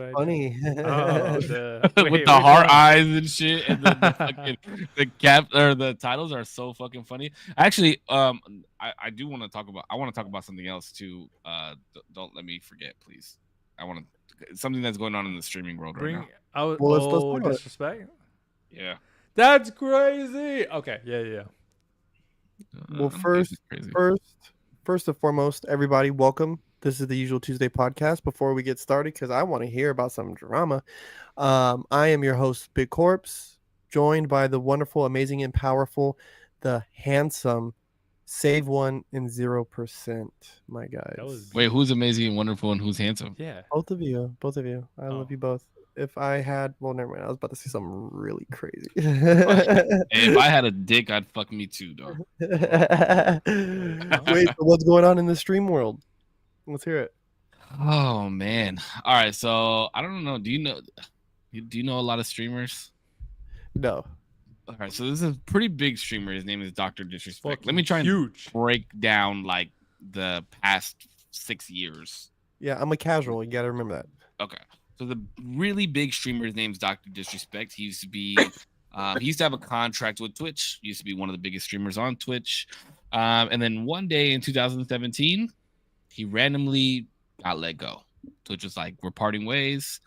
right now? funny. Oh, with wait, the which heart one? eyes and shit, and the fucking the cap or the titles are so fucking funny. Actually, I do want to talk about. I want to talk about something else too. Don't let me forget, please. I want to something that's going on in the streaming world right now. Bring out. Well, let's Oh, talk about it. disrespect. Yeah, That's crazy. Okay, yeah. Well, this is crazy. first and foremost, everybody, welcome. This is the Usual Tuesday podcast. Before we get started, because I want to hear about some drama, I am your host, Big Corpse, joined by the wonderful, amazing, and powerful, the handsome, Save One and 0%, my That was guys. Wait, deep. who's amazing and wonderful, and who's handsome? Yeah. Both of you. I Oh. love you both. If I had, well, never mind. I was about to say something really crazy. Hey, if I had a dick, I'd fuck me too, dog. Wait, so what's going on in the stream world? Let's hear it. Oh man! All right, so I don't know. Do you know a lot of streamers? No. All right, so this is a pretty big streamer. His name is Dr. Disrespect. Let me try and huge. break down like the past 6 years. Yeah, I'm a casual. You got to remember that. Okay, so the really big streamer's name is Dr. Disrespect. He used to be, he used to have a contract with Twitch. He used to be one of the biggest streamers on Twitch. And then one day in 2017, he randomly got let go. Twitch was like, we're parting ways,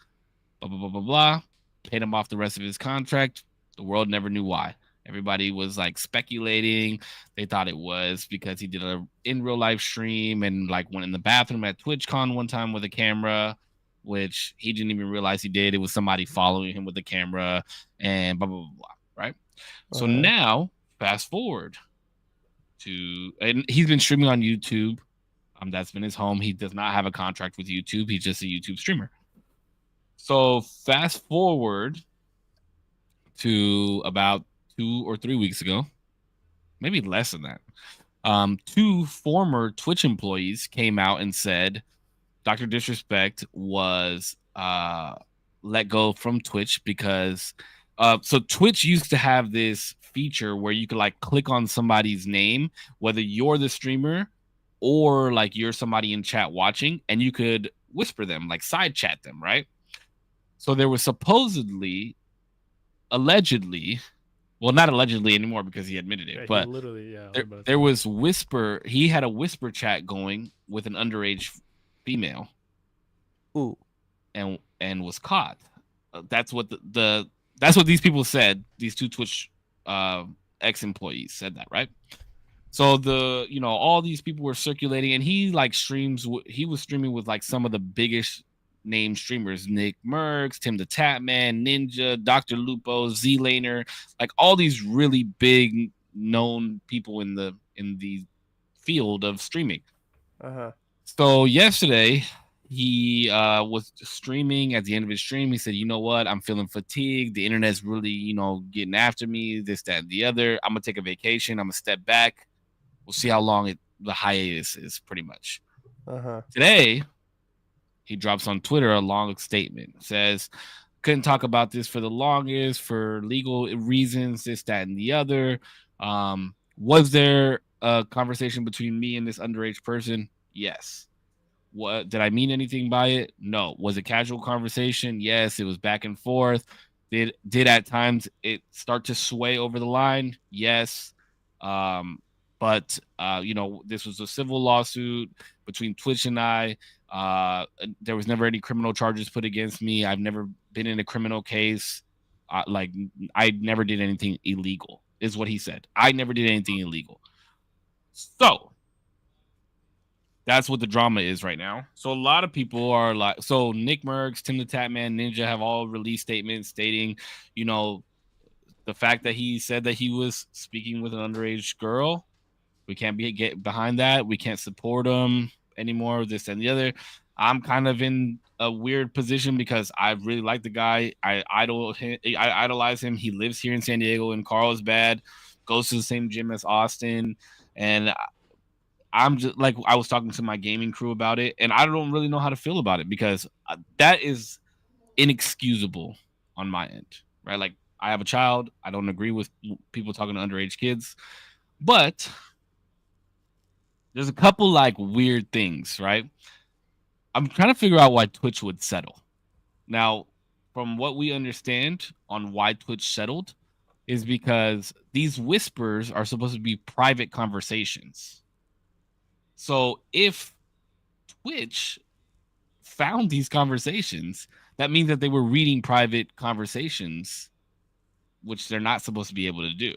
blah, blah, blah, blah, blah. Paid him off the rest of his contract. The world never knew why. Everybody was like speculating. They thought it was because he did a in real life stream and like went in the bathroom at TwitchCon one time with a camera, which he didn't even realize he did. It was somebody following him with the camera and blah, blah, blah, blah, right? So now, fast forward to, and he's been streaming on YouTube. That's been his home. He does not have a contract with YouTube. He's just a YouTube streamer. So fast forward to about 2 or 3 weeks ago, maybe less than that. 2 former Twitch employees came out and said Dr. Disrespect was let go from Twitch because so Twitch used to have this feature where you could like click on somebody's name, whether you're the streamer or like you're somebody in chat watching, and you could whisper them, like side chat them, right? So there was supposedly, allegedly, well, not allegedly anymore because he admitted it, but literally, there was whisper. He had a whisper chat going with an underage female. Ooh. And was caught. That's what that's what these people said. These 2 Twitch ex-employees said that, right? So all these people were circulating, and he like streams. He was streaming with like some of the biggest name streamers: Nick Merckx, Tim the Tatman, Ninja, Dr. Lupo, Z-Laner, like all these really big known people in the field of streaming. So yesterday he was streaming. At the end of his stream, he said, you know what, I'm feeling fatigued. The internet's really, getting after me, this, that, and the other. I'm going to take a vacation. I'm going to step back. We'll see how long the hiatus is, pretty much. Today, he drops on Twitter a long statement. Says, couldn't talk about this for the longest for legal reasons, this, that, and the other. Was there a conversation between me and this underage person? Yes. What did I mean anything by it? No. Was it casual conversation? Yes. It was back and forth. Did at times it start to sway over the line? Yes. But this was a civil lawsuit between Twitch and I. There was never any criminal charges put against me. I've never been in a criminal case. I never did anything illegal, is what he said. I never did anything illegal. So that's what the drama is right now. So a lot of people are like, so Nick Merckx, Tim the Tatman, Ninja have all released statements stating, the fact that he said that he was speaking with an underage girl. We can't get behind that. We can't support him anymore, this and the other. I'm kind of in a weird position because I really like the guy. I idolize him. He lives here in San Diego in Carlsbad, goes to the same gym as Austin. And I'm just like, I was talking to my gaming crew about it, and I don't really know how to feel about it because that is inexcusable on my end, right? Like, I have a child. I don't agree with people talking to underage kids, but there's a couple like weird things, right? I'm trying to figure out why Twitch would settle. Now, from what we understand on why Twitch settled, is because these whispers are supposed to be private conversations. So if Twitch found these conversations, that means that they were reading private conversations, which they're not supposed to be able to do.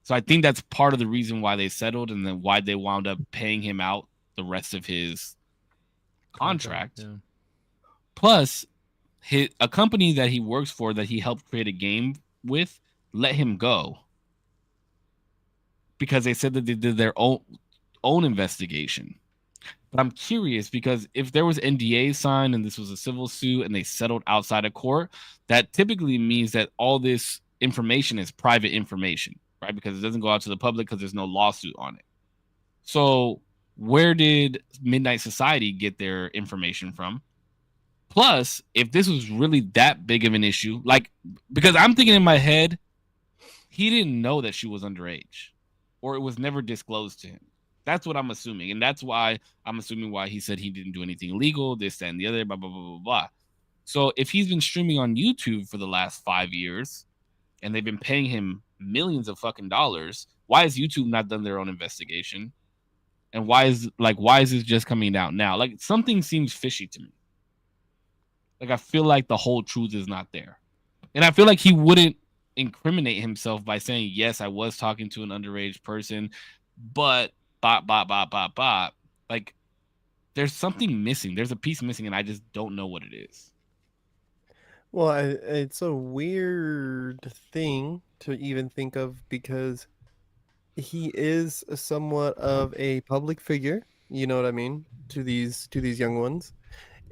So I think that's part of the reason why they settled, and then why they wound up paying him out the rest of his contract. Yeah. Plus, a company that he works for, that he helped create a game with, let him go because they said that they did their own investigation. But I'm curious, because if there was NDA signed and this was a civil suit and they settled outside of court, that typically means that all this information is private information, right? Because it doesn't go out to the public because there's no lawsuit on it. So where did Midnight Society get their information from? Plus, if this was really that big of an issue, like, because I'm thinking in my head, he didn't know that she was underage, or it was never disclosed to him. That's what I'm assuming. And that's why I'm assuming why he said he didn't do anything illegal, this, that, and the other, blah, blah, blah, blah, blah. So if he's been streaming on YouTube for the last 5 years and they've been paying him millions of fucking dollars, why has YouTube not done their own investigation? And why is this just coming out now? Like, something seems fishy to me. Like, I feel like the whole truth is not there. And I feel like he wouldn't incriminate himself by saying, yes, I was talking to an underage person, but like, there's something missing. There's a piece missing, and I just don't know what it is. Well, it's a weird thing to even think of because he is somewhat of a public figure, you know what I mean, to these young ones.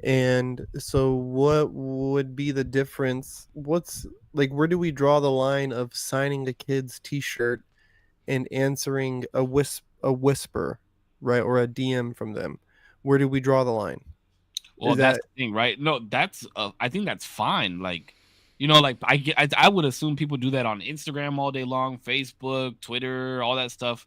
And so what would be the difference? What's like, where do we draw the line of signing a kid's t-shirt and answering a whisper, right, or a DM from them? Where do we draw the line? Well, that's the thing, right? No, that's I think that's fine. Like, like, I would assume people do that on Instagram all day long, Facebook, Twitter, all that stuff.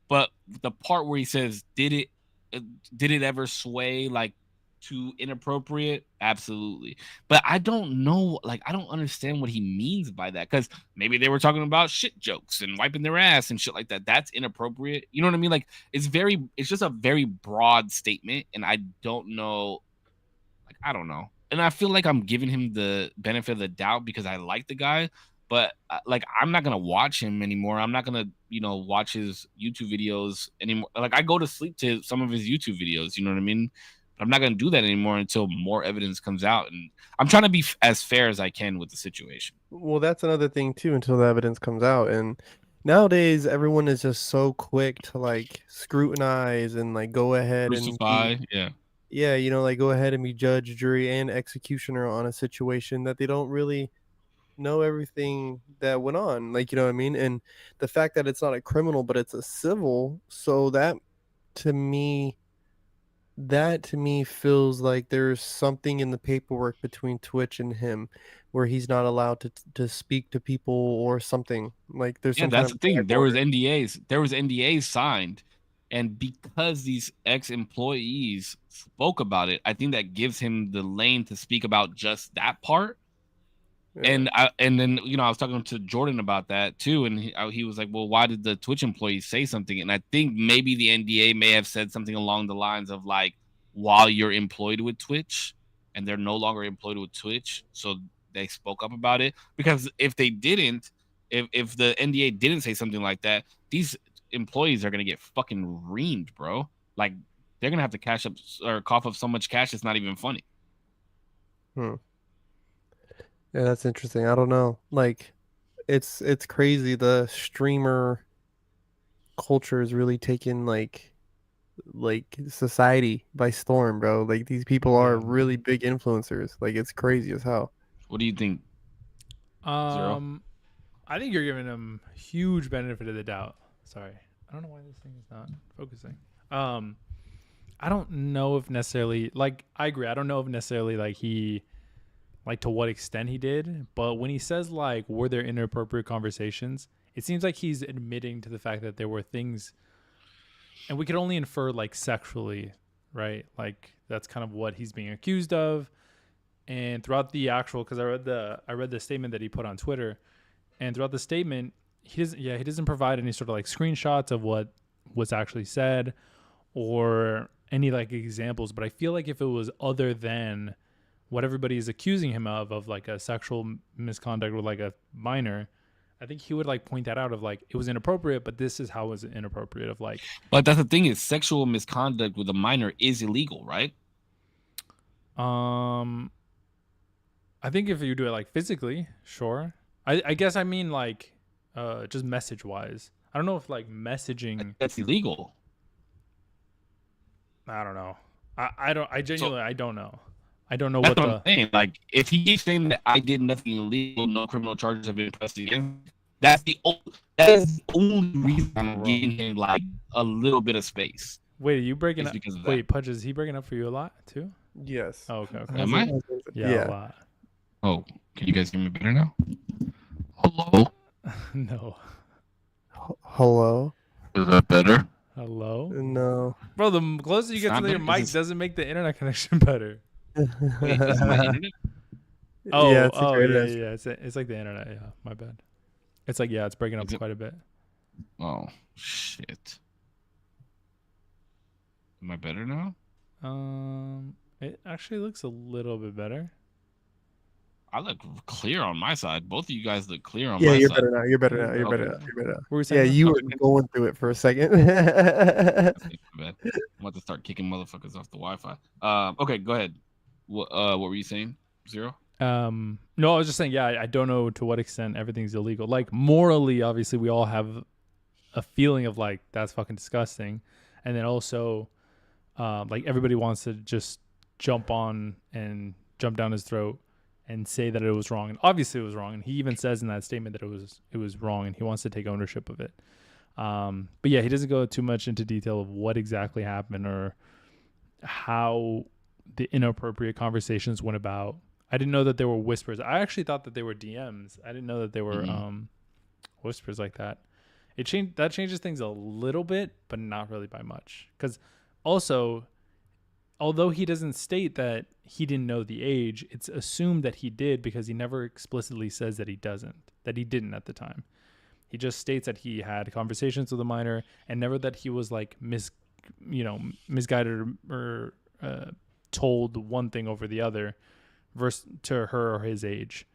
But the part where he says, did it ever sway like too inappropriate? Absolutely. But I don't know, like, I don't understand what he means by that, because maybe they were talking about shit jokes and wiping their ass and shit like that. That's inappropriate. You know what I mean? Like, it's just a very broad statement, and I don't know. Like, I don't know. And I feel like I'm giving him the benefit of the doubt because I like the guy, but like, I'm not gonna watch him anymore. I'm not gonna, watch his YouTube videos anymore. Like, I go to sleep to some of his YouTube videos. You know what I mean? But I'm not gonna do that anymore until more evidence comes out, and I'm trying to be as fair as I can with the situation. Well, that's another thing too, until the evidence comes out. And nowadays everyone is just so quick to like scrutinize and like go ahead and Crucify, yeah, like go ahead and be judge, jury, and executioner on a situation that they don't really know everything that went on. Like, you know what I mean? And the fact that it's not a criminal, but it's a civil, so to me that to me feels like there's something in the paperwork between Twitch and him where he's not allowed to speak to people or something. Like there's Yeah, some that's kind the of thing. There was NDAs signed, and because these ex-employees spoke about it, I think that gives him the lane to speak about just that part. Yeah. And then I was talking to Jordan about that too, and he was like, "Well, why did the Twitch employees say something?" And I think maybe the NDA may have said something along the lines of like, "While you're employed with Twitch, and they're no longer employed with Twitch, so they spoke up about it." Because if they didn't, if the NDA didn't say something like that, these employees are gonna get fucking reamed, bro. Like, they're gonna have to cash up or cough up so much cash it's not even funny. Yeah, that's interesting. I don't know. Like it's crazy. The streamer culture is really taking like society by storm, bro. Like these people are really big influencers. Like it's crazy as hell. What do you think? Zero? I think you're giving him huge benefit of the doubt. Sorry, I don't know why this thing is not focusing. I don't know if necessarily, like, I agree. I don't know if necessarily like he, like, to what extent he did, but when he says like, were there inappropriate conversations, it seems like he's admitting to the fact that there were things, and we could only infer like sexually, right? Like that's kind of what he's being accused of. And throughout the actual, because I read the statement that he put on Twitter, and throughout the statement, he doesn't provide any sort of like screenshots of what was actually said or any like examples. But I feel like if it was other than what everybody is accusing him of like a sexual misconduct with like a minor, I think he would like point that out of like it was inappropriate, but this is how it was inappropriate of like. But that's the thing is sexual misconduct with a minor is illegal, right? I think if you do it like physically, sure. I guess I mean like just message wise. I don't know if like messaging that's illegal. I don't know. I genuinely I don't know. I don't know That's what I'm saying. Like if he keeps saying that I did nothing illegal, no criminal charges have been pressed against, that is the only reason I'm giving him like a little bit of space. Wait, are you breaking up? Because of wait, Pudge, is he breaking up for you a lot too? Yes. Oh, okay. Am I? Yeah, a lot. Oh, can you guys hear me better now? Hello? No. Hello? Is that better? Hello? No. Bro, the closer you get to your mic doesn't make the internet connection better. Wait, is my internet? Oh, yeah, yeah. It's like the internet. Yeah, my bad. It's like, yeah, it's breaking up quite a bit. Oh, shit. Am I better now? It actually looks a little bit better. I look clear on my side. Both of you guys look clear on yeah, my you're side. better now. You're better now. You're Okay. better now. You're better now. What were you Yeah, saying? you were going through it for a second. That's bad. I'm about to start kicking motherfuckers off the Wi-Fi. Okay, go ahead. What were you saying, Zero? No, I was just saying, yeah, I don't know to what extent everything's illegal. Like morally, obviously, we all have a feeling of like that's fucking disgusting, and then also, like everybody wants to just jump on and jump down his throat and say that it was wrong, and obviously it was wrong, and he even says in that statement that it was wrong, and he wants to take ownership of it. But yeah, he doesn't go too much into detail of what exactly happened or how the inappropriate conversations went about. I didn't know that there were whispers. I actually thought that they were DMs. I didn't know that they were whispers like that. That changes things a little bit, but not really by much. Because also, although he doesn't state that he didn't know the age, it's assumed that he did because he never explicitly says that he didn't at the time. He just states that he had conversations with a minor and never that he was like misguided or told one thing over the other versus to her or his age.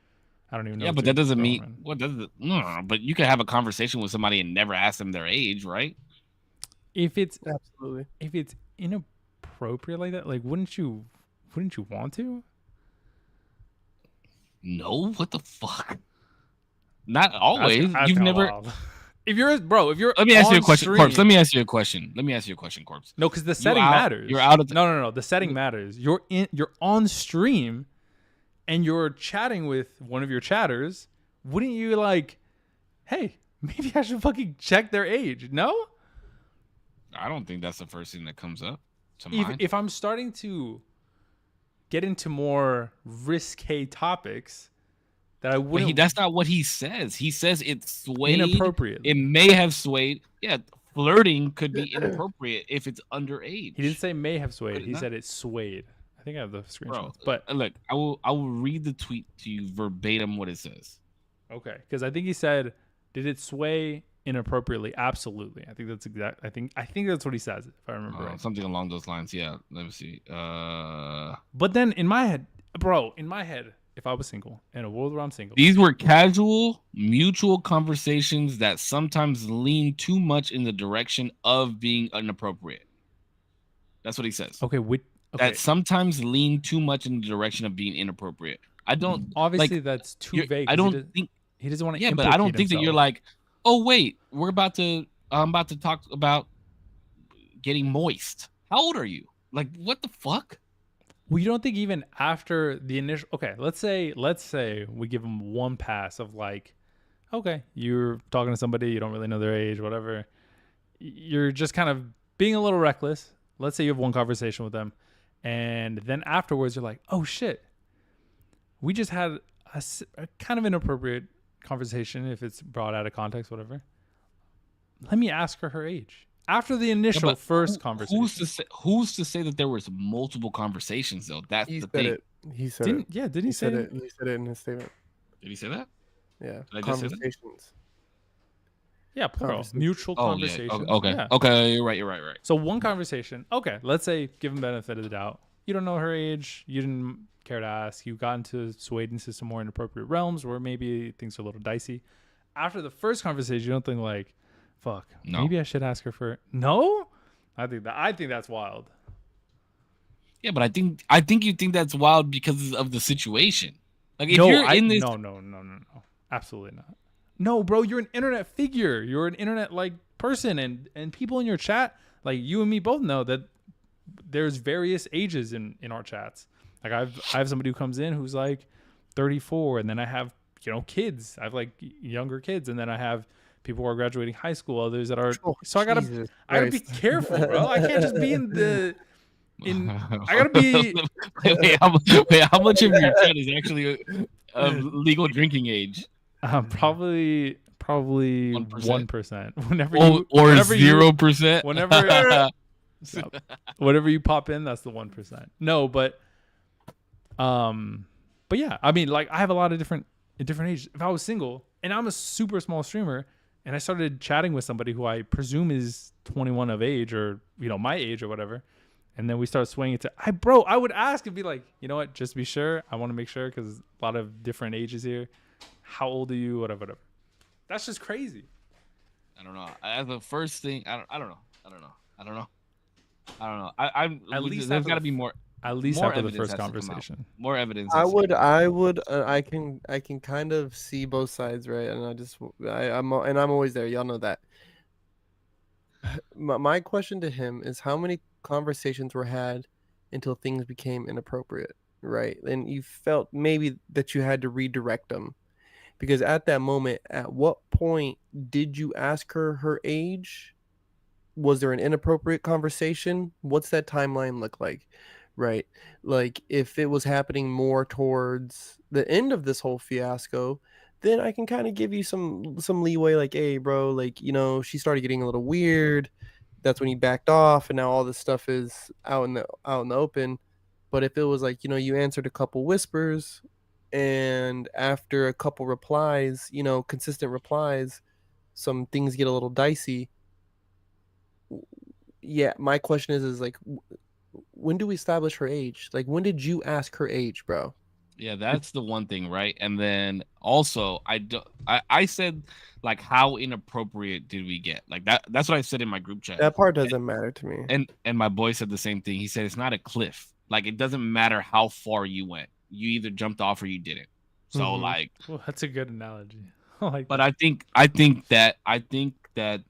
I don't even know. Yeah, but that doesn't mean what does it? No, but you can have a conversation with somebody and never ask them their age, right? If it's inappropriate like that, like wouldn't you want to? No, what the fuck? Not always. You've never. Wild. If you're Let me ask you a question, Corpse. Let me ask you a question, Corpse. No, because the setting matters. You're out of no. The setting matters. You're on stream, and you're chatting with one of your chatters. Wouldn't you like, hey, maybe I should fucking check their age? No. I don't think that's the first thing that comes up to mind. If I'm starting to get into more risque topics. That I wouldn't. That's not what he says. He says it's swayed. Inappropriate. It may have swayed. Yeah, flirting could be inappropriate if it's underage. He didn't say may have swayed. He said it swayed. I think I have the screenshot. But look, I will read the tweet to you verbatim what it says. Okay, because I think he said, "Did it sway inappropriately?" Absolutely. I think that's exact. I think that's what he says. If I remember right, something along those lines. Yeah. Let me see. But then in my head, if I was single, in a world where I'm single. These were casual, mutual conversations that sometimes lean too much in the direction of being inappropriate. That's what he says. Okay. That sometimes lean too much in the direction of being inappropriate. I don't. Obviously, that's too vague. I don't think. He doesn't want to. Yeah, but I don't think that you're like, oh, wait, I'm about to talk about getting moist. How old are you? Like, what the fuck? Well, you don't think even after the initial, okay, let's say we give them one pass of like, okay, you're talking to somebody, you don't really know their age, whatever. You're just kind of being a little reckless. Let's say you have one conversation with them. And then afterwards, you're like, oh shit, we just had a kind of inappropriate conversation if it's brought out of context, whatever. Let me ask her age. After the initial first conversation. Who's to say that there was multiple conversations though? That's the thing. He said Didn't it. yeah? Didn't he say said it? it. He said it in his statement. Did he say that? Yeah. Did I just say that? Conversations. Yeah, plural. Conversation. Mutual Oh yeah. conversations. Okay. Yeah. Okay. You're right. Right. So one conversation. Okay, let's say give him benefit of the doubt. You don't know her age. You didn't care to ask. You got swayed into some more inappropriate realms where maybe things are a little dicey. After the first conversation, you don't think like, "Fuck, No. maybe I should ask her for." No, I think that's wild. Yeah, but I think you think that's wild because of the situation. Like if no, you're in this, no, absolutely not. No, bro, you're an internet figure. You're an internet like person, and people in your chat, like you and me both know that there's various ages in our chats. Like I have somebody who comes in who's like 34, and then I have kids. I have like younger kids, and then I have people who are graduating high school. Others that are so I gotta be careful, bro. I can't just be I gotta be. wait, how much of your chat is actually of legal drinking age? Probably 1%. Whenever or 0%. Whenever you pop in, that's the 1%. No, but yeah, I mean, like I have a lot of different ages. If I was single and I'm a super small streamer and I started chatting with somebody who I presume is 21 of age or my age or whatever, and then we start swinging it to I would ask and be like, you know what, just be sure. I want to make sure because a lot of different ages here. How old are you? Whatever. That's just crazy. I don't know. As the first thing, I don't know. I'm at least there's got to be more. At least more after the evidence first has to come out. conversation. More evidence. I can kind of see both sides, right? And I'm always there. Y'all know that. My question to him is how many conversations were had until things became inappropriate, right? And you felt maybe that you had to redirect them. Because at that moment, at what point did you ask her age? Was there an inappropriate conversation? What's that timeline look like? Right? Like if it was happening more towards the end of this whole fiasco, then I can kind of give you some leeway like, hey, bro, like, she started getting a little weird. That's when you backed off and now all this stuff is out in the open. But if it was like, you answered a couple whispers and after a couple replies, consistent replies, some things get a little dicey. Yeah, my question is like, when do we establish her age? Like, when did you ask her age, bro? Yeah, that's the one thing, right? And then also, I said like, how inappropriate did we get? Like that's what I said in my group chat. That part doesn't matter to me. And my boy said the same thing. He said it's not a cliff. Like it doesn't matter how far you went. You either jumped off or you didn't. So like, well, that's a good analogy. But I think that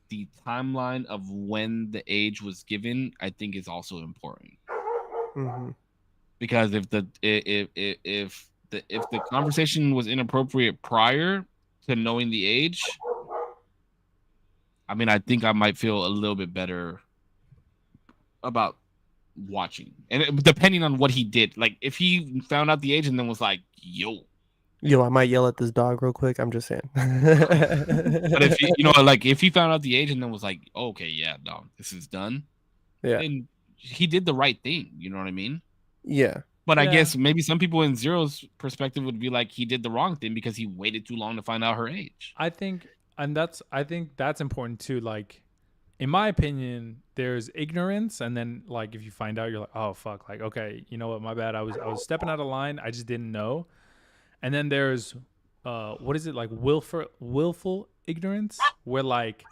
the timeline of when the age was given, I think is also important. Mm-hmm. Because if the conversation was inappropriate prior to knowing the age, I mean, I think I might feel a little bit better about watching, and depending on what he did. Like if he found out the age and then was like, yo, I might yell at this dog real quick. I'm just saying. But if he, if he found out the age and then was like, okay, yeah, no, this is done. Yeah. Then he did the right thing. You know what I mean? Yeah. But I guess maybe some people in Zero's perspective would be like he did the wrong thing because he waited too long to find out her age. I think that's important too. Like, in my opinion, there's ignorance, and then like if you find out, you're like, oh fuck, like okay, you know what, my bad. I was stepping out of line. I just didn't know. And then there's what is it, like willful ignorance, where like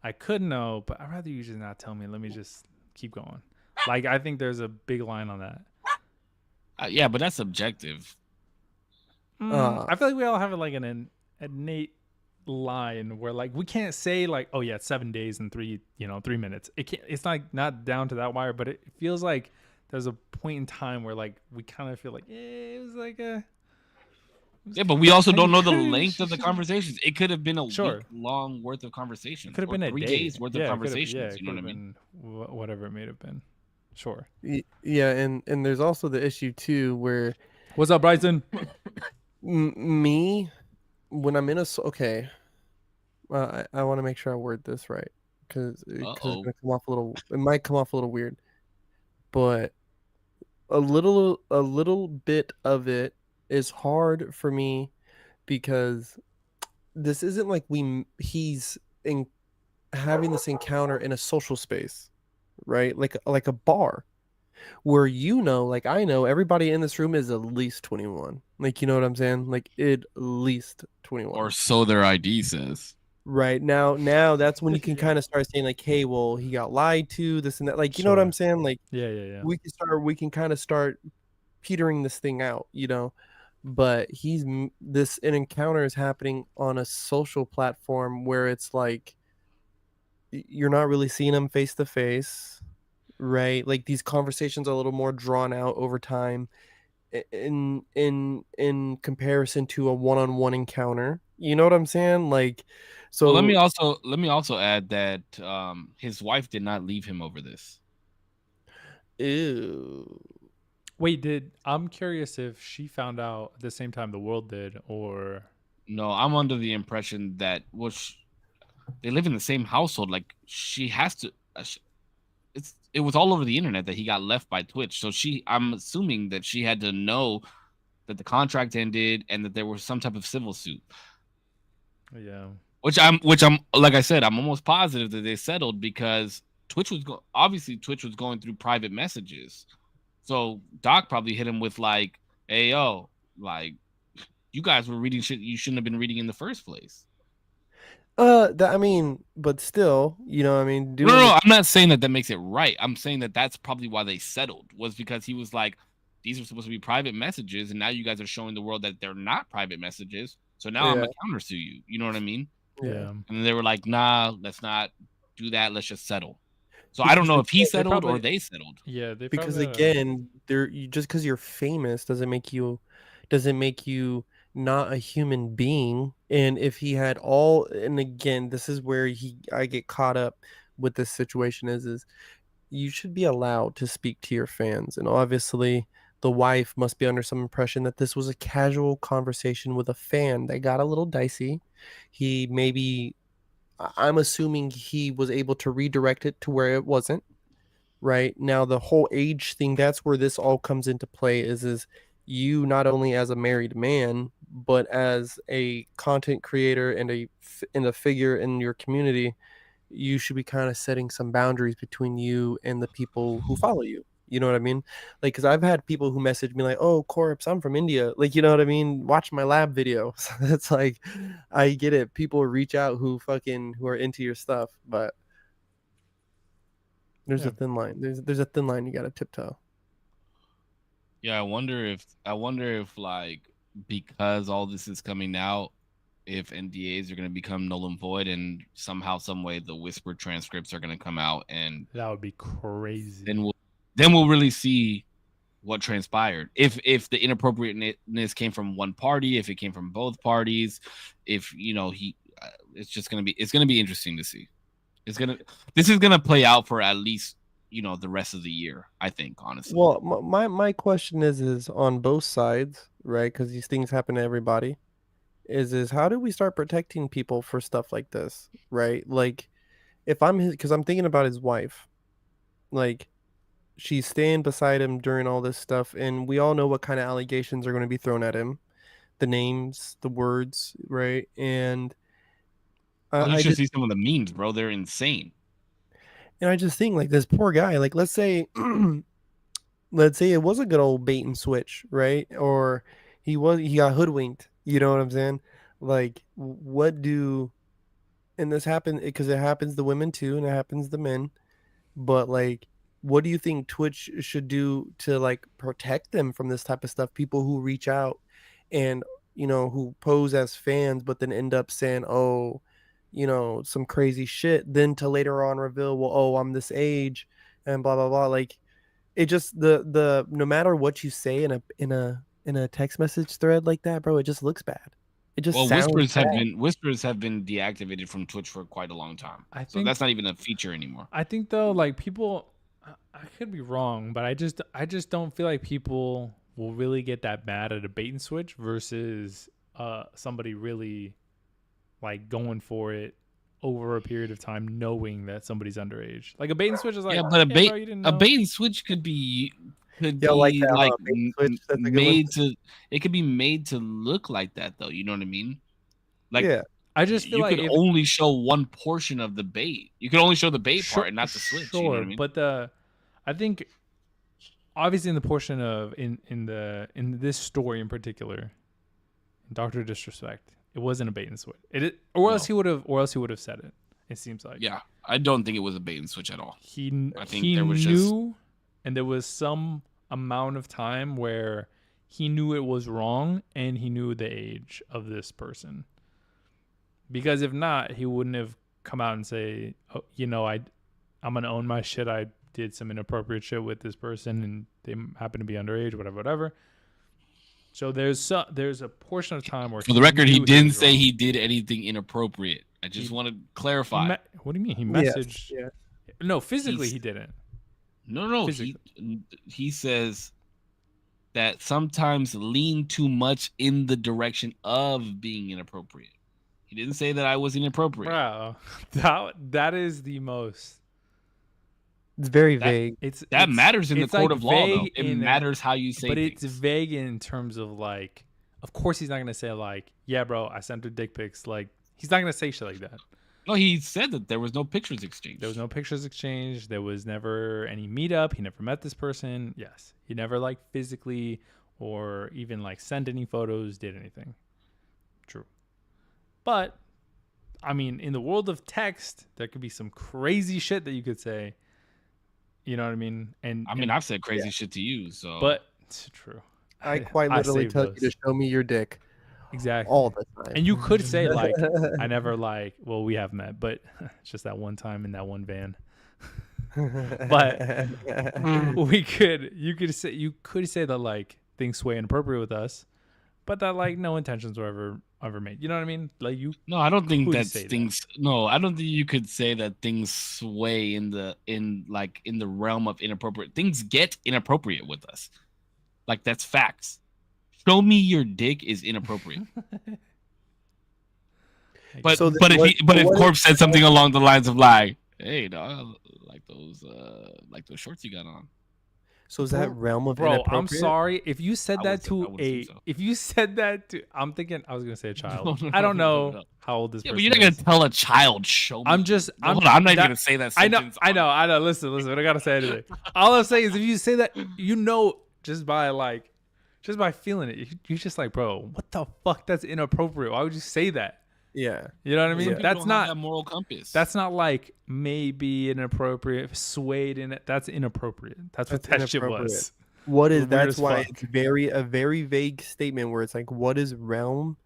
I could know, but I'd rather you just not tell me. Let me just keep going. Like I think there's a big line on that. Yeah, but that's subjective. I feel like we all have like an innate line where like we can't say like, oh yeah, it's 7 days and 3 minutes. It's not down to that wire, but it feels like there's a point in time where like we kind of feel like it was like a. Yeah, but we also don't know the length of the conversations. It could have been a week long worth of conversations. Could have been a 3 days worth of conversations. You know what I mean? Whatever it may have been. Sure. Yeah, and there's also the issue too where. What's up, Bryson? Me, when I'm in I want to make sure I word this right because it's gonna come off a little. It might come off a little weird, but a little bit of it is hard for me because this isn't like he's in having this encounter in a social space, right? Like a bar where like I know everybody in this room is at least 21. Like you know what I'm saying? Like at least 21. Or so their ID says. Right now that's when you can Yeah. kind of start saying like, hey, well, he got lied to, this and that. Like, you know what Sure. I'm saying? Like Yeah. we can kind of start petering this thing out, you know. But this an encounter is happening on a social platform where it's like you're not really seeing him face to face, right? Like these conversations are a little more drawn out over time in comparison to a one-on-one encounter. You know what I'm saying? Like Well, so let me also add that his wife did not leave him over this. ew. Wait, I'm curious if she found out at the same time the world did, or No, I'm under the impression that they live in the same household. Like she has to. It was all over the internet that he got left by Twitch. So I'm assuming that she had to know that the contract ended and that there was some type of civil suit. yeah. Which I'm like I said, I'm almost positive that they settled because obviously Twitch was going through private messages. So Doc probably hit him with like, "Hey yo, like you guys were reading shit you shouldn't have been reading in the first place." I mean, but still, you know, I mean, No, I'm not saying that makes it right. I'm saying that that's probably why they settled, was because he was like, these are supposed to be private messages, and now you guys are showing the world that they're not private messages. So now I'm Yeah, gonna countersue you. You know what I mean? yeah. And they were like, nah, let's not do that. Let's just settle. So I don't Because know if he They settled or probably they settled. yeah they because probably again, just because you're famous doesn't make you not a human being. And if he had all, and again, this is where I get caught up with this situation is you should be allowed to speak to your fans. And obviously, the wife must be under some impression that this was a casual conversation with a fan that got a little dicey. He maybe, I'm assuming he was able to redirect it to where it wasn't. Right now, the whole age thing, that's where this all comes into play is you not only as a married man, but as a content creator and a figure in your community, you should be kind of setting some boundaries between you and the people who follow you. You know what I mean? Like, because I've had people who message me like, "Oh, Corpse, I'm from India." Like, you know what I mean? Watch my lab video. So it's like, I get it. People reach out who are into your stuff, but there's yeah. a thin line. There's a thin line you got to tiptoe. Yeah, I wonder if like because all this is coming out, if NDAs are going to become null and void, and somehow, some way, the whispered transcripts are going to come out, and That would be crazy. then we'll really see what transpired. If the inappropriateness came from one party, if it came from both parties, if it's gonna be interesting to see. This is gonna play out for at least the rest of the year, I think, honestly. Well, my question is on both sides, right? Because these things happen to everybody. Is how do we start protecting people for stuff like this, right? Like, if I'm because I'm thinking about his wife, like she's staying beside him during all this stuff, and we all know what kind of allegations are going to be thrown at him, the names, the words, right? And You I should just see some of the memes, bro. They're insane. think like this poor guy, like let's say it was a good old bait and switch, right? Or he got hoodwinked. You know what I'm saying? Like, what do and this happens because it happens to women too, and it happens to men. But like, what do you think Twitch should do to like protect them from this type of stuff? People who reach out and who pose as fans, but then end up saying, "Oh, some crazy shit," then to later on reveal, "Well, oh, I'm this age," and blah blah blah. Like, it just the no matter what you say in a text message thread like that, bro, it just looks bad. It just Well, sounds bad. whispers have been deactivated from Twitch for quite a long time, I so think that's not even a feature anymore. I think though, like people, I could be wrong, but I just don't feel like people will really get that mad at a bait and switch versus somebody really like going for it over a period of time, knowing that somebody's underage. Like a bait and switch is Yeah, like, but yeah, bro, you didn't a know. bait and switch could be could Y'all like be that, like huh? Bait and switch. That's a good one. made to. It could be made to look like that, though. You know what I mean? Like, Yeah. I just feel you like could if only show one portion of the bait. You could only show the bait sure, part and not the switch. You know sure, what I mean? but I think obviously in the portion of in this story in particular, Doctor Disrespect, it wasn't a bait and switch. Or else he would have said it. It seems like I don't think it was a bait and switch at all. I think he there was knew, and there was some amount of time where he knew it was wrong, and he knew the age of this person. Because if not, he wouldn't have come out and say, oh, I'm gonna own my shit. I did some inappropriate shit with this person, and they happen to be underage, whatever. So there's a portion of time where, for the record, he didn't was say wrong. he did anything inappropriate. I just want to clarify. What do you mean? He messaged? Yeah. No, physically he didn't. No. He says that sometimes lean too much in the direction of being inappropriate. He didn't say that I was inappropriate. Bro, that is the most. It's very vague. That matters in the court of law, though. It in matters how you say but things. it's vague in terms of like, of course he's not gonna say like, yeah, bro, I sent her dick pics. Like, he's not gonna say shit like that. No, he said that there was no pictures exchanged. There was no pictures exchanged. There was never any meetup. He never met this person. Yes, he never like physically or even like sent any photos, did anything. True, but I mean, in the world of text, there could be some crazy shit that you could say. You know what I mean? And I mean, I've said crazy shit to you, so. But it's true. I quite literally tell you to show me your dick. Exactly. All the time. And you could say like, I never like. Well, we have met, but it's just that one time in that one van. But you could say that like things sway inappropriate with us, but that like no intentions were ever made. You know what I mean? Like you. No, I don't think that's things. No, I don't think you could say that things sway in the realm of inappropriate. Things get inappropriate with us. Like, that's facts. Show me your dick is inappropriate. But if Corpse said something along the lines of like, hey, dog, like those shorts you got on. So is that realm of Bro, inappropriate? I'm sorry if you said that to if you said that to, I'm thinking I was gonna say a child. I don't know how old this person but you're not gonna tell a child show me. I'm not even gonna say that sentence. I know. Listen, I don't gotta say anything. All I'm saying is if you say that, just by feeling it, you're just like, bro, what the fuck? That's inappropriate. Why would you say that? Yeah. You know what I mean? Yeah. That's not that moral compass. That's not like maybe inappropriate, swayed in it. That's inappropriate. That's what that shit was. What is that's why it's a very vague statement where it's like, what is realm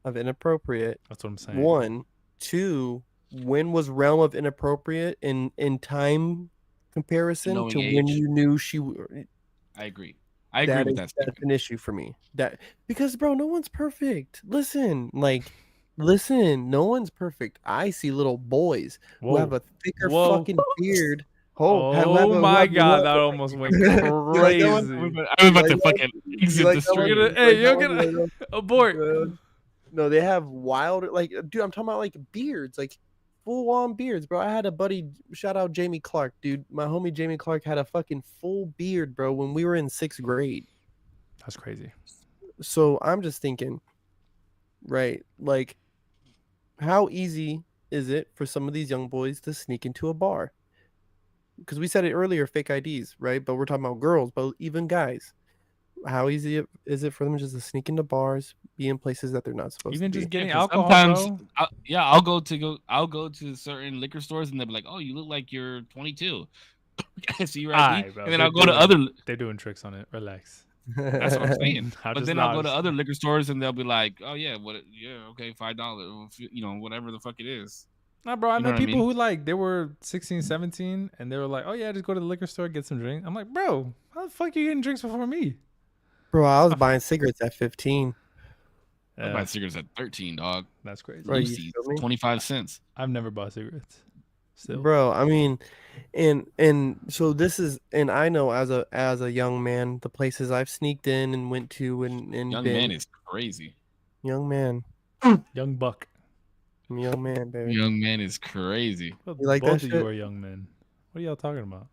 of inappropriate? That's what I'm saying. 1, 2, when was realm of inappropriate in time comparison Knowing to age. when you knew she? I agree. I agree with that. That's an issue for me. Because bro, no one's perfect. Listen, no one's perfect. I see little boys who have a thicker fucking beard. Oh my god, that almost went crazy. I was about to fucking exit the street. Hey, you're gonna abort. No, they have wild, dude, I'm talking about like beards, like full on beards, bro. I had a buddy, shout out Jamie Clark, dude. My homie Jamie Clark had a fucking full beard, bro, when we were in 6th grade. That's crazy. So I'm just thinking, right, like, how easy is it for some of these young boys to sneak into a bar? Because we said it earlier, fake IDs, right? But we're talking about girls, but even guys. How easy is it for them just to sneak into bars, be in places that they're not supposed to be? Even just getting alcohol, sometimes, bro. I'll go to certain liquor stores and they'll be like, "Oh, you look like you're 22." I see your ID, and then I'll go to other. They're doing tricks on it. Relax. That's what I'm saying. But then I'll go to other liquor stores and they'll be like, "Oh yeah, okay, $5, whatever the fuck it is." Nah, bro, I know people who they were 16, 17, and they were like, "Oh yeah, just go to the liquor store, get some drinks." I'm like, bro, how the fuck are you getting drinks before me? Bro, I was buying cigarettes at 15. I buy cigarettes at 13, dog. That's crazy. Bro, 25 cents. I've never bought cigarettes. Still. Bro, I mean, and so this is, and I know as a young man, the places I've sneaked in and went to and young man is crazy. Young man. Young buck. I'm a young man, baby. Young man is crazy. Well, you like both that of shit? you are young men. What are y'all talking about?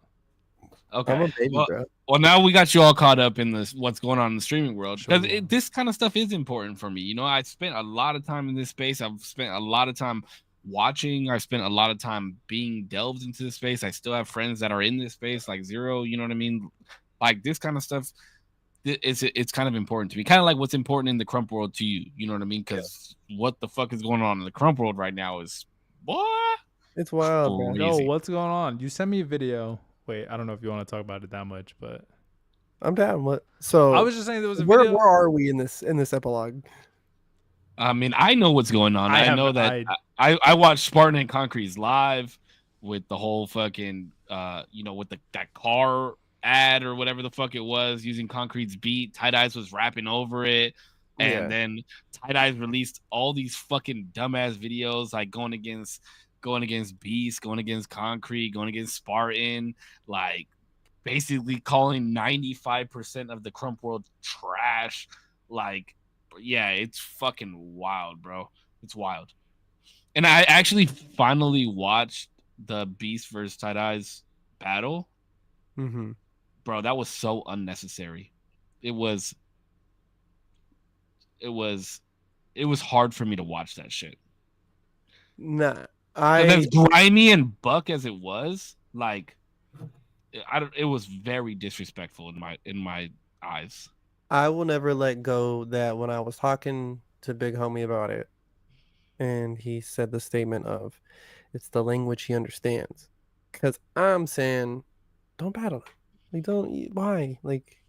I'm Okay. a baby, bro. Well, now we got you all caught up in this what's going on in the streaming world because Sure. this kind of stuff is important for me. You know, I spent a lot of time in this space. I've spent a lot of time watching. I spent a lot of time being delved into this space. I still have friends that are in this space, like Zero. You know what I mean? Like this kind of stuff. It's kind of important to me. Kind of like what's important in the Crump world to you. You know what I mean? Because what the fuck is going on in the Crump world right now is what? It's wild, bro. Yo, Crazy. what's going on? You sent me a video. Wait, I don't know if you want to talk about it that much, but I'm down. What? So I was just saying there was a where video. are we in this epilogue? I mean, I know what's going on. I know that I watched Spartan and Concrete's live with the whole fucking with that car ad or whatever the fuck it was using Concrete's beat. Tight Eyes was rapping over it. And then Tight Eyes released all these fucking dumbass videos like going against Beast, going against Concrete, going against Spartan, like basically calling 95% of the Crump world trash. Like, yeah, it's fucking wild, bro. It's wild. And I actually finally watched the Beast versus Tight Eyes battle. Mm-hmm. Bro, that was so unnecessary. It was hard for me to watch that shit. Nah, And as grimy and buck as it was, like, it was very disrespectful in my eyes. I will never let go that when I was talking to Big Homie about it, and he said the statement of, "It's the language he understands," because I'm saying, don't battle him. Like, don't. Why? Like,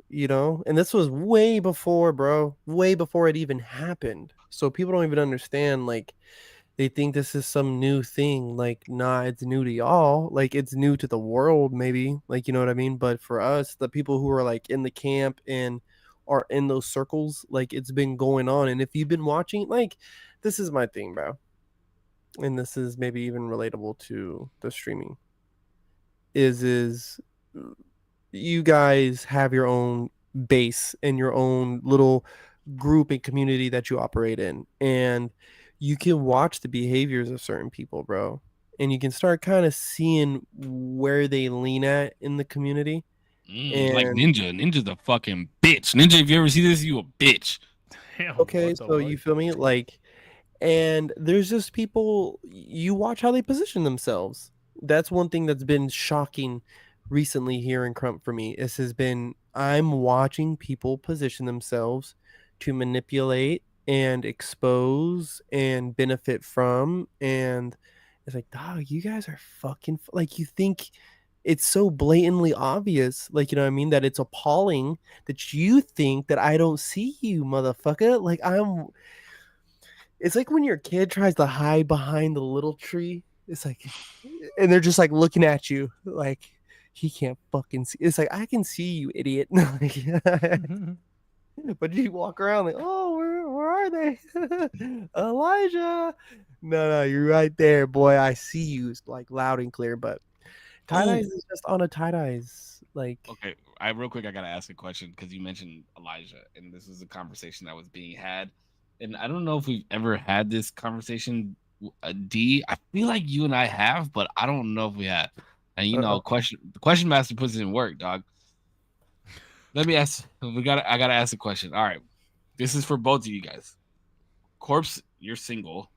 and this was way before, bro. Way before it even happened. So people don't even understand. Like, they think this is some new thing. Like, nah, it's new to y'all. Like, it's new to the world, maybe. Like, you know what I mean? But for us, the people who are like in the camp and are in those circles, like, it's been going on. And if you've been watching, like, this is my thing, bro. And this is maybe even relatable to the streaming. Is you guys have your own base and your own little group and community that you operate in, and you can watch the behaviors of certain people, bro, and you can start kind of seeing where they lean at in the community. Like Ninja's a fucking bitch. Ninja, if you ever see this, you a bitch. Damn, Okay, so you feel me? Like, and there's just people, you watch how they position themselves. That's one thing that's been shocking recently here in Crump for me. This has been, I'm watching people position themselves to manipulate and expose and benefit from. And it's like, dog, you guys are fucking, like, you think it's so blatantly obvious, like, you know what I mean, that it's appalling that you think that I don't see you, motherfucker. Like, it's like when your kid tries to hide behind the little tree. It's like, and they're just like looking at you, like, he can't fucking see. It's like, I can see you, idiot. But you walk around like, oh, where are they? Elijah. No, you're right there, boy. I see you, like, loud and clear. But Tight Eyes is just on a Tight Eyes, like. Okay, real quick, I gotta ask a question because you mentioned Elijah, and this is a conversation that was being had, and I don't know if we've ever had this conversation. D, I feel like you and I have, but I don't know if we have. And the question master puts it in work, dog. Let me ask. I gotta ask a question. All right, this is for both of you guys. Corpse, you're single.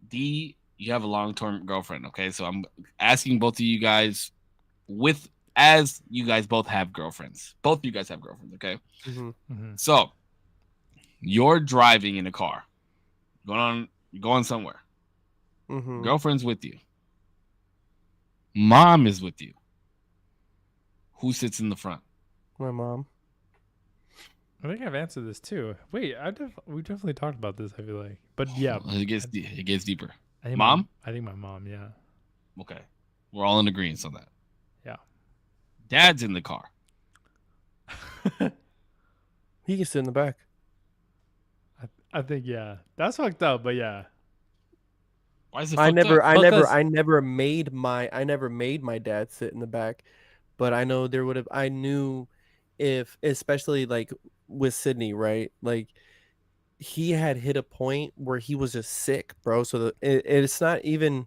D, you have a long-term girlfriend. Okay, so I'm asking both of you guys as you guys both have girlfriends. Both of you guys have girlfriends, okay? Mm-hmm. So you're driving in a car, going somewhere. Mm-hmm. Girlfriend's with you. Mom is with you. Who sits in the front? My mom. I think I've answered this too. Wait, we definitely talked about this, I feel like. But yeah. It gets deeper. I think Mom? I think my mom, yeah. Okay. We're all in agreement on that. Yeah. Dad's in the car. He can sit in the back. I think, yeah. That's fucked up, but yeah. Why is it I fucked up? I never made my dad sit in the back, but I know I knew if, especially like with Sydney, right? Like, he had hit a point where he was just sick, bro. So it's not even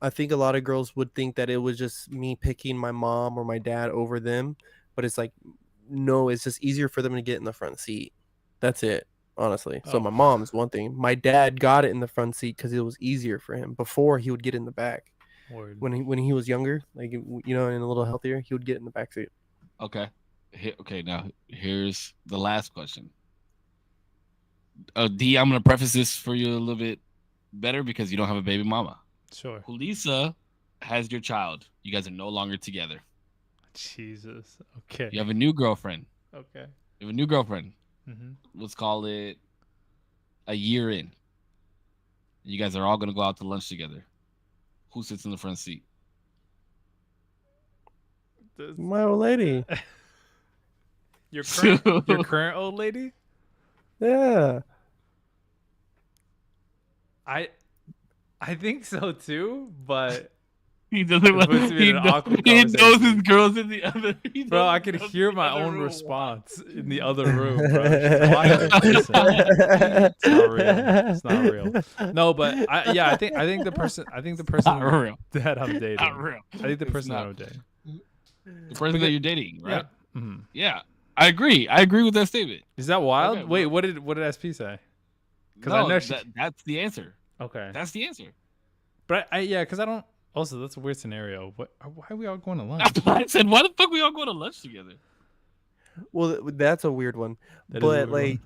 I think a lot of girls would think that it was just me picking my mom or my dad over them, but it's like, no, it's just easier for them to get in the front seat. That's it, honestly. So my Oh. mom's one thing. My dad got it in the front seat because it was easier for him. Before he would get in the back. Word. When he was younger, like and a little healthier, he would get in the back seat. Okay. Okay. Now here's the last question. D, I'm gonna preface this for you a little bit better because you don't have a baby mama. Sure. Julissa has your child. You guys are no longer together. Jesus. Okay. You have a new girlfriend. Okay. You have a new girlfriend. Mm-hmm. Let's call it a year in. You guys are all gonna go out to lunch together. Who sits in the front seat? My old lady. Your current old lady? Yeah. I think so too, but He doesn't. It puts me in an awkward He knows conversation. his girls in the other. bro, I could hear my own response in the other room, bro. She's like, why are you listening? It's not real. It's not real. No, but I think the person Not real. that I'm dating. Not real. I think the It's person that not. I'm dating. The person that you're dating, right? Yeah. Mhm. Yeah. I agree. I agree with that statement. Is that wild? Okay, Wait, what did SP say? Because No, I know she. that's the answer. Okay. That's the answer. But because I don't. Also, that's a weird scenario. Why are we all going to lunch? I said, why the fuck we all going to lunch together? Well, that's a weird one. That is a But weird one.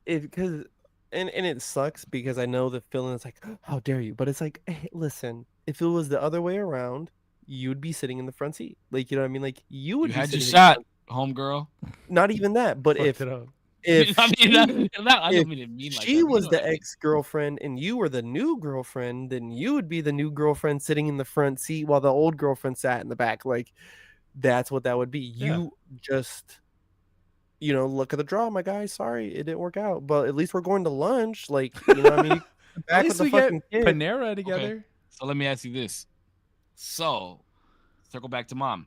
like, because and it sucks because I know the feeling is like, how dare you? But it's like, hey, listen, if it was the other way around, you'd be sitting in the front seat. Like, you know what I mean? Like, you would You be had your sitting in the shot, front- homegirl. Not even that, but Fucked it up. if I mean, she- I don't if mean it mean like she that, was you know the what I mean. ex-girlfriend and you were the new girlfriend, then you would be the new girlfriend sitting in the front seat while the old girlfriend sat in the back. Like, that's what that would be. Yeah. You just, look at the draw, my guy. Sorry, it didn't work out, but at least we're going to lunch. Like, I mean, you back At with least the we get fucking kid. Panera together. So let me ask you this. So, circle back to mom.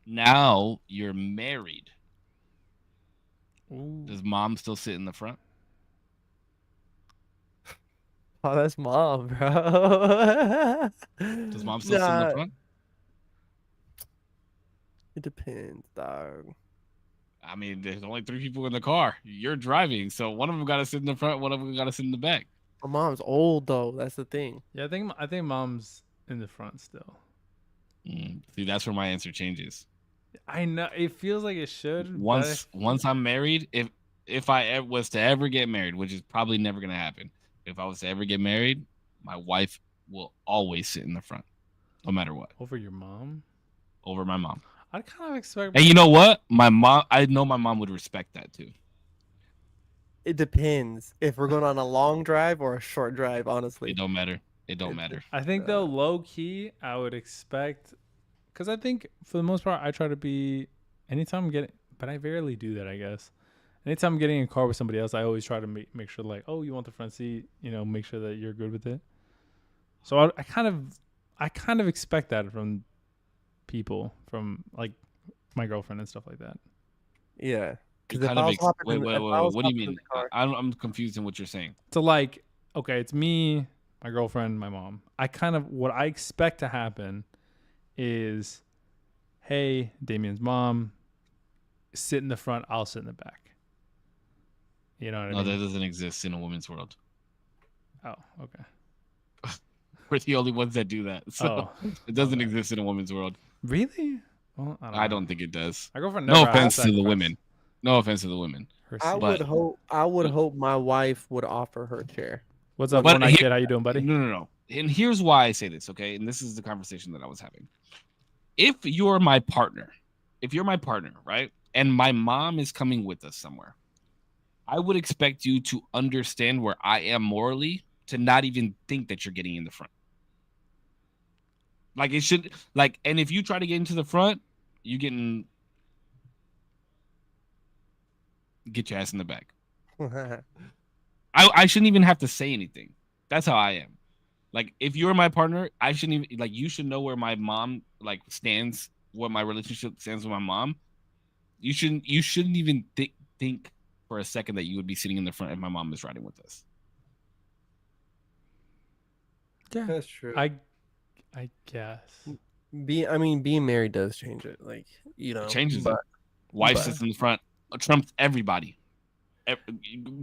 Now you're married. Ooh. Does mom still sit in the front? Oh, that's mom, bro. Does mom still sit in the Nah, front? it depends, dog. I mean, there's only 3 people in the car. You're driving, so one of them got to sit in the front, one of them got to sit in the back. My mom's old though. That's the thing. Yeah, I think mom's in the front still. See, that's where my answer changes. I know it feels like it should. Once I'm married, if I was to ever get married, which is probably never gonna happen, if I was to ever get married, my wife will always sit in the front, no matter what, over your mom. over my mom. I kind of expect. And you know what? I know my mom would respect that too. It depends if we're going on a long drive or a short drive. Honestly, It don't matter. It don't matter. I think though, low key, I would expect, because I think for the most part, I try to be anytime I'm getting, but I rarely do that. I guess anytime I'm getting in a car with somebody else, I always try to make sure like, oh, you want the front seat, make sure that you're good with it. So I kind of expect that from people, from like my girlfriend and stuff like that. yeah. You Because kind of wait. What do you mean? I'm confused in what you're saying. So like, okay, it's me, my girlfriend, my mom. What I expect to happen is, hey, Damien's mom, sit in the front, I'll sit in the back. You know what I No, mean? that doesn't exist in a woman's world. Oh, okay. We're the only ones that do that. So it doesn't exist in a woman's world. Really? Well, I don't think it does. My girlfriend No never offense asked to the that women. No offense to the women. I question. would hope my wife would offer her chair. What's up, But one night kid? How you doing, buddy? No. And here's why I say this, okay? And this is the conversation that I was having. If you're my partner, right? And my mom is coming with us somewhere, I would expect you to understand where I am morally to not even think that you're getting in the front. Like it should, and if you try to get into the front, you get your ass in the back. I shouldn't even have to say anything. That's how I am. Like, if you're my partner, I shouldn't even, you should know where my mom, stands, what my relationship stands with my mom. You shouldn't even think for a second that you would be sitting in the front if my mom is riding with us. Yeah, That's true. I I guess. Being married does change it. Like, It changes but, it. Wife but- sits in the front, trumps everybody.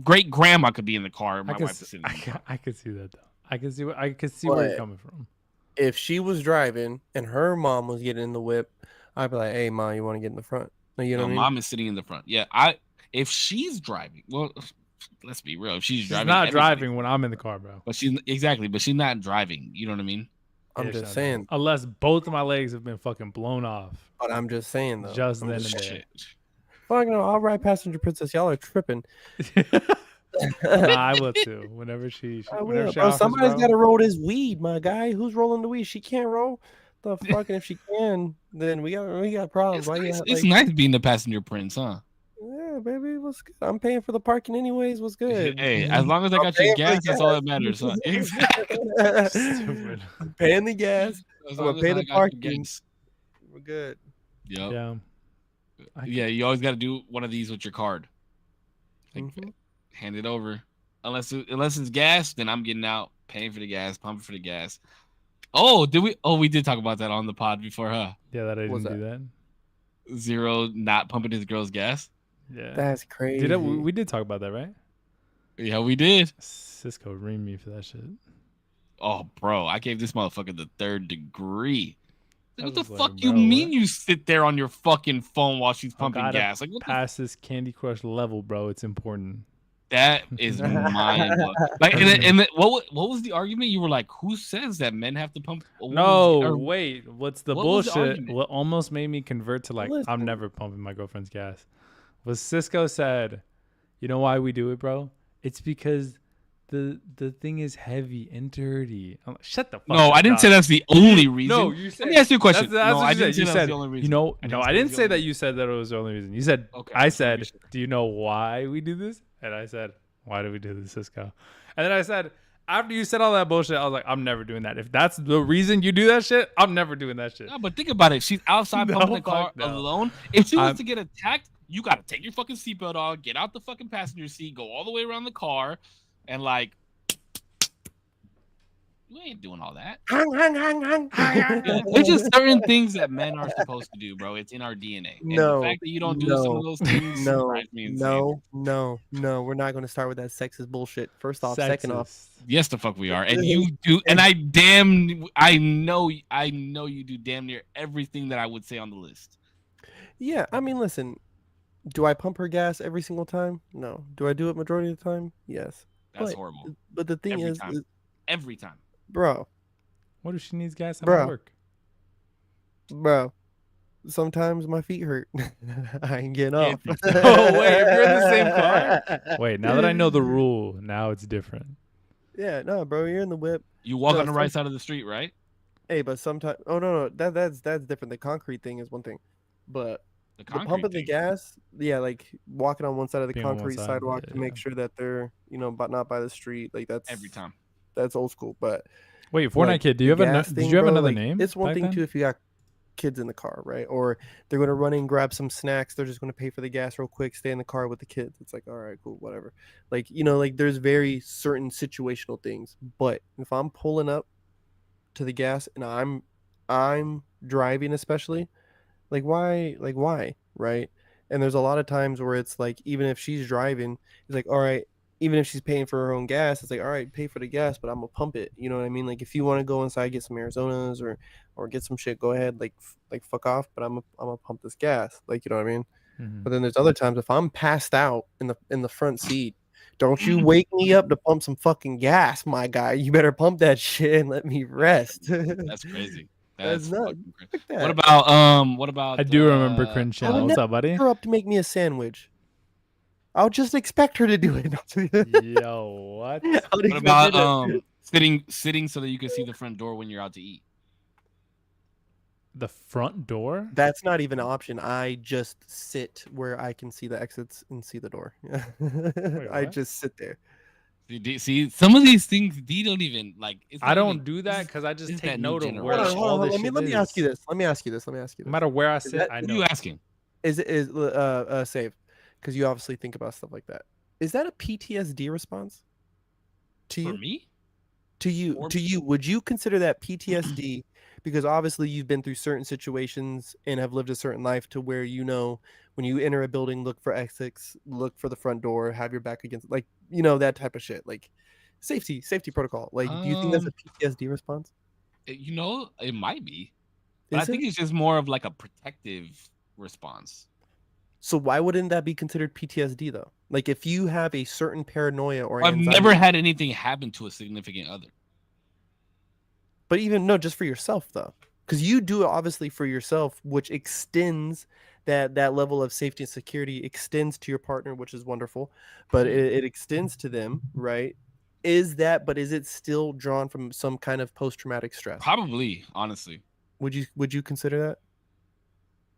Great grandma could be in the car. My wife is sitting in the front. I could see that though. I could see where you're But- coming from. if she was driving and her mom was getting in the whip, I'd be like, "Hey, mom, you want to get in the front?" Like, you know No, what I mean? mom is sitting in the front. Yeah, if she's driving, well, let's be real. If she's She's driving, not everybody's driving when I'm in the car, bro. But she's not driving. You know what I mean? I'm Yeah, just she's not saying. driving. Unless both of my legs have been fucking blown off. But I'm just saying though. Just I'm then just and saying. there. Fuck no, I'll ride passenger princess. Y'all are tripping. Nah, I will too. Whenever she I whenever will, she bro. offers, Somebody's bro. got to roll this weed, my guy. Who's rolling the weed? She can't roll. The fuck, and if she can, then we got problems. It's Why nice, you it's like, nice being the passenger prince, huh? yeah, baby, what's good? I'm paying for the parking anyways. What's good? Hey, as long as I I'm got your paying for the gas, that's all that matters, huh? Stupid. I'm paying the gas. As I'm long gonna as pay I the got your parking. gas. We're good. Yep. Yeah. Yeah, you always got to do one of these with your card. Like, Mhm. hand it over. Unless it's gas, then I'm getting out, paying for the gas, pumping for the gas. Oh, did we? Oh, we did talk about that on the pod before, huh? Yeah, that I What's didn't do that. Zero not pumping his girl's gas. Yeah. That's crazy. We did talk about that, right? Yeah, we did. Cisco reamed me for that shit. Oh, bro, I gave this motherfucker the 3rd degree. I What the was like, fuck you bro, mean what? you sit there on your fucking phone while she's I pumping gotta gas? Like, what the Past this Candy Crush level, bro. It's important. That is mind blowing. Like, what was the argument? You were like, "Who says that men have to pump?" Wait. What's the what was the bullshit? argument? What almost made me convert to like, I'm Listen. never pumping my girlfriend's gas. Was Cisco said, "You know why we do it, bro? It's because the thing is heavy and dirty." I'm like, shut the fuck No, up, I didn't dog. say that's the only reason. No, you said. Let me ask you a question. That's No, what I you didn't said. say that's the only reason. I didn't say that you said that it was the only reason. You said, Okay, I just wanna said, be sure. do you know why we do this? And I said, why do we do this, Cisco? And then I said, after you said all that bullshit, I was like, I'm never doing that. If that's the reason you do that shit, I'm never doing that shit. No, but think about it. She's outside No, pumping the fuck car no. alone. If she was I'm- to get attacked, you gotta take your fucking seatbelt off, get out the fucking passenger seat, go all the way around the car, and like, you ain't doing all that. There's just certain things that men are supposed to do, bro. It's in our DNA. And No, the fact that you don't do some of those things drives me insane. No. We're not going to start with that sexist bullshit. First off, second off, Sexist. Yes, the fuck we are, and you do. And I know you do damn near everything that I would say on the list. yeah. I mean, listen. Do I pump her gas every single time? No. Do I do it majority of the time? Yes. That's But- horrible. But the thing Every is, time. Every time. bro, What if she needs gas at Bruh. work? sometimes my feet hurt. I ain't getting off. Oh, wait, if you're in the same car? Wait, now that I know the rule, now it's different. Yeah, no, bro, you're in the whip. You walk No, on the right side of the street, right? Hey, but sometimes, oh no, that's different. The concrete thing is one thing, but The the concrete pumping the thing. gas, yeah, like walking on one side of the Being on one concrete side, sidewalk to make yeah. sure that they're, but not by the street. Like that's Every time. That's old school. But Wait, Fortnite like, kid, do you the have gas did thing, you have bro, another like, name? It's one back thing then? too if you got kids in the car, right? Or they're gonna run in, grab some snacks. They're just gonna pay for the gas real quick, stay in the car with the kids. It's like, all right, cool, whatever. Like like there's very certain situational things. But if I'm pulling up to the gas and I'm driving, especially, like why, right? And there's a lot of times where it's like, even if she's driving, it's like, all right, even if she's paying for her own gas, it's like, all right, pay for the gas, but I'm gonna pump it. You know what I mean? Like if you want to go inside, get some Arizonas or get some shit, go ahead, like fuck off, but I'm gonna pump this gas. Like, you know what I mean? Mhm. But then there's other times if I'm passed out in the front seat, don't you wake me up to pump some fucking gas, my guy. You better pump that shit and let me rest. That's crazy. That's That's nuts. fucking crazy. Like that. What about I do remember Cringe I would Channel. What's never up, buddy? her up to make me a sandwich. I'll just expect her to do it. Yo, what? What about sitting so that you can see the front door when you're out to eat? The front door? That's not even an option. I just sit where I can see the exits and see the door. I what? just sit there. See, some of these things you don't even like. It's I not don't even- do that because I just this is take that new note of where generation. all this Let shit me ask you is. this. Let me ask you this. No matter where I sit, that- I What are know. you asking? Is save? Because you obviously think about stuff like that. Is that a PTSD response to For you? me? To you, would you consider that PTSD? Because obviously you've been through certain situations and have lived a certain life to where when you enter a building, look for exits, look for the front door, have your back against, like, that type of shit, like safety protocol. Like, do you think that's a PTSD response? It might be, but I Is think it? it's just more of like a protective response. So why wouldn't that be considered PTSD though? Like, if you have a certain paranoia or I've anxiety, never had anything happen to a significant other. but even no, just for yourself though, because you do it obviously for yourself, which extends that level of safety and security extends to your partner, which is wonderful, but it extends to them, right? But is it still drawn from some kind of post-traumatic stress? Probably, honestly. Would you consider that?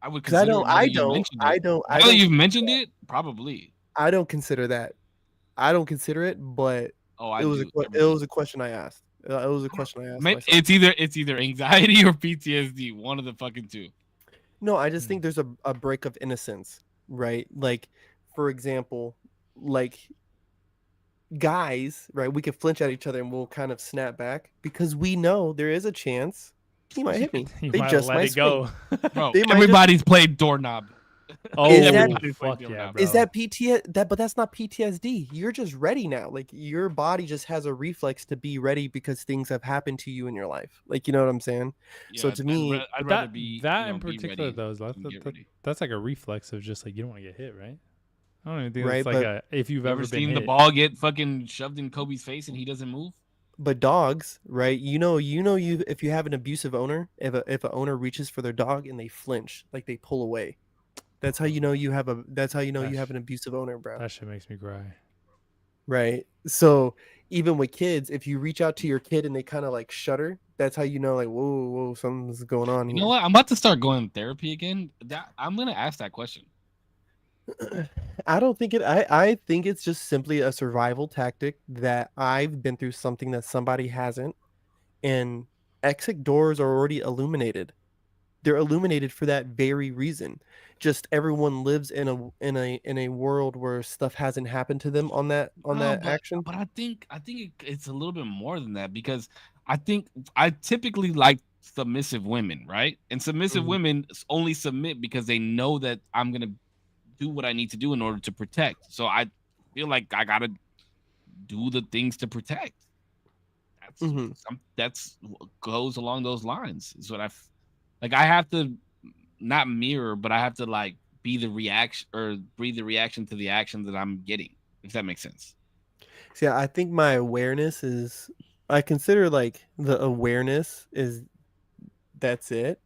I would 'Cause I consider don't it now I that you've don't mentioned I it. don't Now I that don't you've mentioned it, probably. I don't consider that. I don't consider it, but Oh, I do. it was a question I asked. It was a question I asked myself. It's either anxiety or PTSD. One of the fucking two. No, I just think there's a break of innocence, right? Like, for example, like guys, right? We could flinch at each other and we'll kind of snap back because we know there is a chance he might hit me. You They might just let might it swing. go. Bro, They might everybody's played doorknob. Oh, Is that- Everybody's played fuck yeah, doorknob. bro. Is that but that's not PTSD. You're just ready now. Like, your body just has a reflex to be ready because things have happened to you in your life. Like, you know what I'm saying? So Yeah, to me, I'd But rather be that in be particular ready though, than get ready. that's like a reflex of just like you don't want to get hit, right? I don't even think Right, it's like if you've You ever ever been seen hit. the ball get fucking shoved in Kobe's face and he doesn't move? but dogs, right? You if you have an abusive owner, if a owner reaches for their dog and they flinch, like they pull away, that's how you know you have an abusive owner, bro. That shit makes me cry. Right. So even with kids, if you reach out to your kid and they kind of like shudder, that's how you know, like, whoa, something's going on You here. know what? I'm about to start going to therapy again. I'm gonna ask that question. I don't think I think it's just simply a survival tactic that I've been through something that somebody hasn't, and exit doors are already illuminated. They're illuminated for that very reason. Just everyone lives in a world where stuff hasn't happened to them on that action. But I think it's a little bit more than that because I think I typically like submissive women, right? And submissive Mhm. women only submit because they know that I'm gonna do what I need to do in order to protect. So I feel like I gotta do the things to protect. Mhm. That's goes along those lines. Is what like. I have to not mirror, but I have to like be the reaction or breathe the reaction to the action that I'm getting. If that makes sense. See, I think my awareness I consider like the awareness is that's it.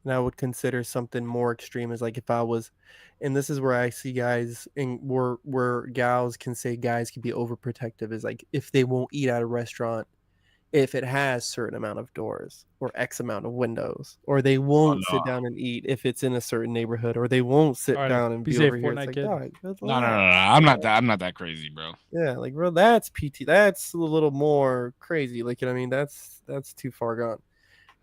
And I would consider something more extreme as like if I was, and this is where I see guys and where gals can say guys can be overprotective is like if they won't eat at a restaurant if it has certain amount of doors or X amount of windows, or they won't sit down and eat if it's in a certain neighborhood, or they won't sit All right, down and be be safe, over here. It's Fortnite like, kid. dog, No. I'm not that crazy, bro. yeah, like, bro, that's PT. That's a little more crazy. Like, you know what I mean? That's too far gone.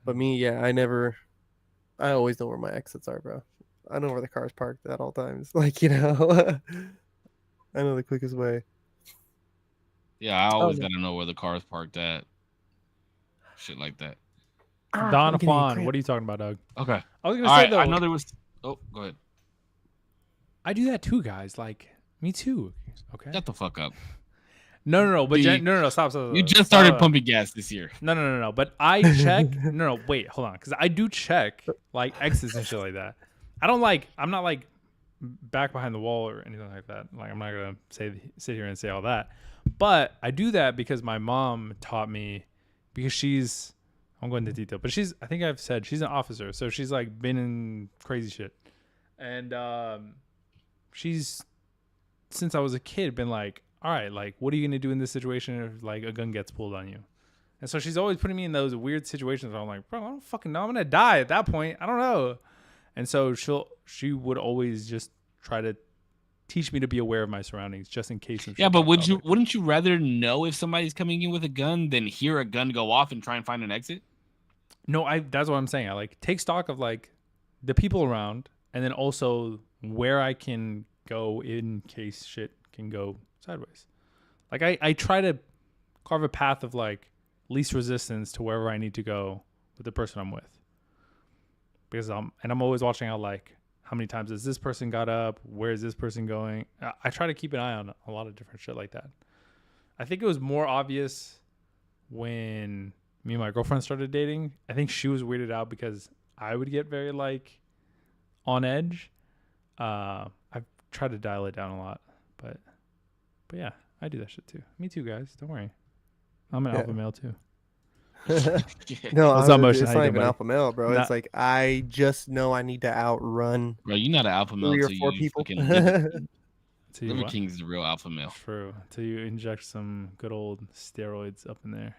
But me, yeah, I always know where my exits are, bro. I know where the car's parked at all times. Like, I know the quickest way. Yeah, I always no. gotta know where the car's parked at. Shit like that. Don I'm getting a Juan, cramp. what are you talking about, Doug? Okay. I was gonna All say right. though, I know there was. Oh, go ahead. I do that too, guys. Like me too. Okay. Shut the fuck up. No. But The- no. Stop. You just started pumping gas this year. No. But I check. No. Wait. Hold on. Because I do check like exits and shit like that. I don't like. I'm not like back behind the wall or anything like that. Like I'm not gonna sit here and say all that. But I do that because my mom taught me. Because she's. I'm going into detail, but I think I've said she's an officer, so she's like been in crazy shit, and she's since I was a kid been like, all right, like what are you gonna do in this situation if like a gun gets pulled on you? And so she's always putting me in those weird situations where I'm like, bro, I don't fucking know, I'm gonna die at that point, I don't know. And so she would always just try to teach me to be aware of my surroundings just in case. Yeah, but wouldn't you rather know if somebody's coming in with a gun than hear a gun go off and try and find an exit? No, that's what I'm saying. I like take stock of like the people around and then also where I can go in case shit can go sideways. Like I try to carve a path of like, least resistance to wherever I need to go with the person I'm with. Because I'm always watching out, like, how many times has this person got up? Where is this person going? I try to keep an eye on a lot of different shit like that. I think it was more obvious when me and my girlfriend started dating. I think she was weirded out because I would get very, like, on edge. I've tried to dial it down a lot, but yeah, I do that shit too. Me too, guys. Don't worry. I'm an alpha male too. No, What's up, Motion? it's How not you even doing, alpha male, bro. Nah. It's like I just know I need to outrun Bro, you're not an alpha male 3 or till 4 you people. fucking Liver King. Till you Liver what? King is the real alpha male. True. Till you inject some good old steroids up in there.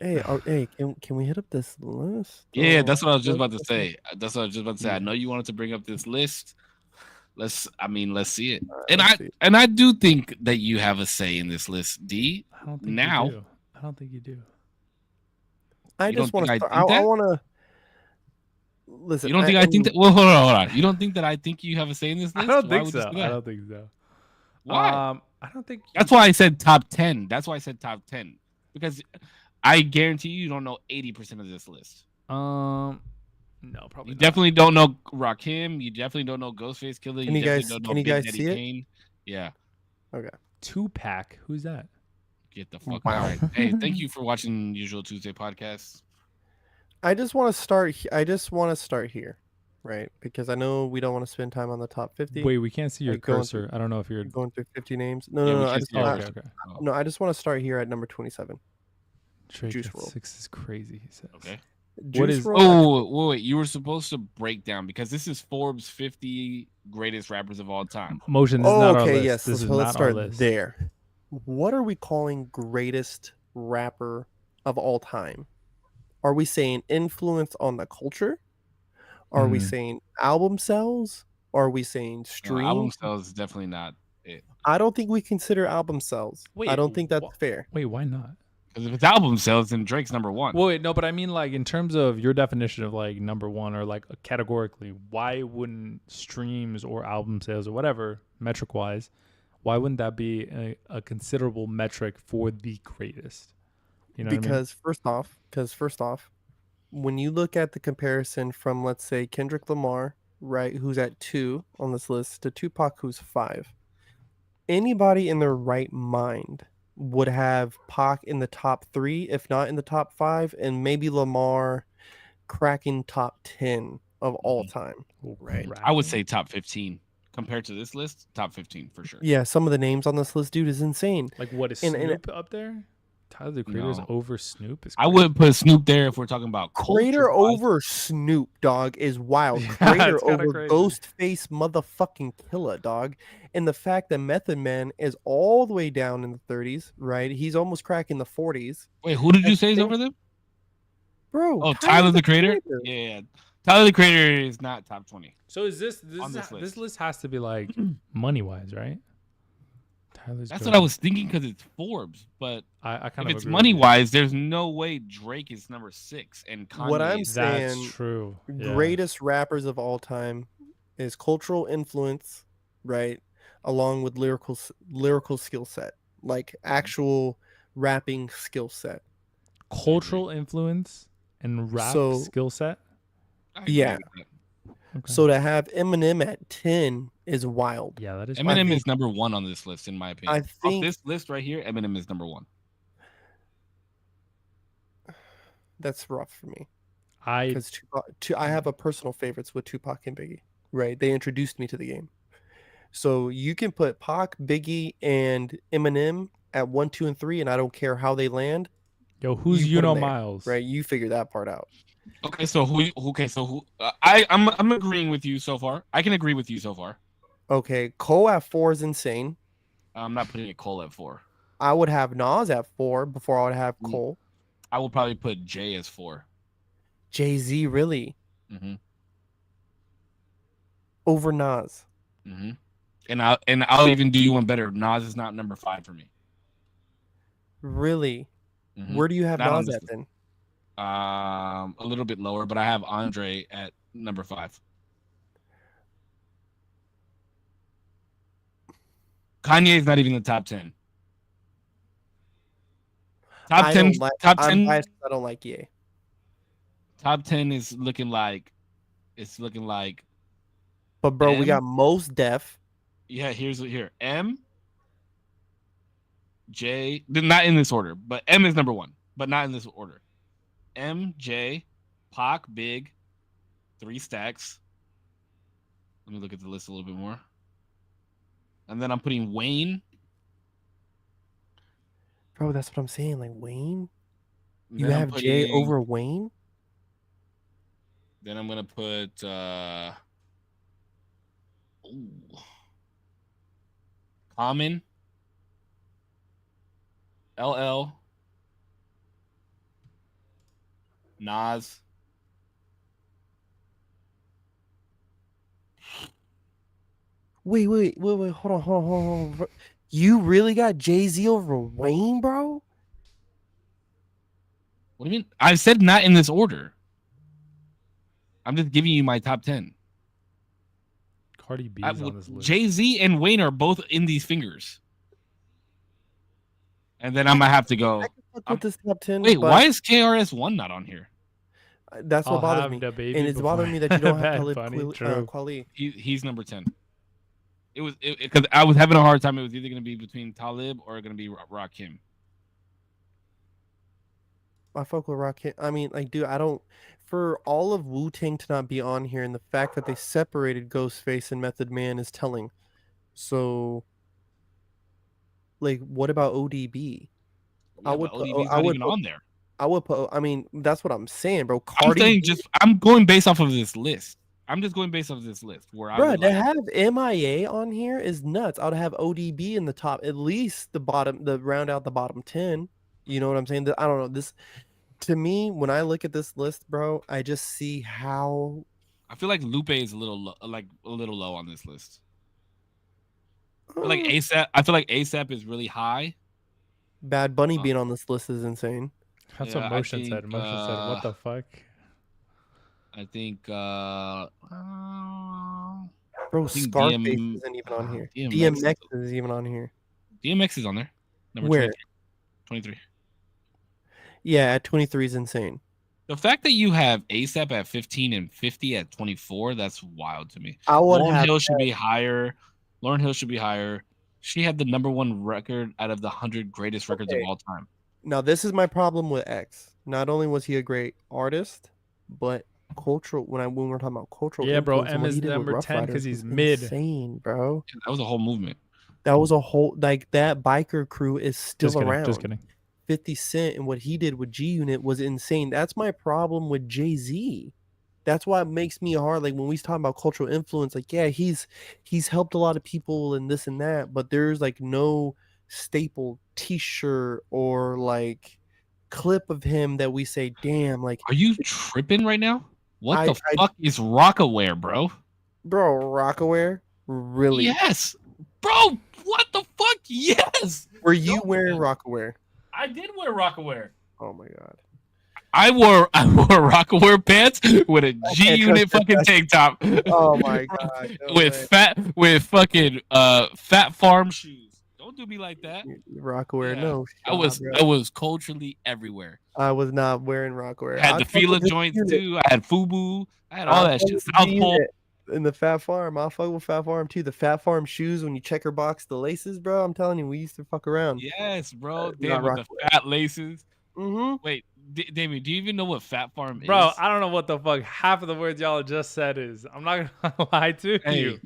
Hey, can we hit up this list? Yeah, Oh, that's what I was just about to let's- say. That's what I was just about to say. I know you wanted to bring up this list. Let's see it. And I do think that you have a say in this list, D. I don't think Now, you do. I don't think you do. I You just don't want to think I start. think I that? want to listen. You don't think I think that? Well, hold on. You don't think that I think you have a say in this I list? don't Why think would you so. say that? I don't think so. Why? I don't think. That's why I said top 10. That's why I said top 10. Because I guarantee you don't know 80% of this list. No, probably You not. definitely don't know Rakim. You definitely don't know Ghostface Killer. Can You you definitely guys- don't know can you Big guys Daddy see it? Kane. Yeah. Okay. Tupac. Who's that? Get the fuck Wow. out. Right. Hey, thank you for watching Usual Tuesday podcast. I just want to start. I just want to start here, right? Because I know we don't want to spend time on the top 50. Wait, we can't see your Like going cursor. I don't know if you're. going through 50 names. No, Yeah, no, we no. I can't just, see your Oh, I, okay, cursor. okay. Oh, no, I just want to start here at number 27. Drake Juice at WRLD. 6 is crazy. He says. okay. What Juice is- WRLD, Oh, wait. You were supposed to break down because this is Forbes 50 greatest rappers of all time. Motion. This is not our okay, list. yes. This is let's not our start list. there. What are we calling greatest rapper of all time? Are we saying influence on the culture? Are we Mhm. saying album sales? Are we saying No, streams? album sales is definitely not it. I don't think we consider album sales. I Wait, don't think that's wha- fair. Wait, why not? Because if it's album sales, then Drake's number one. Well, wait, no, but I mean, like, in terms of your definition of, like, number one or, like, categorically, why wouldn't streams or album sales or whatever, metric wise, why wouldn't that be a considerable metric for the greatest? You know Because first off, when you look at the comparison from, let's say, Kendrick Lamar, right, who's at 2 on this list, to Tupac, who's 5, anybody in their right mind would have Pac in the top 3, if not in the top 5, and maybe Lamar cracking top 10 of all time. what I mean? Right. I would say top 15 compared to this list. Top 15 for sure. Yeah, some of the names on this list, dude, is insane. Like, what is and- Snoop up there? Tyler the Creator's No. over Snoop? Is I would put Snoop there if we're talking about Crater culture-wise. over Snoop, dog, is wild. Yeah, Crater it's kinda over crazy. Ghostface motherfucking Killer, dog. And the fact that Method Man is all the way down in the 30s, right? He's almost cracking the 40s. Wait, who did you I say is think- over them? Bro, Oh, Tyler the Creator. Creator. Yeah, Tyler the Creator is not top 20. So is this On this this list. list has to be like money wise, right? Tyler's That's good. what I was thinking because it's Forbes. But I kind if of it's agree with money you. wise, there's no way Drake is number 6 and Kanye. What I'm is- That's saying, true. Yeah. greatest rappers of all time is cultural influence, right? Along with lyrical skill set, like actual rapping skill set. Cultural influence and rap So- skill set. I agree yeah. with that. Okay. So to have Eminem at 10 is wild. yeah, that is. Eminem think- is number 1 on this list, in my opinion. I Off think this list right here, Eminem is number 1. that's rough for me I because I have a personal favorites with Tupac and Biggie. Right, they introduced me to the game. So you can put Pac, Biggie, and Eminem at 1, 2, and 3, and I don't care how they land. yo, who's you put him there, Miles? Right, you figure that part out. Okay, so who? I'm agreeing with you so far. I can agree with you so far. Okay, Cole at 4 is insane. I'm not putting a Cole at 4. I would have Nas at 4 before I would have Mm. Cole. I will probably put Jay as 4. Jay-Z really Mm-hmm. over Nas. Mm-hmm. And I'll even do you one better. Nas is not number 5 for me. Really? Mhm. Where do you have Not on Nas this at list. then? A little bit lower, but I have Andre at number 5. Kanye is not even in the top 10. Top I 10. don't like. Top I'm 10. biased 'cause I don't like Ye. Top 10 is looking like. It's looking like. But bro, we M. got Most Def. Yeah, here. M. J. Not in this order, but M is number 1, but not in this order. M, J, Pac, Big, 3 Stacks. Let me look at the list a little bit more. And then I'm putting Wayne. Bro, that's what I'm saying. Like Wayne, you Then I'm have Jay putting. over Wayne. Then I'm gonna put. Common. LL. Nas. Wait. Hold on. Bro. You really got Jay-Z over Wayne, bro? What do you mean? I said not in this order. I'm just giving you my top 10. Cardi B's on this list. Jay-Z and Wayne are both in these fingers. And then I'm gonna have to go. I can fuck with this top 10. Wait, but why is KRS-One not on here? that's what I'll bothers have me. the baby And it's before bothering me that you don't have Bad Talib Bunny, true. Kweli. He's number 10. It was because I was having a hard time. It was either gonna be between Talib or gonna be Rakim. I fuck with Rakim. I mean, like, dude, I don't. For all of Wu-Tang to not be on here, and the fact that they separated Ghostface and Method Man is telling. So, like, what about ODB? Yeah, but ODB's not even on there. I would put. I mean, that's what I'm saying, bro. I'm saying I'm going based off of this list. I'm just going based off of this list where Bro, to have MIA on here is nuts. I would have ODB in the top, at least the round out the bottom 10. You know what I'm saying? I don't know. This, to me, when I look at this list, bro, I just see how. I feel like Lupe is a little low on this list. I feel like ASAP is really high. Bad Bunny being on this list is insane. That's what Motion said. Motion said, "What the fuck?" I think, bro, I think Scarface isn't even on here. DMX is even on here. DMX is on there. Number Where? 23. Yeah, at 23 is insane. The fact that you have ASAP at 15 and 50 at 24, that's wild to me. Lauryn Hill should be higher. Lauryn Hill should be higher. She had the number 1 record out of the 100 greatest records of all time. Now, this is my problem with X. Not only was he a great artist, but cultural. When we're talking about cultural, yeah, bro. influence, M is number 10 because he's mid. Insane, bro. That was a whole movement. That was a whole that biker crew is still around. Just kidding. 50 Cent and what he did with G Unit was insane. That's my problem with Jay-Z. That's why it makes me hard. Like when we talk about cultural influence, like yeah, he's helped a lot of people and this and that, but there's like no staple T-shirt or like clip of him that we say, damn, like. Are you tripping right now? What the fuck is Rockaware, bro? Bro, Rockaware? Really? Yes, bro. What the fuck? Yes. Were you wearing Rockaware? I did wear Rockaware. Oh my god. I wore Rockaware pants with a G Unit fucking tank top. Oh my god. No with fucking Fat Farm shoes. Don't do me like that. Rockaware, Yeah. no. I was culturally everywhere. I was not wearing Rockaware. I had the Fila joints too. I had FUBU. I had all that shit. South Pole. In the Fat Farm, I'll fuck with Fat Farm too. The Fat Farm shoes, when you checker box the laces, bro, I'm telling you, we used to fuck around. Yes, bro. Damn, with the fat laces. Mm-hmm. Wait, Damien, do you even know what Fat Farm is? Bro, I don't know what the fuck half of the words y'all just said is. I'm not gonna lie to you.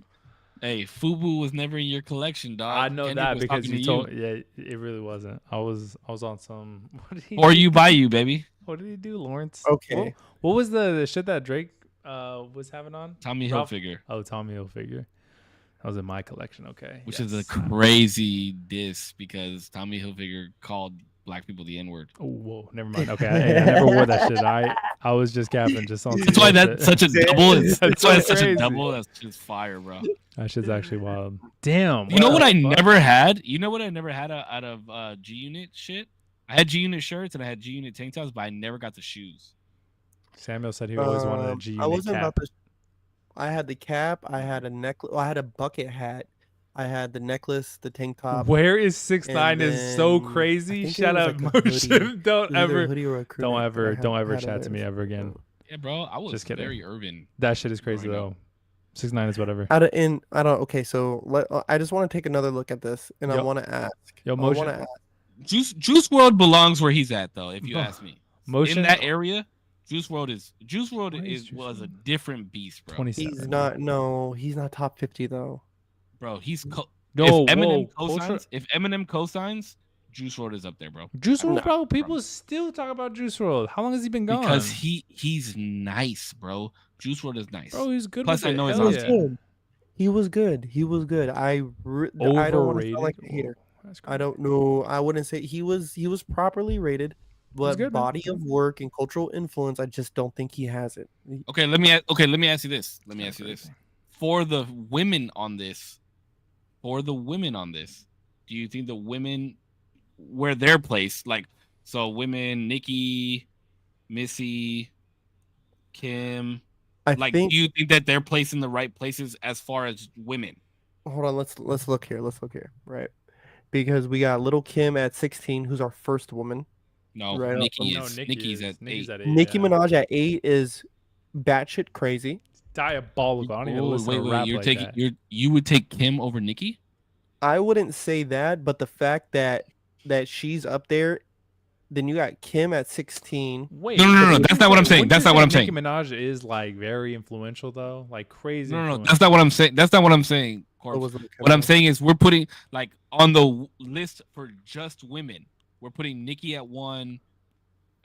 Hey, FUBU was never in your collection, dog. I know that because you told. Yeah, it really wasn't. I was on some. What did he? Or you buy you, baby. What did he do, Lawrence? Okay. What was the shit that Drake was having on? Tommy Hilfiger. Oh, Tommy Hilfiger. That was in my collection. Okay. Which is a crazy diss because Tommy Hilfiger called black people the N-word. Oh, whoa. Never mind. Okay. I never wore that shit. I was just capping just on. That's why that's such a double. That's why it's such a double. That's just fire, bro. That shit's actually wild. Damn. You know what I never had? You know what I never had out of G Unit shit? I had G Unit shirts and I had G Unit tank tops, but I never got the shoes. Samuel said he always wanted a G Unit cap. I had the cap. I had a necklace. I had a bucket hat. I had the necklace, the tank top. Where is 6ix9ine and is so then I crazy. think it Shut was up, like a motion. hoodie. Don't It was either a ever, hoodie or a crew don't neck that I ever, don't ever had chat of to me theirs. ever again. Yeah, bro, I was Just kidding. very urban. That shit is crazy growing though. 6ix9ine is whatever. I don't. Okay, so I just want to take another look at this, and I Yo- want to ask. Yo, I want motion. to ask. Juice World belongs where he's at, though. If you ask me, Motion. in that area, Juice World Why is Juice was a WRLD? different beast, bro. 27. He's not. No, he's not top 50 though. Bro, he's No, if Eminem whoa, cosigns, if Eminem cosigns, Juice World is up there, bro. Juice WRLD, No. bro. People still talk about Juice WRLD. How long has he been gone? Because he's nice, bro. Juice World is nice. Bro, he's good. Plus, with I know it. his Hell house. yeah. He was good. He was good. I don't want to Overrated. sound like a hater. That's I crazy. don't know. I wouldn't say he was properly rated, but good, man. body of work and cultural influence, I just don't think he has it. Okay, let me ask you this. Let me That's ask you this. crazy. For the women on this, do you think the women where their place, like, so women, Nikki, Missy, Kim, I like, think. do you think that they're placed in the right places as far as women? Hold on. Let's look here. Let's look here. Right, because we got Little Kim at 16, who's our first woman. No, Right, Nikki No, is. Nicki Nikki's is. at Nicki's 8. at 8. Nicki yeah. Minaj at 8 is batshit crazy. Diabolical. I don't even Oh, listen to rap you're like taking that. you would take Kim over Nikki? I wouldn't say that, but the fact that she's up there, then you got Kim at 16. Wait, No, wouldn't that's you not what I'm say- saying. wouldn't That's you not what say I'm saying. Nicki Minaj is like very influential though, like crazy. No, influential. that's not what I'm saying. That's not what I'm saying. What Corpse. was Little Kim What I'm at? saying is we're putting, like, on the list for just women, we're putting Nikki at 1,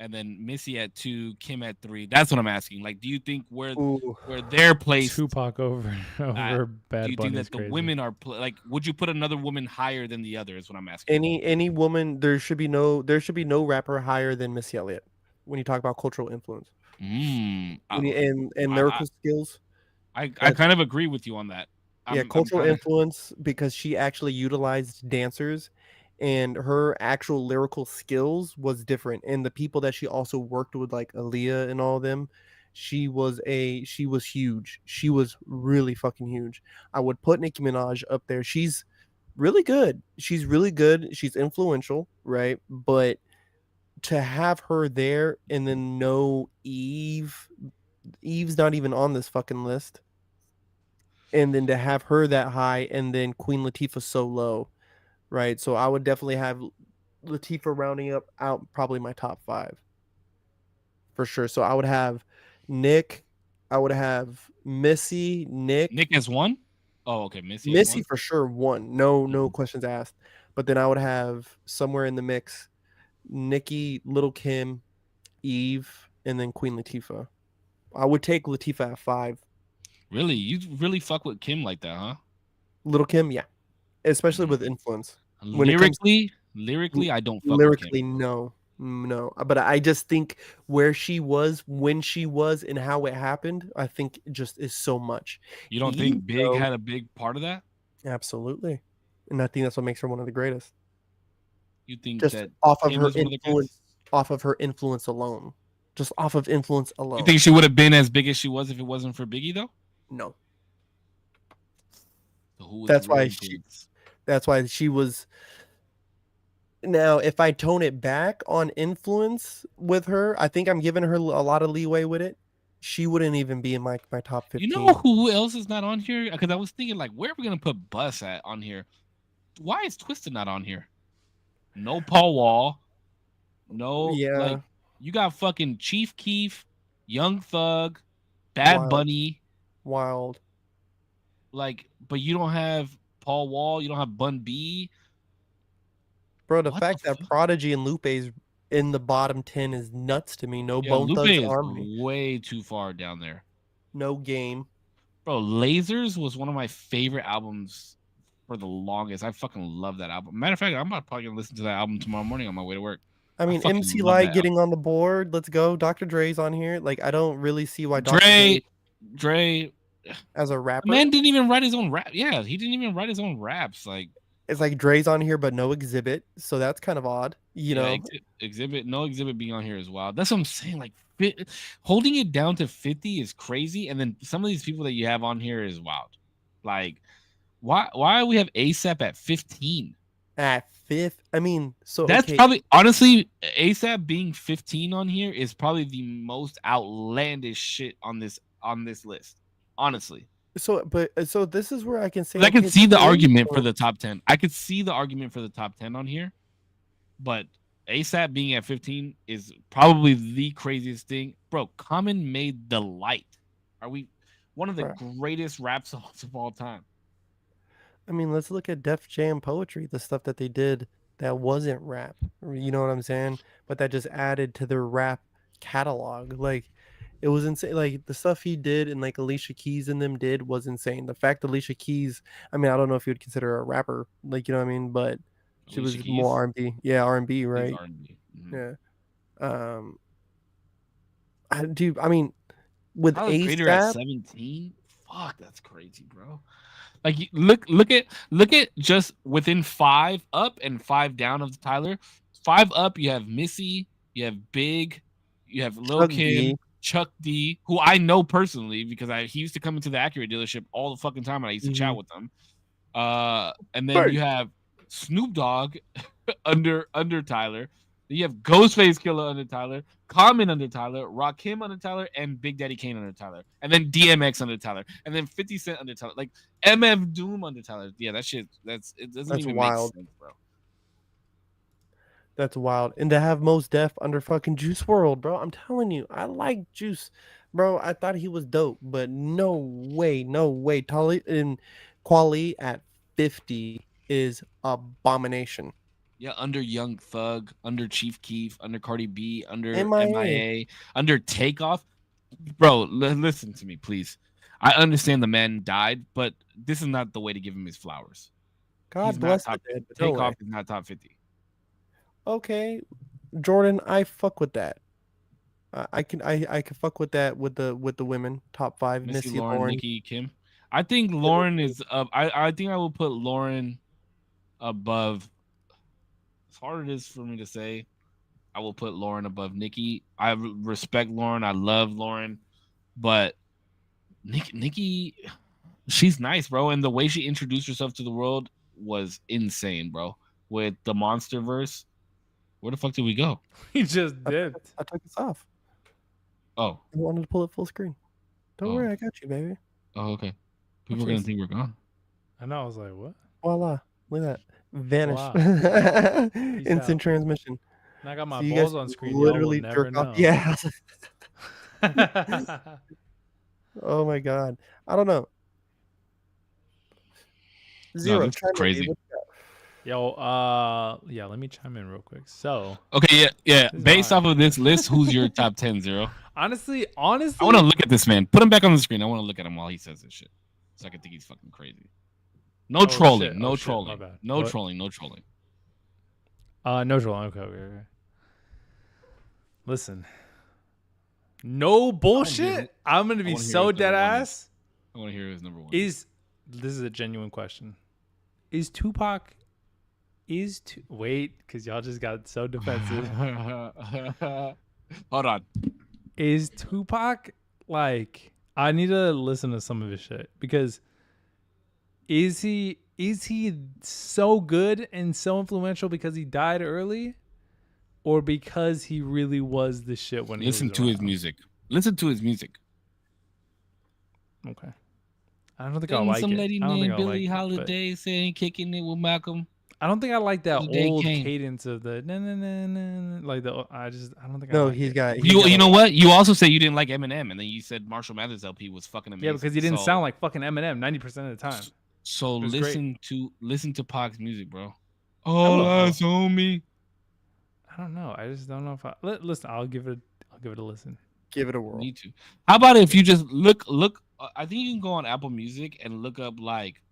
and then Missy at 2, Kim at 3. That's what I'm asking. Like, do you think where Ooh. they're placed? Tupac over Do Bad you Bunny think is that the crazy. women are like? Would you put another woman higher than the other? Is what I'm asking. Any woman, there should be no rapper higher than Missy Elliott when you talk about cultural influence and lyrical skills. I That's- kind of agree with you on that. Yeah, I'm cultural kinda- influence, because she actually utilized dancers, and her actual lyrical skills was different. And the people that she also worked with, like Aaliyah and all of them, she was huge. She was really fucking huge. I would put Nicki Minaj up there. She's really good. She's really good. She's influential, right? But to have her there and then no Eve's not even on this fucking list. And then to have her that high and then Queen Latifah so low, right? So I would definitely have Latifah rounding out probably my top 5 for sure. So I would have Nick, I would have Missy, Nick has 1. Oh, okay, Missy. has Missy 1? for sure 1. No questions asked. But then I would have somewhere in the mix Nikki, Little Kim, Eve, and then Queen Latifah. I would take Latifah at 5. Really, you really fuck with Kim like that, huh? Little Kim, yeah, especially with influence. When Lyrically, I don't fuck Lyrically, with Kim. no. But I just think where she was, when she was, and how it happened, I think it just is so much. You don't think Big had a big part of that? Absolutely, and I think that's what makes her one of the greatest. You think Just that off of Kim her is one of the influence, off of her influence alone, just off of influence alone. You think she would have been as big as she was if it wasn't for Biggie, though? No. So who was That's the real why influence? That's why she was. Now, if I tone it back on influence with her, I think I'm giving her a lot of leeway with it. She wouldn't even be in my top 15. You know who else is not on here? Because I was thinking, like, where are we gonna put Bus at on here? Why is Twisted not on here? No Paul Wall. No, Yeah. like, you got fucking Chief Keef, Young Thug, Bad Wild. Bunny, Wild. like, but you don't have Paul Wall. You don't have Bun B. Bro, the What fact the that Prodigy and Lupe's in the bottom 10 is nuts to me. No Yeah, Bone Lupe Thugs is Army. way too far down there. No Game. Bro, Lasers was one of my favorite albums for the longest. I fucking love that album. Matter of fact, I'm probably gonna listen to that album tomorrow morning on my way to work. I mean, fucking MC love Light that getting on the board. Let's go. Dr. Dre's on here. Like, I don't really see why Dr. Dre, as a rapper. man didn't even write his own rap. Yeah, he didn't even write his own raps. Like, It's like Dre's on here, but no Exhibit. So that's kind of odd, you know? no exhibit being on here is wild. That's what I'm saying. Like, holding it down to 50 is crazy, and then some of these people that you have on here is wild. Like, Why do we have ASAP at 15? At 5th, I mean, so That's okay. probably honestly ASAP being 15 on here is probably the most outlandish shit on this list. Honestly. So this is where I can say, I can okay, see this the is argument for influence. the top 10. I could see the argument for the top 10 on here, but ASAP being at 15 is probably the craziest thing. Bro, Common made The Light. Are we one of the Bruh. greatest rap songs of all time? I mean, let's look at Def Jam Poetry, the stuff that they did that wasn't rap. You know what I'm saying? But that just added to their rap catalog. Like, it was insane. Like the stuff he did and like Alicia Keys and them did was insane. The fact Alicia Keys, I mean, I don't know if you would consider her a rapper, like you know what I mean, but she Alicia was more Keys? R&B. Yeah, R&B, He's right? R&B. Mhm. Yeah. Um, I mean, with Tyler Creator at ASAP, 17? Fuck, that's crazy, bro. Like look at just within 5 up and 5 down of Tyler. 5 up, you have Missy, you have Big, you have Lil Chuck Kim, D. Chuck D, who I know personally because he used to come into the Acura dealership all the fucking time and I used to chat with him. And then you have Snoop Dogg under Tyler. Then you have Ghostface Killer under Tyler, Common under Tyler, Rakim under Tyler, and Big Daddy Kane under Tyler, and then DMX under Tyler, and then 50 Cent under Tyler, like MF Doom under Tyler. Yeah, that shit. It doesn't That's even wild. make sense, bro. That's wild. And to have Mos Def under fucking Juice World, bro. I'm telling you, I like Juice, bro. I thought he was dope, but no way, no way. Tali and Quali at 50 is abomination. Yeah, under Young Thug, under Chief Keef, under Cardi B, under MIA. MIA, under Takeoff. Bro, listen to me, please. I understand the man died, but this is not the way to give him his flowers. God He's bless not the top. dead, but no way. Takeoff is not top 50. Okay, Jordan, I fuck with that. I can fuck with that with the women top 5. Missy, Missy, Lauren, Lauren. Nicki, Kim. I think Lauren is up. I think I will put Lauren above. As hard it is for me to say, I will put Lauren above Nicki. I respect Lauren. I love Lauren, but Nicki, she's nice, bro. And the way she introduced herself to the world was insane, bro. With the Monster Verse, where the fuck did we go? He just did. I took this off. Oh, I wanted to pull it full screen. Don't worry, I got you, baby. Oh, okay. People are gonna think we're gone. I know. I was like, what? Voila! Look at that. Vanish. Wow. Instant transmission. And I got my So you balls guys on screen. literally Y'all will jerk never off. know. Yeah. Oh my god. I don't know. Zero. No, this is crazy. Yo, yeah, let me chime in real quick. So, okay, yeah. Based off of this list, who's your top 10, Zero? Honestly, I want to look at this man. Put him back on the screen. I want to look at him while he says this shit, so I can think he's fucking crazy. No trolling. No trolling. No trolling. No trolling. No trolling. Okay. Listen. No bullshit. I'm gonna be so dead ass. I want to hear his number one. This is a genuine question. Is Tupac? Wait, because y'all just got so defensive. Hold on. Is Tupac like? I need to listen to some of his shit because is he so good and so influential because he died early, or because he really was the shit when Listen he was to around? his music. Listen to his music. Okay. I don't think I like some it. lady I don't named think I Billie like Holiday saying kicking it with Malcolm. I don't think I like that Day old Kane. cadence of the like the. I don't think. No, I like he's it. got. You know what? You also say you didn't like Eminem, and then you said Marshall Mathers LP was fucking amazing. Yeah, because he didn't sound like fucking Eminem 90% of the time. So was listen to Pac's music, bro. All eyes on me. I don't know. I just don't know if I listen. I'll give it a listen. Give it a whirl. Need to. How about if you just look? I think you can go on Apple Music and look up like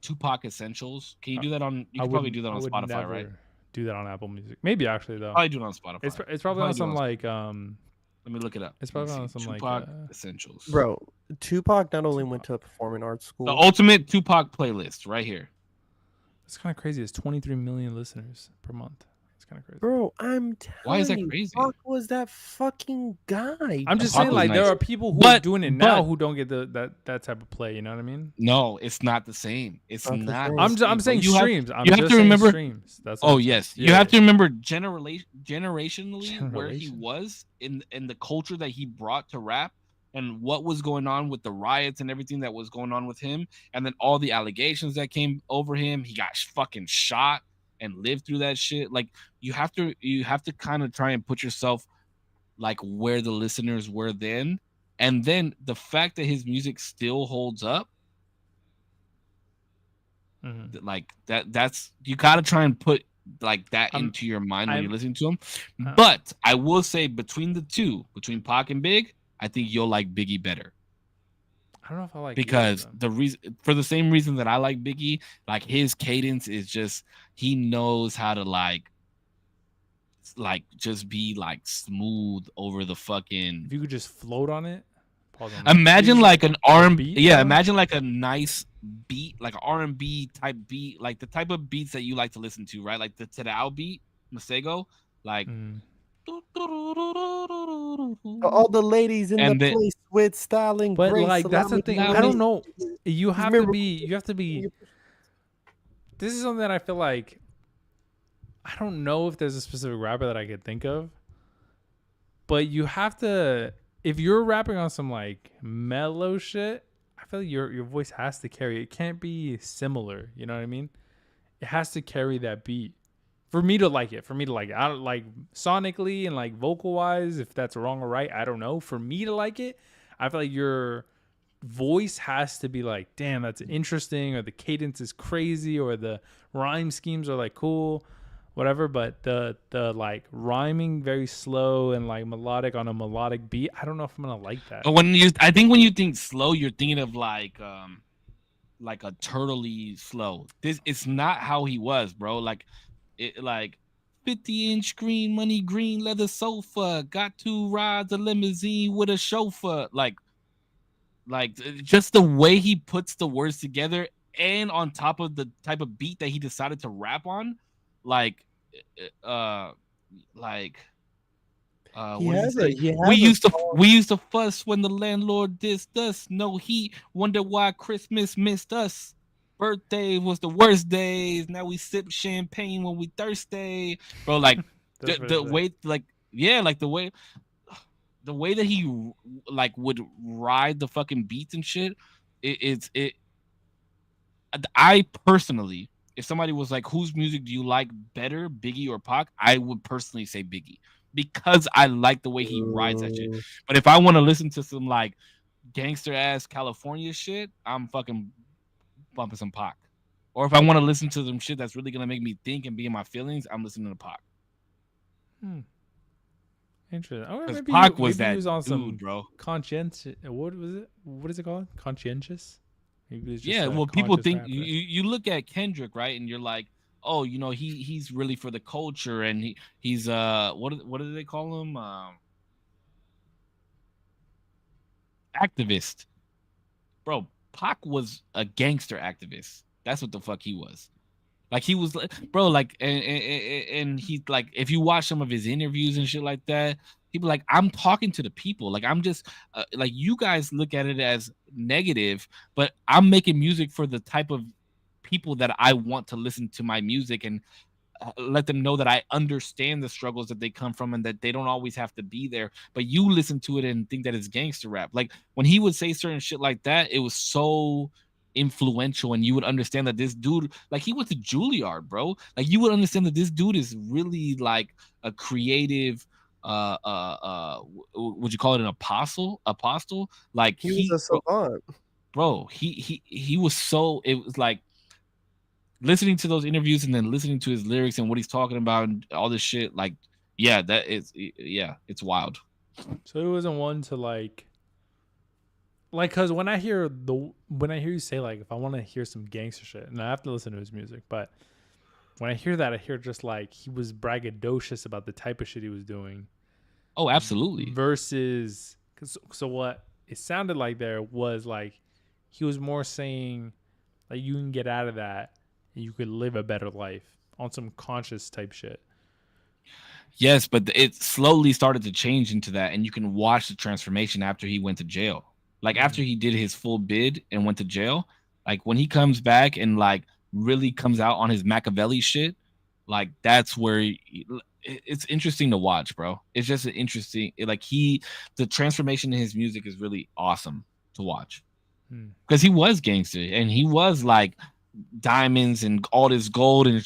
Tupac Essentials. Can you do that on? You can probably do that on Spotify, right? Do that on Apple Music. Maybe actually though. Probably do it on Spotify. It's probably on some like Let me look it up. It's probably on some Tupac like Essentials. Bro, Tupac not only went to performing arts school. The ultimate Tupac playlist right here. It's kind of crazy. It's 23 million listeners per month. It's kind of crazy. Bro, I'm Why is telling that you, crazy? Pac was that fucking guy. I'm just Pac saying, was like, there nice. are people who are But- doing it now but- who don't get that type of play. You know what I mean? No, it's not the same. It's Not the not. same. The I'm same, I'm bro. saying You have- streams. I'm you have just to saying remember- streams. That's what Oh I'm saying. yes, Yeah, you have yeah. to remember generationally where he Generation. was in the culture that he brought to rap, and what was going on with the riots and everything that was going on with him, and then all the allegations that came over him. He got fucking shot and lived through that shit. Like you have to kind of try and put yourself like where the listeners were then, and then the fact that his music still holds up, Mhm. like that's you got to try and put like that I'm- into your mind when I'm- you're listening to him. uh, But I will say between the two, between Pac and Big, I think you'll like Biggie better. I don't know if I like Because either of them. the reason, for the same reason that I like Biggie, like his cadence is just, he knows how to like just be like smooth over the fucking. If you could just float on it. Pause on that. Imagine Is like an R&B, beat, yeah. though? Imagine like a nice beat, like an R&B type beat, like the type of beats that you like to listen to, right? Like the Tadao beat, Masego, like. Mm. All the ladies in And the then- place with style and But grace. like that's allow the me thing. to I don't know. You have to remember- be. You have to be. This is something that I feel like. I don't know if there's a specific rapper that I could think of. But you have to. If you're rapping on some like mellow shit, I feel like your voice has to carry. It can't be similar. You know what I mean? It has to carry that beat. For me to like it, I don't like sonically and like vocal wise, if that's wrong or right, I don't know. For me to like it, I feel like your voice has to be like, damn, that's interesting, or the cadence is crazy, or the rhyme schemes are like cool, whatever. But the like rhyming very slow and like melodic on a melodic beat, I don't know if I'm gonna like that. But I think when you think slow, you're thinking of like a turtley slow. This it's not how he was, bro. Like 50-inch screen, money green leather sofa, got 2 rides, a limousine with a chauffeur. Like just the way he puts the words together, and on top of the type of beat that he decided to rap on, like He what has does he a- say? he has We a used to song- we used to fuss when the landlord dissed us. No heat. Wonder why Christmas missed us. Birthday was the worst days. Now we sip champagne when we thirsty, bro. Like That's the way, like yeah, like the way that he like would ride the fucking beats and shit. I personally, if somebody was like, whose music do you like better, Biggie or Pac? I would personally say Biggie, because I like the way he rides that shit. But if I want to listen to some like gangster ass California shit, I'm fucking bumping some Pac. Or if I want to listen to some shit that's really gonna make me think and be in my feelings, I'm listening to Pac. Interesting. Or Because maybe Pac he was that was on dude, some bro. conscientious. What was it? What is it called? Conscientious. Maybe it's just Yeah, a well, people conscious think rapper. you look at Kendrick, right, and you're like, oh, you know, he's really for the culture, and he's what do they call him? Activist. Bro, Pac was a gangster activist. That's what the fuck he was. Like he was, bro. Like, and he like, if you watch some of his interviews and shit like that, he'd be like, "I'm talking to the people. Like, I'm just like, you guys look at it as negative, but I'm making music for the type of people that I want to listen to my music, and let them know that I understand the struggles that they come from, and that they don't always have to be there. But you listen to it and think that it's gangster rap. Like when he would say certain shit like that, it was so influential, and you would understand that this dude, like, he went to Juilliard, bro. Like you would understand that this dude is really like a creative would you call it an apostle? Like He was a savant. bro, he was so, it was like listening to those interviews and then listening to his lyrics and what he's talking about and all this shit. Like, yeah, it's wild. So it wasn't one to like, because when I hear you say, like, if I want to hear some gangster shit, and I have to listen to his music, but when I hear that, I hear just like he was braggadocious about the type of shit he was doing. Oh, absolutely. Versus, so what it sounded like there was like he was more saying like you can get out of that and you could live a better life on some conscious type shit. Yes, but it slowly started to change into that, and you can watch the transformation after he went to jail. Like after he did his full bid and went to jail, like when he comes back and like really comes out on his Machiavelli shit, like that's where it's interesting to watch, bro. It's just an interesting, the transformation in his music is really awesome to watch because he was gangster and he was like diamonds and all this gold and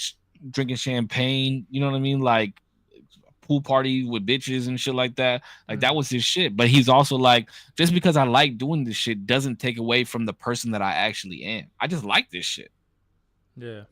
drinking champagne. You know what I mean? Like pool party with bitches and shit like that. Like that was his shit. But he's also like, just because I like doing this shit doesn't take away from the person that I actually am. I just like this shit. Yeah.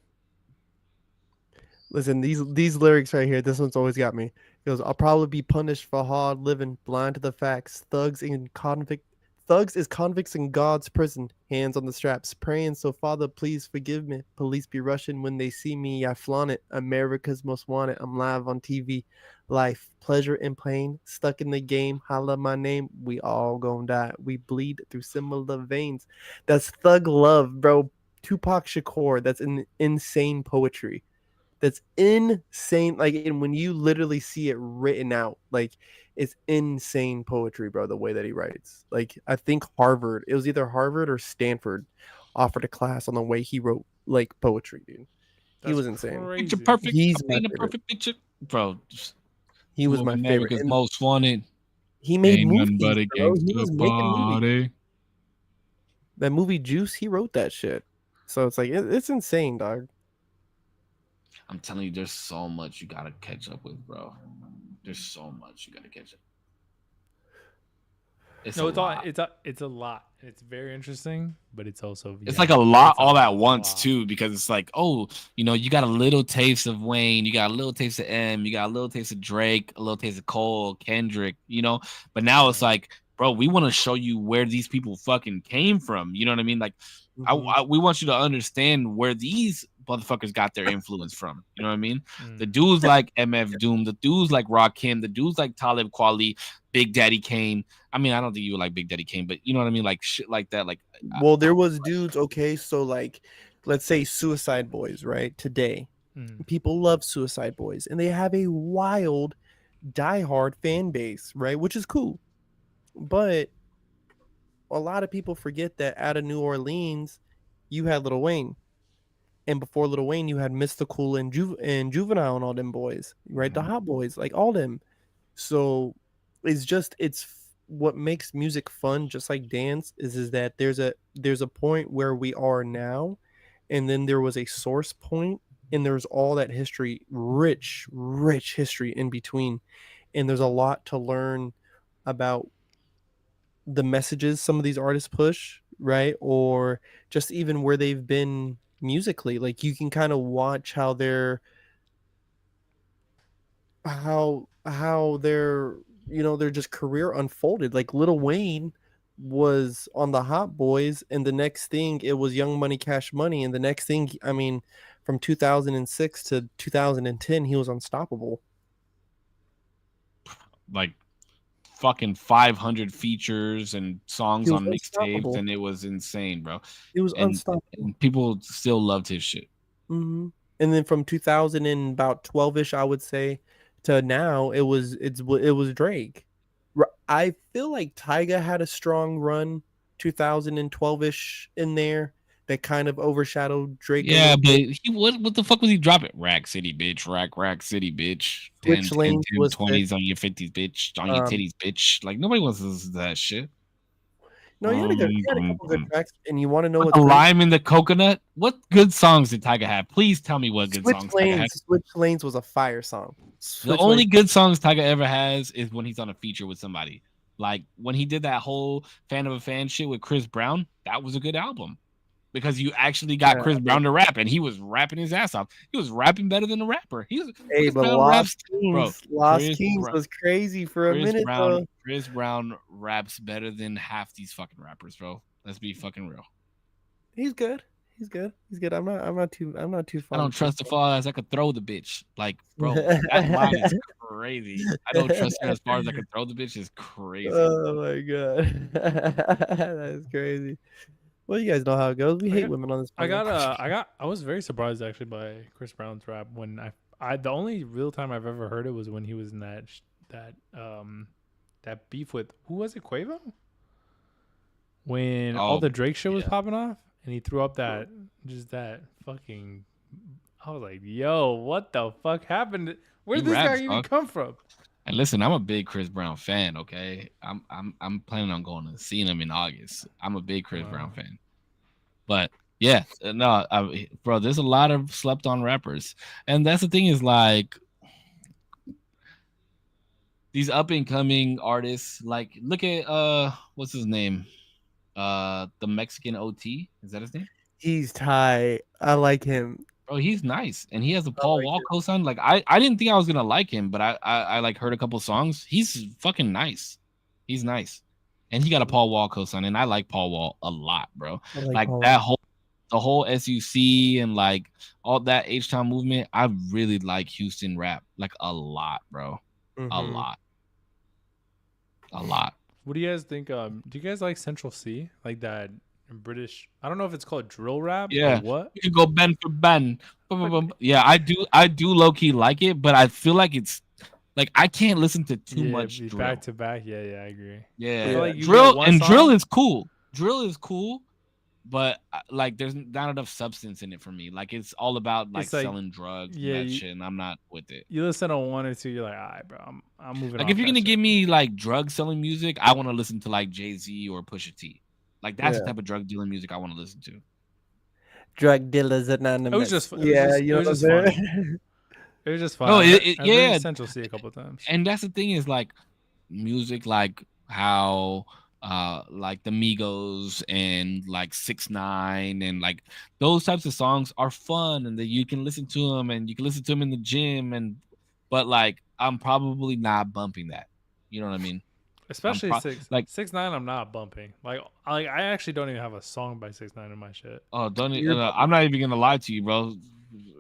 Listen, these lyrics right here, this one's always got me. He goes, I'll probably be punished for hard living, blind to the facts. Thugs is convicts in God's prison, hands on the straps, praying, so Father, please forgive me. Police be rushing when they see me, I flaunt it. America's most wanted, I'm live on TV. Life, pleasure and pain, stuck in the game, holla my name, we all gonna die. We bleed through similar veins. That's thug love, bro. Tupac Shakur, that's insane poetry. That's insane. Like, and when you literally see it written out, like, it's insane poetry, bro. The way that he writes, like, I think it was either Harvard or Stanford, offered a class on the way he wrote like poetry, dude. He was insane. Picture perfect. He's my Paint a favorite. perfect picture, bro. He was my favorite. America's most wanted. He made Ain't movies, nothing but a bro. He gangster was making movies. party. That movie Juice, he wrote that shit. So it's like it's insane, dog. I'm telling you, there's so much you gotta catch up with, bro. There's so much you gotta catch up. It's a lot. It's very interesting, but it's also it's like a lot all at once too, because it's like, oh, you know, you got a little taste of Wayne, you got a little taste of M, you got a little taste of Drake, a little taste of Cole, Kendrick, you know, but now it's like, bro, we want to show you where these people fucking came from. You know what I mean? Like, we want you to understand where these motherfuckers got their influence from. You know what I mean? The dudes like MF Doom, the dudes like Rakim, the dudes like Talib Kweli, Big Daddy Kane. I mean, I don't think you would like Big Daddy Kane, but you know what I mean? Like shit like that. Like, well, there was dudes. Okay, so like, let's say Suicide Boys, right? Today, people love Suicide Boys, and they have a wild, diehard fan base, right? Which is cool, but a lot of people forget that out of New Orleans, you had Lil Wayne. And before Lil Wayne, you had Mystical and Juvenile and all them boys, right? The Hot Boys, like all them. So it's what makes music fun, just like dance, is that there's a point where we are now, and then there was a source point, and there's all that history, rich history in between, and there's a lot to learn about the messages some of these artists push, right? Or just even where they've been musically. Like you can kind of watch how their their just career unfolded. Like Lil Wayne was on the Hot Boys, and the next thing it was Young Money Cash Money, and the next thing, I mean, from 2006 to 2010 he was unstoppable. Like fucking 500 features and songs on mixtapes, and it was insane, bro. It was unstoppable. And people still loved his shit. And then from 2000 and about 12ish, I would say, to now, it was Drake. I feel like Tyga had a strong run 2012ish in there that kind of overshadowed Drake. Yeah, but what the fuck was he dropping? Rack City, bitch. Rack City, bitch. 10 20s on your 50s, bitch. On your titties, bitch. Like, nobody wants to listen to that shit. No, he had a couple good tracks, and you want to know what the lime in the coconut? What good songs did Tyga have? Please tell me what good songs Tyga had. Switch Lanes was a fire song. The only good songs Tyga ever has is when he's on a feature with somebody. Like, when he did that whole Fan of a Fan shit with Chris Brown, that was a good album. Because you actually got Chris Brown to rap, and he was rapping his ass off. He was rapping better than a rapper. Lost Kings was crazy for a minute, though. Chris Brown raps better than half these fucking rappers, bro. Let's be fucking real. He's good. I'm not too fond. I don't trust the far as I could throw the bitch. Like, bro, that line is crazy. I don't trust her as far as I could throw the bitch is crazy. Oh my god, that is crazy. Well, you guys know how it goes. We hate women on this podcast. I was very surprised actually by Chris Brown's rap when The only real time I've ever heard it was when he was in that beef with, who was it, Quavo? When all Oh the Drake shit was yeah, popping off and he threw up that fucking, I was like, yo, what the fuck happened? Where he did this guy raps, even dog. come from? And listen, I'm a big Chris Brown fan. Okay, I'm planning on going to see him in August. I'm a big Chris Brown fan. But yeah, no, bro, there's a lot of slept on rappers, and that's the thing is like these up and coming artists. Like, look at what's his name? The Mexican OT, is that his name? He's tight. I like him. Bro, he's nice, and he has a I Paul like Wall him. co-sign. Like, I didn't think I was gonna like him, but I like heard a couple songs. He's fucking nice. He's nice, and he got a Paul Wall co-sign, and I like Paul Wall a lot, bro. I like Like Paul that Wall. the whole SUC and like all that H Town movement. I really like Houston rap, like a lot, bro. A Mhm. lot, a lot. What do you guys think? Do you guys like Central C? Like that British, I don't know if it's called drill rap Yeah, or what. you can go bend for bend. Yeah, I do low key like it, but I feel like it's like I can't listen to too much be drill. back to back. Yeah, I agree. Yeah, I feel like you drill get one and drill song- is cool. Drill is cool, but like there's not enough substance in it for me. Like it's all about like It's like- selling drugs yeah, and that you- shit, and I'm not with it. You listen to one or two, you're like, all right, bro, I'm moving Like on. if you're gonna give me like drug selling music, I want to listen to like Jay-Z or Pusha T. Like that's the Yeah. type of drug dealing music I want to listen to. Drug dealers anonymous. It was just you know what I'm saying? It was just fun. No, I've heard yeah. Central C a couple times. And that's the thing is like music, like how like the Migos and like 6ix9ine and like those types of songs are fun and that you can listen to them and you can listen to them in the gym but like I'm probably not bumping that. You know what I mean? Especially pro- 6ix9ine, I'm not bumping. Like I actually don't even have a song by 6ix9ine in my shit. Oh, I'm not even gonna lie to you, bro.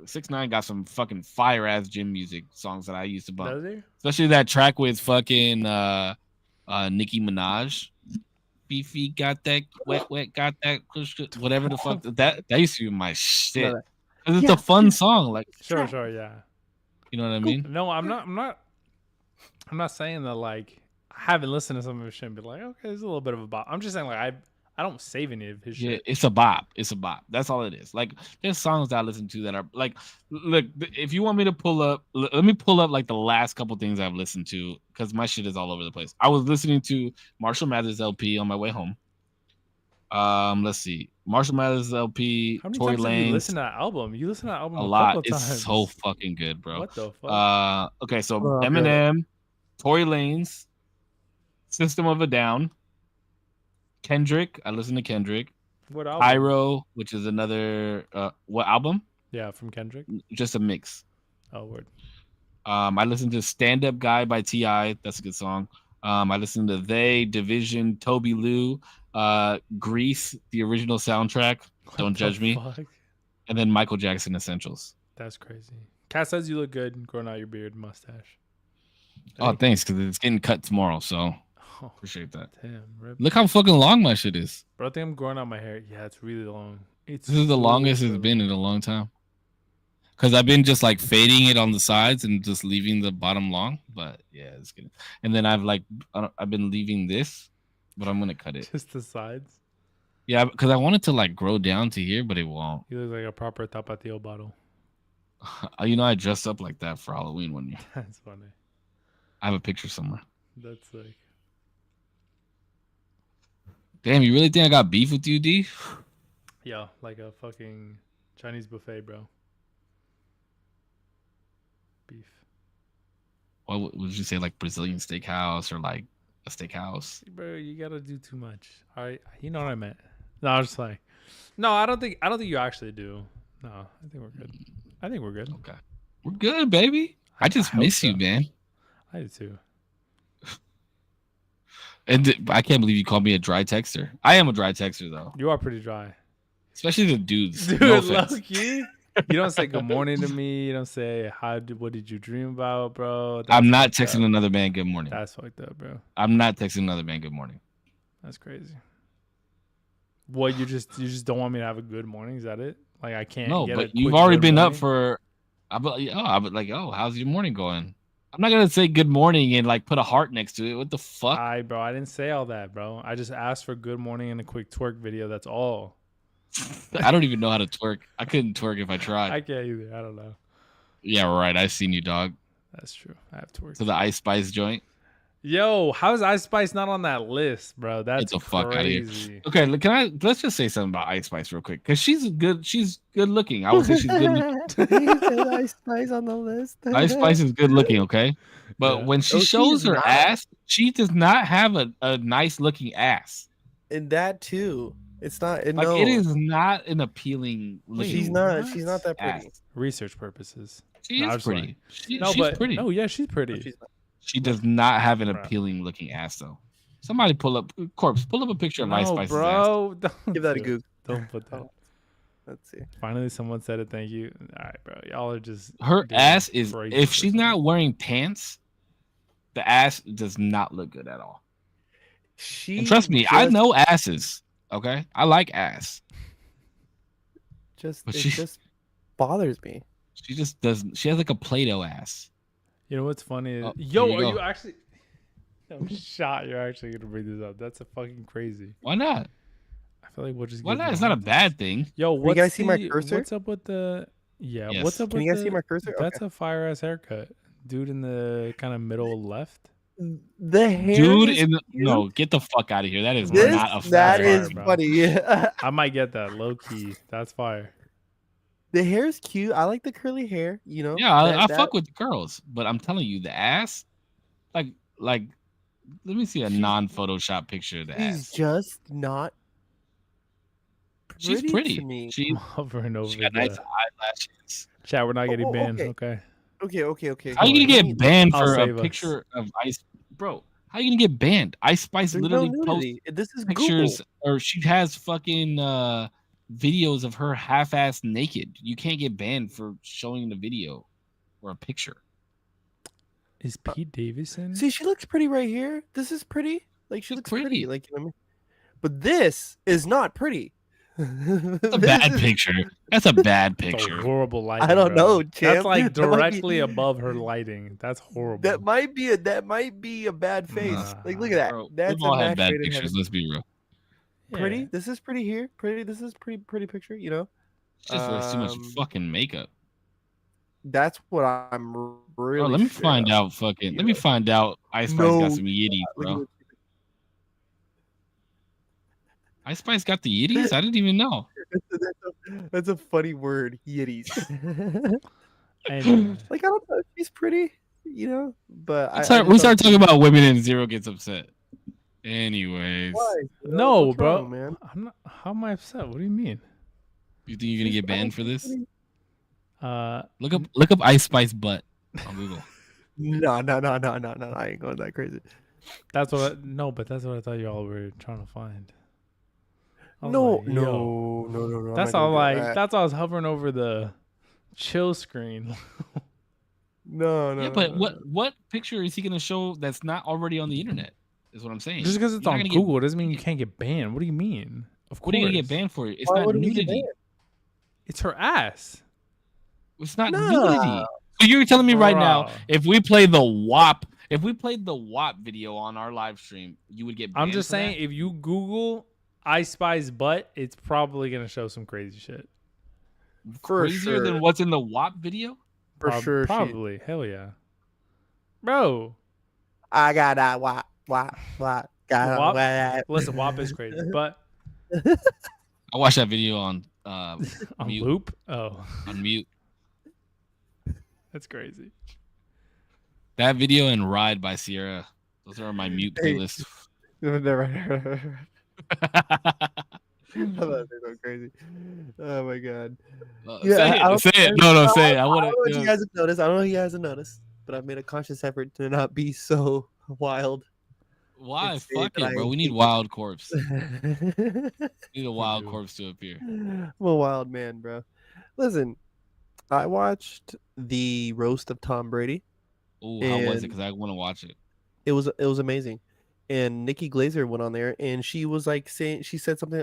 6ix9ine got some fucking fire ass gym music songs that I used to bump. Does he? Especially that track with fucking Nicki Minaj. Beefy got that wet, got that whatever the fuck that used to be my shit. No, Cause it's a fun song, like Sure, yeah. you know what I mean? No, I'm not saying that like I haven't listened to some of his shit and be like, okay, there's a little bit of a bop. I'm just saying like I don't save any of his Yeah, shit. it's a bop. It's a bop. That's all it is. Like there's songs that I listen to that are like, look, if you want me to pull up, let me pull up like the last couple things I've listened to because my shit is all over the place. I was listening to Marshall Mathers LP on my way home. Let's see, Marshall Mathers LP, How many Tory times have you Lanez, listened to that album? You listen to that album a a lot. couple It's times. so fucking good, bro. What the fuck? Okay, so Oh, okay. Eminem, Tory Lanez, System of a Down, Kendrick. I listen to Kendrick. What album? Pyro, which is another what album? Yeah, from Kendrick. Just a mix. Oh, word. I listened to Stand Up Guy by T.I. That's a good song. I listened to They, Division, Toby Lou, Grease, the original soundtrack. Don't judge me. Fuck? And then Michael Jackson Essentials. That's crazy. Kat says you look good growing out your beard and mustache. Oh, thanks, because it's getting cut tomorrow, so Oh, appreciate that. damn, rip. Look how fucking long my shit is. Bro, I think I'm growing out my hair. Yeah, it's really long. This is the longest it's been in a long time. Because I've been just like fading it on the sides and just leaving the bottom long. But yeah, it's good. And then I've been leaving this, but I'm gonna cut it. Just the sides. Yeah, because I want it to like grow down to here, but it won't. You look like a proper Tapatio bottle. You know, I dressed up like that for Halloween one year. That's funny. I have a picture somewhere. That's like. Damn, you really think I got beef with you, D? Yeah, like a fucking Chinese buffet, bro. Beef. What would you say, like Brazilian steakhouse or like a steakhouse? Bro, you gotta do too much. All right, you know what I meant. No, I was just like, no, I don't think you actually do. No, I think we're good. Okay, we're good, baby. I just hope miss so. you, man. I do too. And I can't believe you called me a dry texter. I am a dry texter though, You are pretty dry, especially the dudes. dude. No Low offense. key. You don't say good morning to me. You don't say what did you dream about, bro? I'm not fucked texting up. another man good morning. That's fucked up, bro. I'm not texting another man good morning. That's crazy. What, you just don't want me to have a good morning? Is that it? Like I can't. No, get a but you've quick already good been up morning? for oh, how's your morning going? I'm not gonna say good morning and like put a heart next to it. What the fuck? Bro, I didn't say all that, bro. I just asked for good morning and a quick twerk video. That's all. I don't even know how to twerk. I couldn't twerk if I tried. I can't either. I don't know. Yeah, right. I've seen you, dog. That's true. I have twerk. To the Ice Spice joint. Yo, how's Ice Spice not on that list, bro? That's Get the fuck out of here. crazy. Okay, let's just say something about Ice Spice real quick, because she's good looking. I would say she's good looking. He said Ice Spice on the list. Ice Spice is good looking, okay? But Yeah. when she Oh, she shows is her not. ass, she does not have a nice looking ass. And that too. It's not. Like No, it is not an appealing looking. She's not. She's not that pretty. ass. Research purposes. She No, I'm is just pretty. No, She's but pretty. no, yeah, she's pretty. No, she's not. She does not have an Bruh. appealing looking ass though. Somebody pull up a picture of Ice No, Spice's ass. bro. Don't Give that a do it. Goog. Don't put that. Oh. Let's see. Finally, someone said it. Thank you. All right, bro. Y'all are just Her doing ass is crazy if for she's some- not wearing pants, the ass does not look good at all. She. And trust me, I just- know asses. Okay, I like ass. Just But it she- just bothers me. She just doesn't. She has like a Play-Doh ass. You know what's funny? Is, Oh, yo, here you are go. you actually? No shot. You're actually gonna bring this up. That's a fucking crazy. Why not? I feel like we'll just. Why get not? It's not a behind bad this. thing. Yo, you what's guys see my the- cursor? What's up with the? Yeah. Yes. What's up Can with you guys the, see my cursor? That's Okay. a fire ass haircut, dude. In the kind of middle left. The hair. Dude, is cute. no, get the fuck out of here. That is This not a that fire, is bro. funny. I might get that low key. That's fire. The hair is cute. I like the curly hair. You know. Yeah, I That- fuck with the girls, but I'm telling you, the ass, like, let me see a She's- non-Photoshop picture of the She's ass. just not. She's pretty. to me. She, I'm hovering over she got the nice eyelashes. chat. We're not getting Oh, banned. okay. Okay. Okay. How you hold gonna on. get banned I'll for a save us. picture of Ice, bro? How you gonna get banned? Ice Spice There's literally no posts nudity. This is pictures, Google. or she has fucking videos of her half-ass naked. You can't get banned for showing the video or a picture. Is Pete Davidson? See, she looks pretty right here. This is pretty. Like she She's looks pretty. pretty. Like you know what I mean? But this is not pretty. That's a bad picture. That's a bad It's a picture. horrible lighting. I don't bro. know, That's champ. like That might be- directly above her lighting. That's horrible. That might be a bad face. Like look at that. Bro, That's we've all a had bad match made in pictures. heaven. Let's be real. Yeah. Pretty. This is pretty here. Pretty. This is pretty picture. You know. She just wears too much Um, fucking makeup. That's what I'm really. Bro, let me scared find of. out. Fucking. Let me Yeah. find out. Ice Spice No. got some yitties, Look at bro. this. Ice Spice got the yitties. I didn't even know. That's a funny word, yitties. Anyway, Like I don't know, she's pretty, you know, but We start talking about women and Zero gets upset. Anyways, Why? no, What's bro. wrong, man. I'm not. How am I upset? What do you mean? you think you're gonna get banned for this? Look up Ice Spice butt on Google. No. I ain't going that crazy. That's what. But that's what I thought y'all were trying to find. I was No. like, yo. I'm That's not all. gonna do Like that. that's all. I was hovering over the chill screen. No. Yeah, but what picture is he gonna show that's not already on the internet? Is what I'm saying. Just because it's You're not on gonna get- Google doesn't mean you can't get banned. What do you mean? Of course. What are you gonna get banned for? It's Why not would we get nudity. banned? It's her ass. It's not No. nudity. So you're telling me right now, Bruh. if we played the WAP video on our live stream, you would get banned. I'm just for that? saying, if you Google Ice Spice butt, it's probably gonna show some crazy shit. For crazier sure. than what's in the WAP video. For sure. Probably. Hell yeah, bro. I got that. What? Got WAP? that. Listen, WAP is crazy, but I watched that video on on Mute. loop. Oh, on mute. that's crazy. That video and Ride by Sierra. Those are on my mute Hey. playlist. Never. I thought they go crazy. Oh my god. Say I it. don't- Say it. No, say it. I I want don't know if to. you guys have noticed. I don't know if you guys have noticed, but I've made a conscious effort to not be so wild. Why? It's Fuck that it, bro. I We need hate- Wild Corpse. I'm We need a Wild do. Corpse to appear. a wild man, bro. Listen, I watched the roast of Tom Brady. Oh, how was it? And- Because I want to watch it. It was amazing. And Nikki Glazer went on there and she was like she said something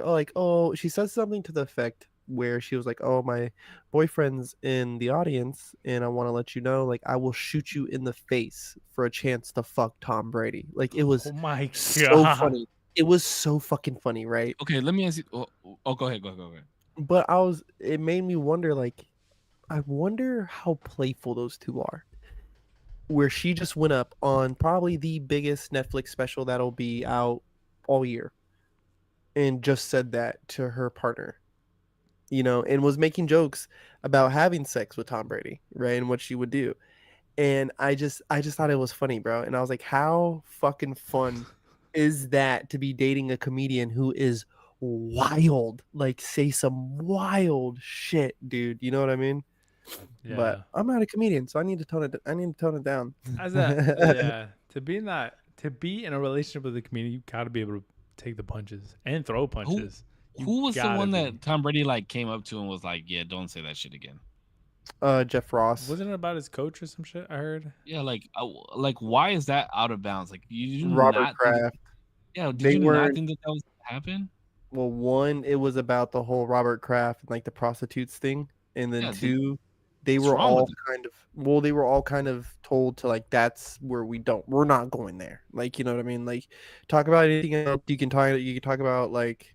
she said something to the effect where she was like, "Oh, my boyfriend's in the audience, and I want to let you know, like, I will shoot you in the face for a chance to fuck Tom Brady." Like, it Oh was my so god. funny. It was so fucking funny, right? Okay, let me ask you. Oh, go ahead. Go ahead. But it made me wonder, like, I wonder how playful those two are. Where she just went up on probably the biggest Netflix special that'll be out all year and just said that to her partner, and was making jokes about having sex with Tom Brady, right? And what she would do. And I just thought it was funny, bro. And I was like, how fucking fun is that to be dating a comedian who is wild, like say some wild shit, dude. You know what I mean? But Yeah. I'm not a comedian, so I need to tone it down. As that, yeah, to be in a relationship with a comedian, you gotta be able to take the punches and throw punches. You Who was the gotta one be. that Tom Brady like came up to and was like, "Yeah, don't say that shit again." Jeff Ross. Wasn't it about his coach or some shit? I heard. Yeah, like why is that out of bounds? Like, you do Robert not think? Kraft. Yeah, did They you were not think that was gonna happen? Well, one, it was about the whole Robert Kraft and like the prostitutes thing, and then Yeah, two, they what's were wrong with all kind of told to like that's where we're not going there. Like, you know what I mean? Like, talk about anything else you can talk about, like,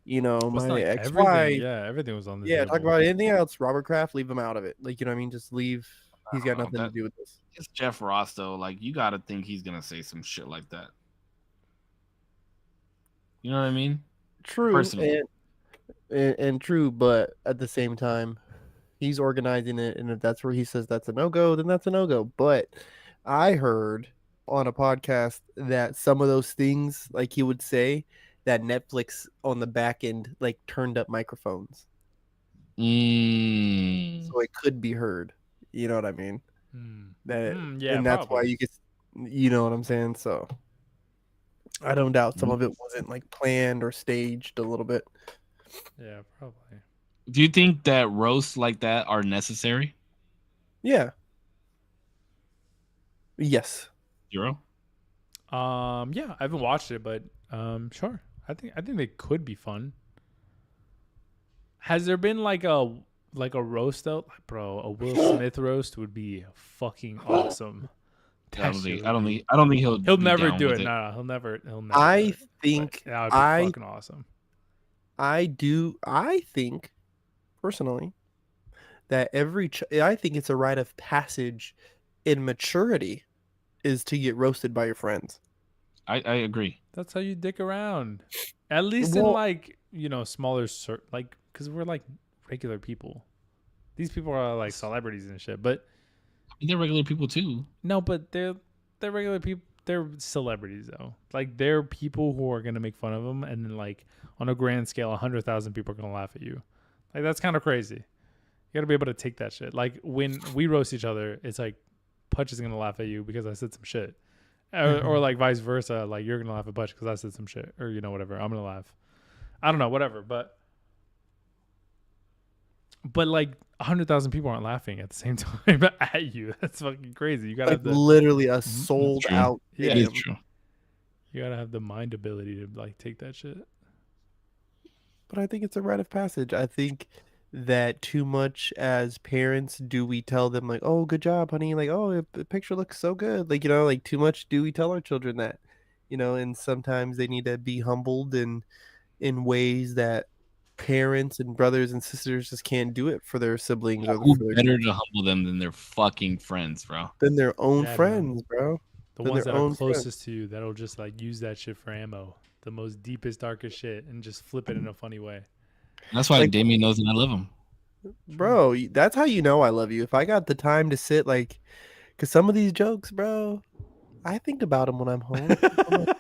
Wasn't my like everything. ex-wife. Yeah, everything was on the Yeah, talk table. about anything else. Robert Kraft, leave him out of it. Like, you know what I mean? Just leave. He's got I don't nothing know, to do with this. It's Jeff Ross though. Like, you got to think he's gonna say some shit like that. You know what I mean? True, Personally. and true, but at the same time, he's organizing it, and if that's where he says that's a no-go, then that's a no-go. But I heard on a podcast that some of those things, like he would say, that Netflix on the back end like turned up microphones, so it could be heard. You know what I mean? Yeah, And that's why probably. you get, you know what I'm saying? So I don't doubt some of it wasn't like planned or staged a little bit. Yeah, probably. Do you think that roasts like that are necessary? Yeah. Yes. Zero. Yeah, I haven't watched it, but sure. I think they could be fun. Has there been like a roast though? Like, bro, a Will Smith roast would be fucking awesome. I don't think he'll He'll be never down do with it. No, he'll never do I it. But think that would be fucking awesome. I think personally that I think it's a rite of passage in maturity is to get roasted by your friends. I agree. That's how you dick around. At least in like, smaller like, because we're like regular people. These people are like celebrities and shit, but they're regular people too. no, but they're regular people. They're celebrities though. Like, they're people who are gonna make fun of them, and then like on a grand scale, 100,000 people are gonna laugh at you. Like, that's kind of crazy. You gotta be able to take that shit. Like, when we roast each other, it's like Putch is gonna laugh at you because I said some shit, or like vice versa. Like, you're gonna laugh at Putch because I said some shit, or whatever. I'm gonna laugh. I don't know, whatever. But like 100,000 people aren't laughing at the same time at you. That's fucking crazy. You gotta Like have literally a sold out. Yeah, it is true. You gotta have the mind ability to like take that shit. But I think it's a rite of passage. I think that too much as parents do we tell them like, "Oh, good job, honey." Like, "Oh, the picture looks so good." Like, like too much do we tell our children that, and sometimes they need to be humbled in ways that parents and brothers and sisters just can't do it for their siblings or Who for their better to humble them than their fucking friends, bro? than their own Yeah, man. friends, bro. The Than ones their that are own friends. closest to you that'll just like use that shit for ammo. The most deepest, darkest shit, and just flip it in a funny way. That's why Like- Damien knows that I love him. Bro, that's how you know I love you. If I got the time to sit, like, because some of these jokes, bro, I think about them when I'm home. I'm like,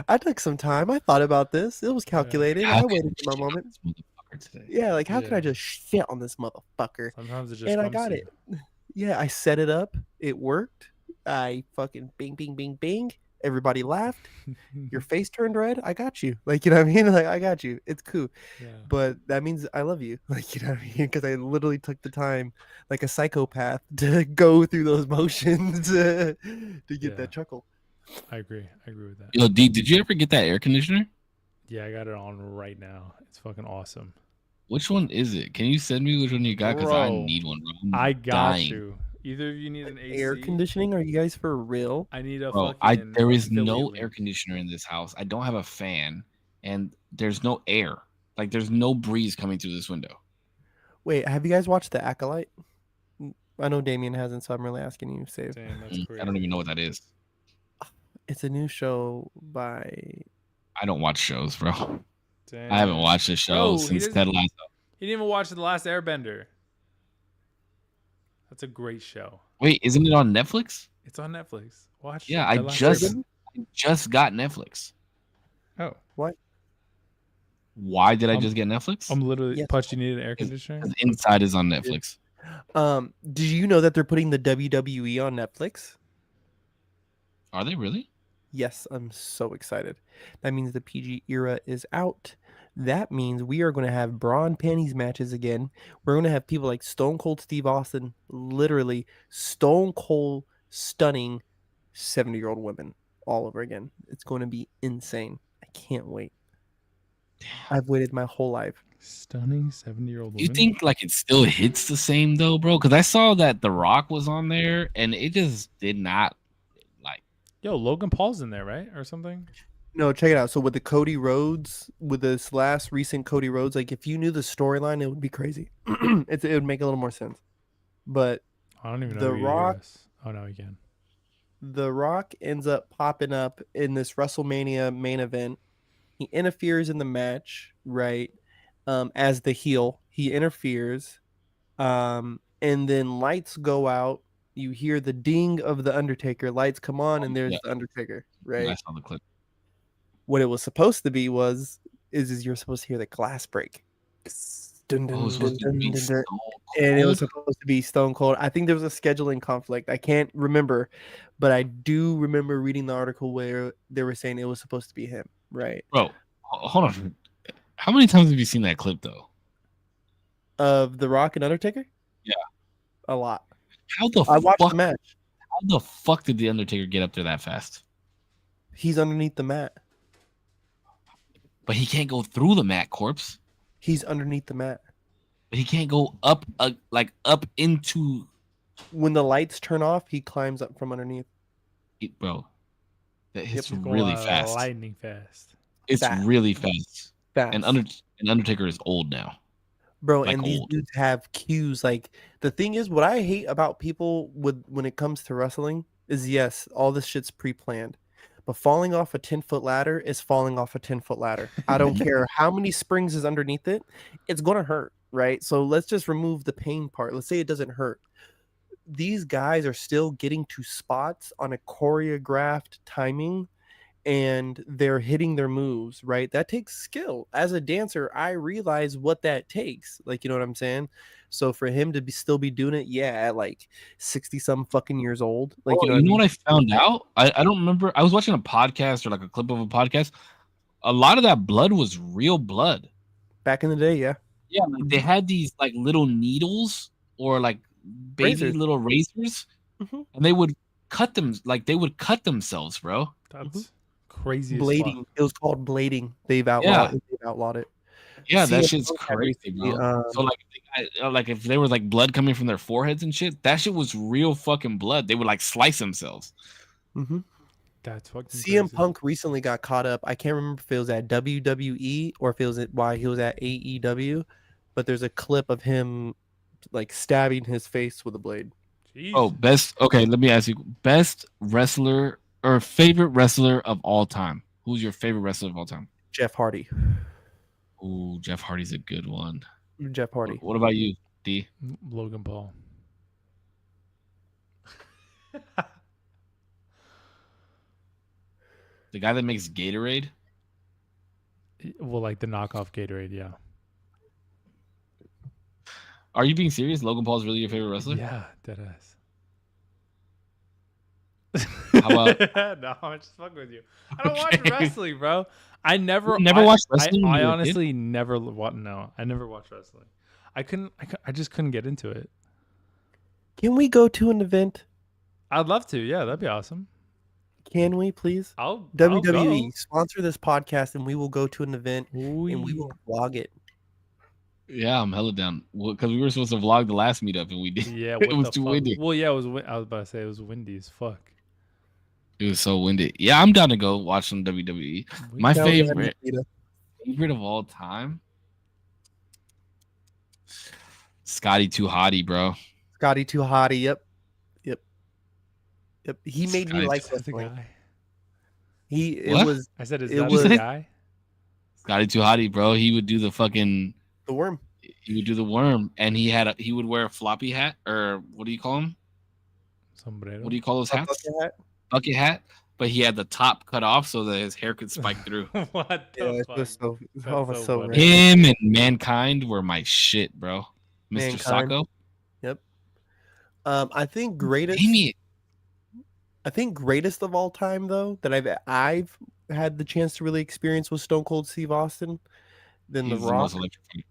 I took some time. I thought about this. It was calculated. I waited for my moment. This motherfucker today. Yeah, like, how could I Yeah. just shit on this motherfucker? Sometimes it just And I comes got to it. you. Yeah, I set it up. It worked. I fucking bing, bing, bing, bing. Everybody laughed. Your face turned red. I got you. Like, you know what I mean? Like, I got you. It's cool. Yeah. But that means I love you. Like, you know what I mean? Because I literally took the time, like a psychopath, to go through those motions to get Yeah. that chuckle. I agree with that. Yo, D, did you ever get that air conditioner? Yeah, I got it on right now. It's fucking awesome. Which one is it? Can you send me which one you got? Because I Bro, need one, bro. I'm I got dying. you. Either of you need an Air AC. conditioning? Are you guys for real? I need a Bro, fucking. there is no affiliate air link. conditioner in this house. I don't have a fan, and there's no air. Like there's no breeze coming through this window. Wait, have you guys watched The Acolyte? I know Damien hasn't, so I'm really asking you, Save. Damn, that's crazy. I don't even know what that is. It's a new show by. I don't watch shows, bro. Damn. I haven't watched this show Bro, since Ted Lasso. He didn't even watch The Last Airbender. That's a great show. Wait, isn't it on Netflix? It's on Netflix. Watch. Yeah, The I Last just got Netflix. Oh, What? Why did I just get Netflix? I'm literally. Yes. Putch, you need an air conditioner? Because Inside is on Netflix. Did you know that they're putting the WWE on Netflix? Are they really? Yes, I'm so excited. That means the PG era is out. That means we are going to have bra and panties matches again. We're going to have people like Stone Cold Steve Austin, literally stone cold stunning 70-year-old women all over again. It's going to be insane. I can't wait. I've waited my whole life. Stunning 70-year-old woman. You think like it still hits the same though, bro? Because I saw that The Rock was on there, and it just did not like. Yo, Logan Paul's in there, right, or something? No, check it out. So with the Cody Rhodes, with this last recent Cody Rhodes, like if you knew the storyline, it would be crazy. It would make a little more sense. But I don't even know. The who he Rock- is. Oh no, he can. The Rock ends up popping up in this WrestleMania main event. He interferes in the match, right? As the heel, he interferes, and then lights go out. You hear the ding of the Undertaker. Lights come on, and there's Yeah. the Undertaker, I right? saw the clip. What it was supposed to be is you're supposed to hear the glass break. Dun, dun, Oh, it was supposed to dun, be dun, Stone dun, and it was Cold? supposed to be Stone Cold. I think there was a scheduling conflict. I can't remember, but I do remember reading the article where they were saying it was supposed to be him, right? Bro, hold on. How many times have you seen that clip though? Of The Rock and Undertaker? Yeah. A lot. How the I watched fuck? the match. How the fuck did the Undertaker get up there that fast? He's underneath the mat. But he can't go through the mat, corpse. He's underneath the mat. But he can't go up, up into When the lights turn off, he climbs up from underneath. it, bro. That hits Go, really fast. Lightning fast. It's Fast. really fast. Fast. And Undertaker is old now. Bro, like and these old. dudes have cues. Like the thing is, what I hate about people when it comes to wrestling is yes, all this shit's pre-planned. But falling off a 10-foot ladder is falling off a 10-foot ladder. I don't care how many springs is underneath it, it's gonna hurt, right? So let's just remove the pain part. Let's say it doesn't hurt. These guys are still getting to spots on a choreographed timing, and they're hitting their moves, right? That takes skill. As a dancer, I realize what that takes. Like, you know what I'm saying? So for him to still be doing it, yeah, at like 60 some fucking years old, like, Bro, you know what I found out? I don't remember. I was watching a podcast or like a clip of a podcast. A lot of that blood was real blood. back in the day, yeah. Yeah, like they had these like little needles or like baby Razors. little razors, Mhm. and they would cut them. Like they would cut themselves, bro. That's crazy. Blading. As fuck. It was called blading. They've outlawed it. Yeah, that CM shit's Punk had crazy, recently, bro. So like if there was like blood coming from their foreheads and shit, that shit was real fucking blood. They would like slice themselves. That's fucking CM crazy. Punk recently got caught up. I can't remember if it was at WWE or if it was why he was at AEW, but there's a clip of him like stabbing his face with a blade. Jeez. Oh, best. Okay, let me ask you: best wrestler or favorite wrestler of all time? Who's your favorite wrestler of all time? Jeff Hardy. Ooh, Jeff Hardy's a good one. Jeff Hardy. What about you, D? Logan Paul. The guy that makes Gatorade? Well, like the knockoff Gatorade, yeah. Are you being serious? Logan Paul's really your favorite wrestler? Yeah, dead ass. How about- No, I'm just fucking with you. I don't watch wrestling, bro. I never watched wrestling when I you were a kid? honestly never no. I never watched wrestling. I just couldn't get into it. Can we go to an event? I'd love to. Yeah, that'd be awesome. Can we please? I'll WWE go. sponsor this podcast, and we will go to an event Ooh, and we will vlog it. Yeah, I'm hella down. Because we were supposed to vlog the last meetup and we did. yeah, It what was the too fuck? windy. Well, yeah, I was about to say it was windy as fuck. It was so windy. Yeah, I'm down to go watch some WWE. We My can- favorite of all time, Scotty Too Hottie, bro. Scotty Too Hottie. Yep. He made me Scotty like Is that the wrestling. guy? What? I said, is It that was- the guy? Scotty Too Hottie, bro. He would do the fucking. the worm. He would do the worm, and he would wear a floppy hat, or what do you call him? Sombrero. What do you call those A hats? bucket hat. Bucket hat. But he had the top cut off so that his hair could spike through. what Yeah, the it fuck? was so. That's Oh, it was so so funny. rad. Him and Mankind were my shit, bro. Mr. Mankind. Sacco. Yep. I think greatest. Amy. I think greatest of all time though that I've had the chance to really experience was Stone Cold Steve Austin. Then He's The the Rock. most electric.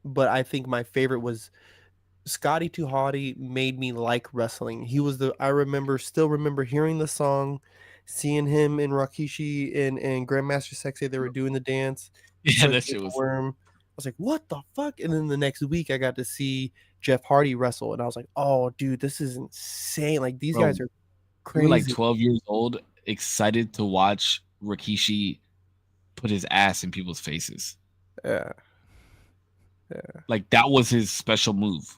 But I think my favorite was Scotty Too Hottie made me like wrestling. He was still remember hearing the song, seeing him and Rakishi and Grandmaster Sexay, they were doing the dance. Yeah, first that shit with was. the worm. I was like, what the fuck? And then the next week I got to see Jeff Hardy wrestle, and I was like, oh dude, this is insane. Like these Bro, guys are We crazy. were like 12 years old, excited to watch Rikishi put his ass in people's faces. Yeah. Like that was his special move.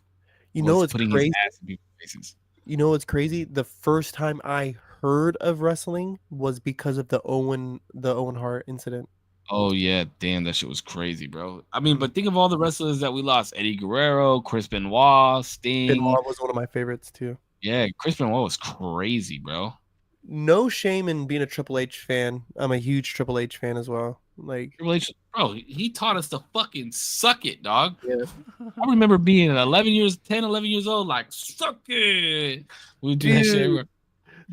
You know was what's putting crazy? his ass in people's faces. You know what's crazy? The first time I heard of wrestling was because of the Owen Hart incident. Oh yeah, damn, that shit was crazy, bro. I mean, but think of all the wrestlers that we lost: Eddie Guerrero, Chris Benoit, Sting. Benoit was one of my favorites too. Yeah, Chris Benoit was crazy, bro. No shame in being a Triple H fan. I'm a huge Triple H fan as well. Like, Triple H, bro, he taught us to fucking suck it, dog. yeah. I remember being 11 years old, like, suck it. We would do that shit Dude. everywhere.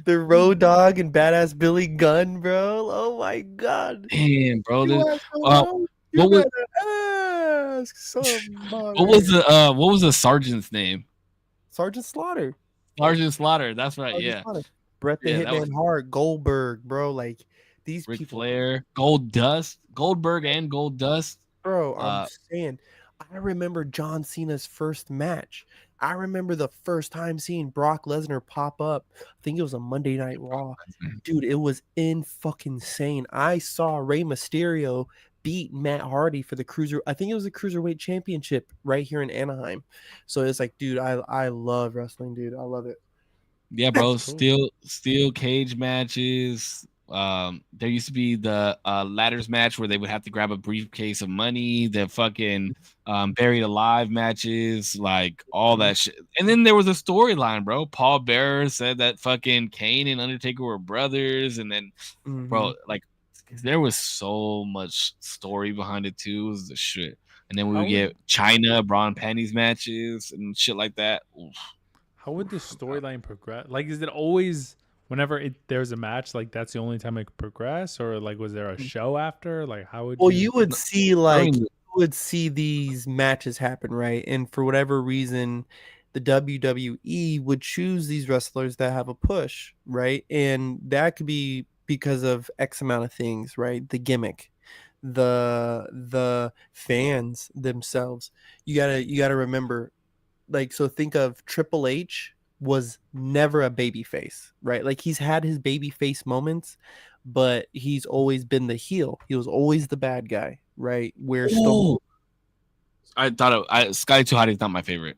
The Road Dogg and Badass Billy Gunn, bro. Oh my god. Damn, bro. You this- you what was- better ask somebody. what was the sergeant's name? Sergeant Slaughter? Sergeant Slaughter. That's right. Sergeant Yeah. Slaughter. Bret the Yeah, that Hitman was- Hart, Goldberg, bro. Like these Ric people, Flair, Goldberg and Gold Dust. bro. I'm Uh, saying, I remember John Cena's first match. I remember the first time seeing Brock Lesnar pop up. I think it was a Monday Night Raw. Dude, it was in fucking insane. I saw Rey Mysterio beat Matt Hardy for the I think it was the Cruiserweight Championship right here in Anaheim. So it's like, dude, I love wrestling, dude. I love it. Yeah, bro. That's cool. Steel cage matches. There used to be the ladders match where they would have to grab a briefcase of money. The fucking buried alive matches, like all that shit. And then there was a storyline, bro. Paul Bearer said that fucking Kane and Undertaker were brothers, and then, bro, like there was so much story behind it too. It was the shit. And then we How would get China bra and panties matches and shit like that. Oof. How would the storyline progress? Like, is it always whenever there's a match, like that's the only time it could progress, or like was there a show after? Like, how would Well, you would see During these matches happen, right? And for whatever reason, the WWE would choose these wrestlers that have a push, right? And that could be because of X amount of things, right? The gimmick, the fans themselves. You gotta remember, like, so think of Triple H was never a baby face, right? Like he's had his baby face moments, but he's always been the heel. He was always the bad guy, right? Where Stone I thought Scotty Too Hot is not my favorite.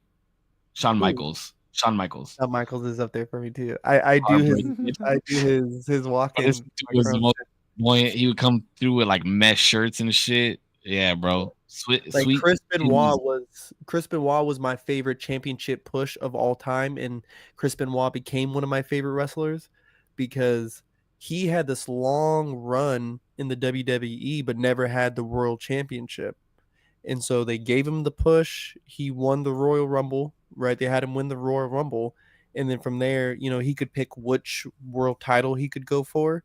Shawn Michaels. Shawn Michaels is up there for me too. I do his walk in. This dude was the most buoyant. He would come through with like mesh shirts and shit. Yeah, bro. Sweet. Chris Benoit was my favorite championship push of all time, and Chris Benoit became one of my favorite wrestlers because he had this long run in the WWE but never had the world championship. And so they gave him the push. He won the Royal Rumble, right? They had him win the Royal Rumble. And then from there, he could pick which world title he could go for.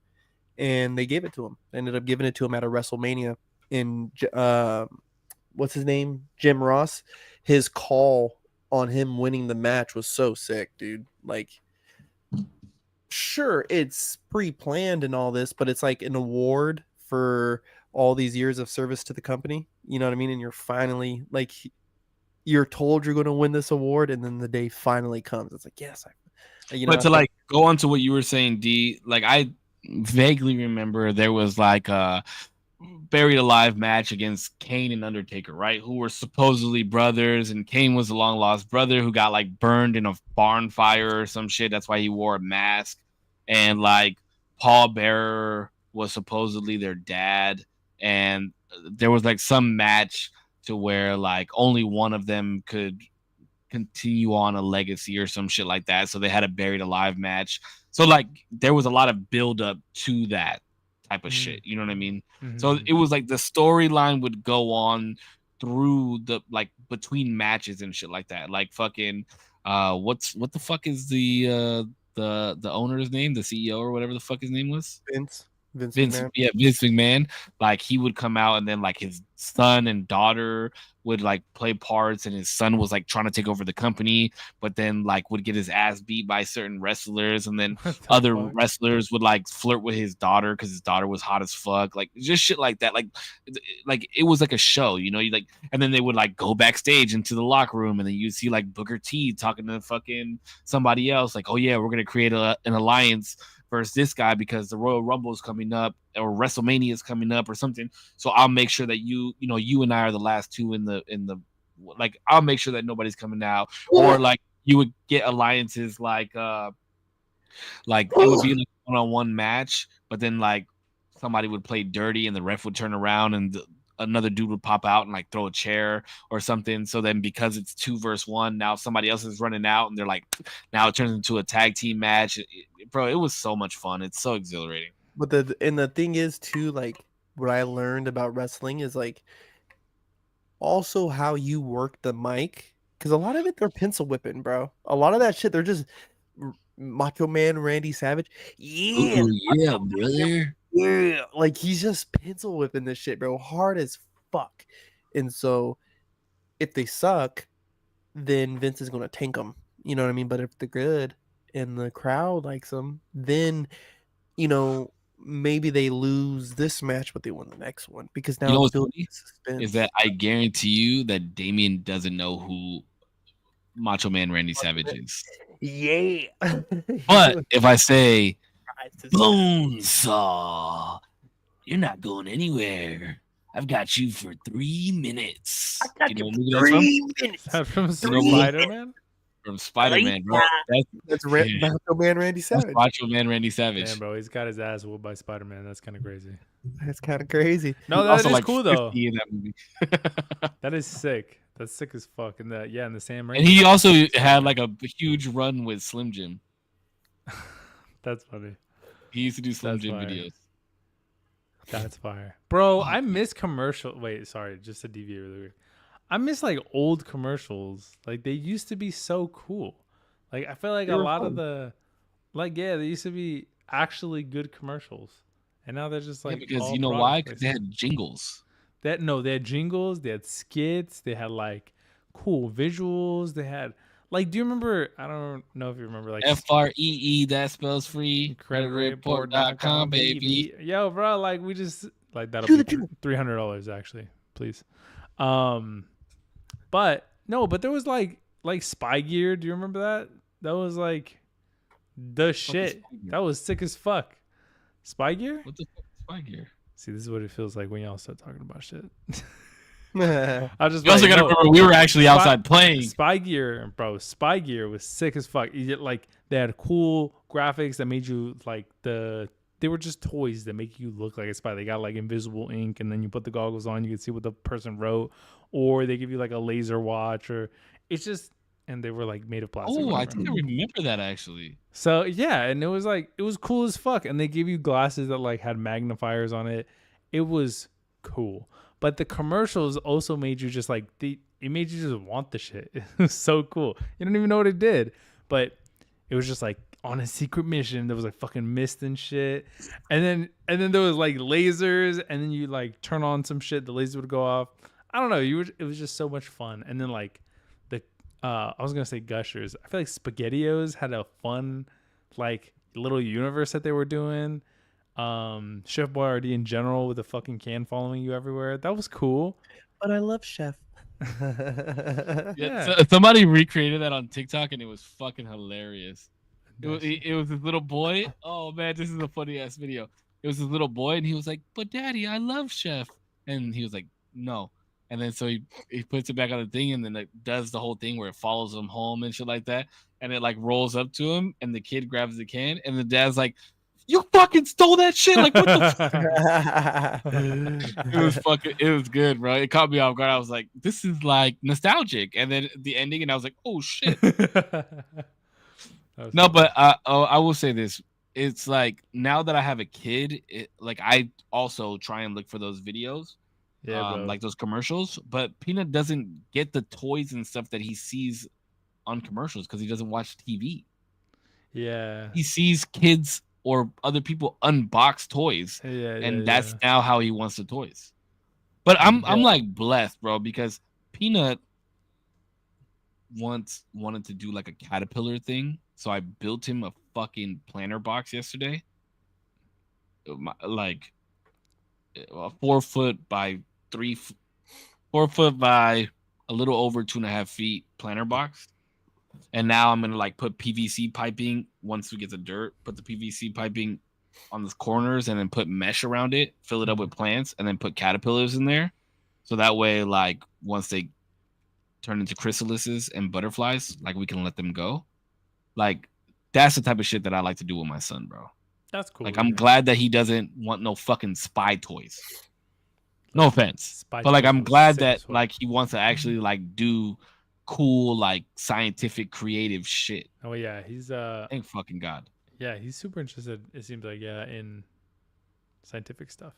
And they gave it to him. They ended up giving it to him at a WrestleMania. And what's his name? Jim Ross. His call on him winning the match was so sick, dude. Like, sure, it's pre-planned and all this, but it's like an award for all these years of service to the company. You know what I mean? And you're finally like you're told you're going to win this award, and then the day finally comes. It's like, yes, But to like go on to what you were saying, D, like I vaguely remember there was like a buried alive match against Kane and Undertaker, right? Who were supposedly brothers, and Kane was a long lost brother who got like burned in a barn fire or some shit. That's why he wore a mask. And like Paul Bearer was supposedly their dad, and there was like some match to where like only one of them could continue on a legacy or some shit like that. So they had a buried alive match. So like there was a lot of build up to that type of shit. You know what I mean? So it was like the storyline would go on through the like between matches and shit like that. Like fucking what the fuck is the owner's name, the CEO or whatever the fuck his name was? Vince McMahon. Yeah, Vince McMahon. Like he would come out and then like his son and daughter would like play parts, and his son was like trying to take over the company, but then like would get his ass beat by certain wrestlers, and then other wrestlers would like flirt with his daughter because his daughter was hot as fuck, like just shit like that. Like it was like a show, you know, you like, and then they would like go backstage into the locker room, and then you see like Booker T talking to fucking somebody else, like, oh yeah, we're gonna create an alliance versus this guy because the Royal Rumble is coming up or WrestleMania is coming up or something. So I'll make sure that you and I are the last two in the like I'll make sure that nobody's coming out. Or like you would get alliances like it would be like a one-on-one match, but then like somebody would play dirty and the ref would turn around and another dude would pop out and like throw a chair or something. So then because it's 2 versus 1, now somebody else is running out and they're like, now it turns into a tag team match. Bro, it was so much fun. It's so exhilarating. But the thing is too, like what I learned about wrestling is like also how you work the mic, because a lot of it they're pencil whipping, bro. A lot of that shit they're just Macho Man Randy Savage. Yeah, yeah, brother. Yeah, like he's just pencil whipping this shit, bro, hard as fuck. And so if they suck, then Vince is gonna tank them. You know what I mean? But if they're good and the crowd likes them, then you know maybe they lose this match, but they win the next one because now it's building suspense. Is that I guarantee you that Damien doesn't know who Macho Man Randy Savage is. Yeah. But if I say Bonesaw, you're not going anywhere. I've got you for 3 minutes. I got you for 3 minutes. Is that from Spider-Man? From Spider-Man, bro. That's Macho Man Randy Savage. Macho Man Randy Savage. Damn, bro, he's got his ass whooped by Spider-Man. That's kind of crazy. That's kind of crazy. No, that is like cool though. In that movie. That is sick. That's sick as fuck. In the Sam Raimi. And he also had like a huge run with Slim Jim. That's funny. He used to do Slim Jim videos. That's fire, bro. I miss commercial. Wait, sorry, just to deviate really weird. I miss like old commercials. Like they used to be so cool. Like I feel like a lot of the, like they used to be actually good commercials, and now they're just like because you know why? Because they had jingles. They had jingles. They had skits. They had like cool visuals. They had like, do you remember? I don't know if you remember like FREE. That spells free. Creditreport.com, baby. Yo, bro, like we just like that'll be $300 actually, please. But there was like Spy Gear. Do you remember that? That was like the shit. That was sick as fuck. Spy Gear? What the fuck is Spy Gear? See, this is what it feels like when y'all start talking about shit. I just also gotta remember we were actually outside playing. Spy Gear, bro. Spy Gear was sick as fuck. Like they had cool graphics that made you like they were just toys that make you look like a spy. They got like invisible ink, and then you put the goggles on, you can see what the person wrote, or they give you like a laser watch, or it's just, and they were like made of plastic. Oh, I think I remember that actually. So yeah, and it was cool as fuck, and they gave you glasses that like had magnifiers on it. It was cool, but the commercials also made you just like it made you just want the shit. It was so cool. You don't even know what it did, but it was just like on a secret mission. There was like fucking mist and shit, and then there was like lasers, and then you like turn on some shit, the laser would go off. I don't know. It was just so much fun. And then like I was gonna say Gushers. I feel like SpaghettiOs had a fun like little universe that they were doing. Chef Boyardee in general with a fucking can following you everywhere. That was cool. But I love Chef. Yeah. So, somebody recreated that on TikTok and it was fucking hilarious. It was this little boy. Oh man, this is a funny ass video. It was this little boy and he was like, "But daddy, I love Chef." And he was like, "No." And then so he puts it back on the thing and then it does the whole thing where it follows him home and shit like that. And it like rolls up to him and the kid grabs the can and the dad's like, "You fucking stole that shit!" Like what the fuck? It was good, bro. It caught me off guard. I was like, this is like nostalgic. And then the ending and I was like, oh shit. No, but I will say this. It's like now that I have a kid, like I also try and look for those videos. Yeah, like those commercials, but Peanut doesn't get the toys and stuff that he sees on commercials because he doesn't watch TV. Yeah. He sees kids or other people unbox toys. And that's now how he wants the toys. But I'm like blessed, bro, because Peanut once wanted to do like a caterpillar thing. So I built him a fucking planter box yesterday. Like a 4 foot by 4 foot by a little over 2.5 feet planter box. And now I'm gonna like put PVC piping once we get the dirt, put the PVC piping on the corners and then put mesh around it, fill it up with plants, and then put caterpillars in there. So that way, like once they turn into chrysalises and butterflies, like we can let them go. Like that's the type of shit that I like to do with my son, bro. That's cool. Like I'm glad that he doesn't want no fucking spy toys. No offense, but like I'm glad that like he wants to actually like do cool like scientific creative shit. Oh yeah, he's thank fucking God. Yeah, he's super interested, it seems like, in scientific stuff.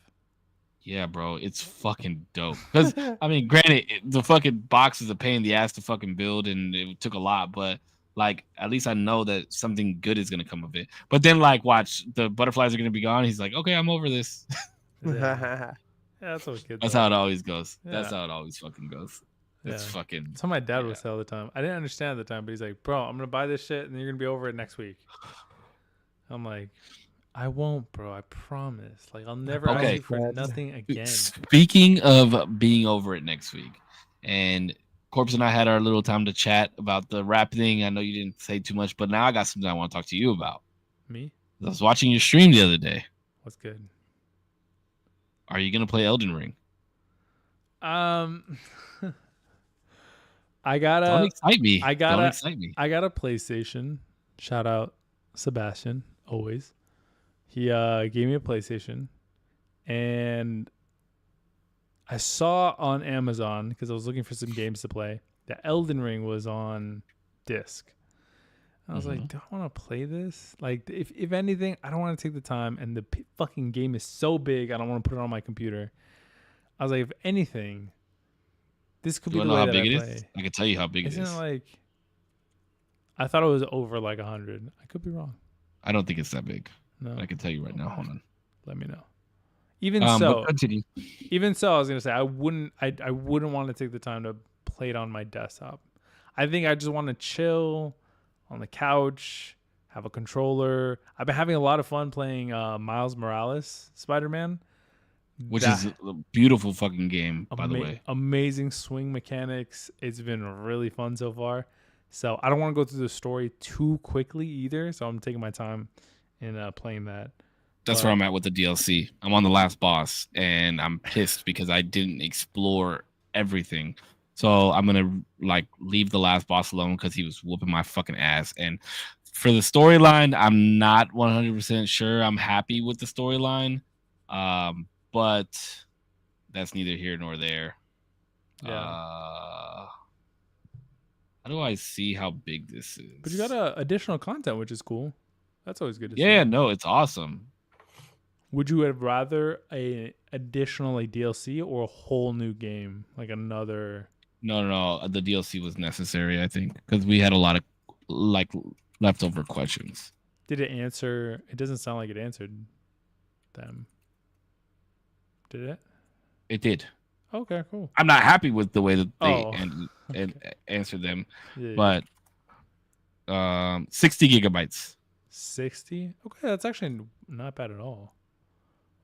Yeah, bro, it's fucking dope. Because I mean, granted, the fucking box is a pain in the ass to fucking build, and it took a lot. But like, at least I know that something good is gonna come of it. But then, like, watch the butterflies are gonna be gone. He's like, okay, I'm over this. Yeah, that's always good. That's how it always goes. Yeah. That's how it always fucking goes. It's fucking. That's how my dad would say all the time. I didn't understand at the time, but he's like, "Bro, I'm gonna buy this shit, and you're gonna be over it next week." I'm like, I won't, bro. I promise. Like, I'll never ask you for nothing again. Speaking of being over it next week, and Corpse and I had our little time to chat about the rap thing. I know you didn't say too much, but now I got something I want to talk to you about. Me? I was watching your stream the other day. What's good? Are you gonna play Elden Ring? Don't excite me. I got a PlayStation. Shout out Sebastian, always. He gave me a PlayStation, and I saw on Amazon, because I was looking for some games to play, that Elden Ring was on disc. I was like, do I want to play this? Like, if anything, I don't want to take the time, and the fucking game is so big, I don't want to put it on my computer. I was like, if anything, this could be the way that I play. I can tell you how big Isn't it is. It like, I thought it was over like 100. I could be wrong. I don't think it's that big. No, I can tell you right now. Hold on. Let me know. Even so, I was gonna say I wouldn't want to take the time to play it on my desktop. I think I just want to chill on the couch, have a controller. I've been having a lot of fun playing Miles Morales Spider-Man. Which is a beautiful fucking game, by the way. Amazing swing mechanics. It's been really fun so far. So I don't want to go through the story too quickly either. So I'm taking my time in playing that. That's where I'm at with the DLC. I'm on the last boss, and I'm pissed because I didn't explore everything. So I'm gonna like leave the last boss alone because he was whooping my fucking ass. And for the storyline, I'm not 100% sure. I'm happy with the storyline. But that's neither here nor there. Yeah. How do I see how big this is? But you got additional content, which is cool. That's always good to see. Yeah, no, it's awesome. Would you have rather a additional like DLC or a whole new game, like another? No. The DLC was necessary, I think, because we had a lot of like leftover questions. Did it answer? It doesn't sound like it answered them. Did it? It did. Okay, cool. I'm not happy with the way that they answered them, but 60 gigabytes. 60. Okay, that's actually not bad at all.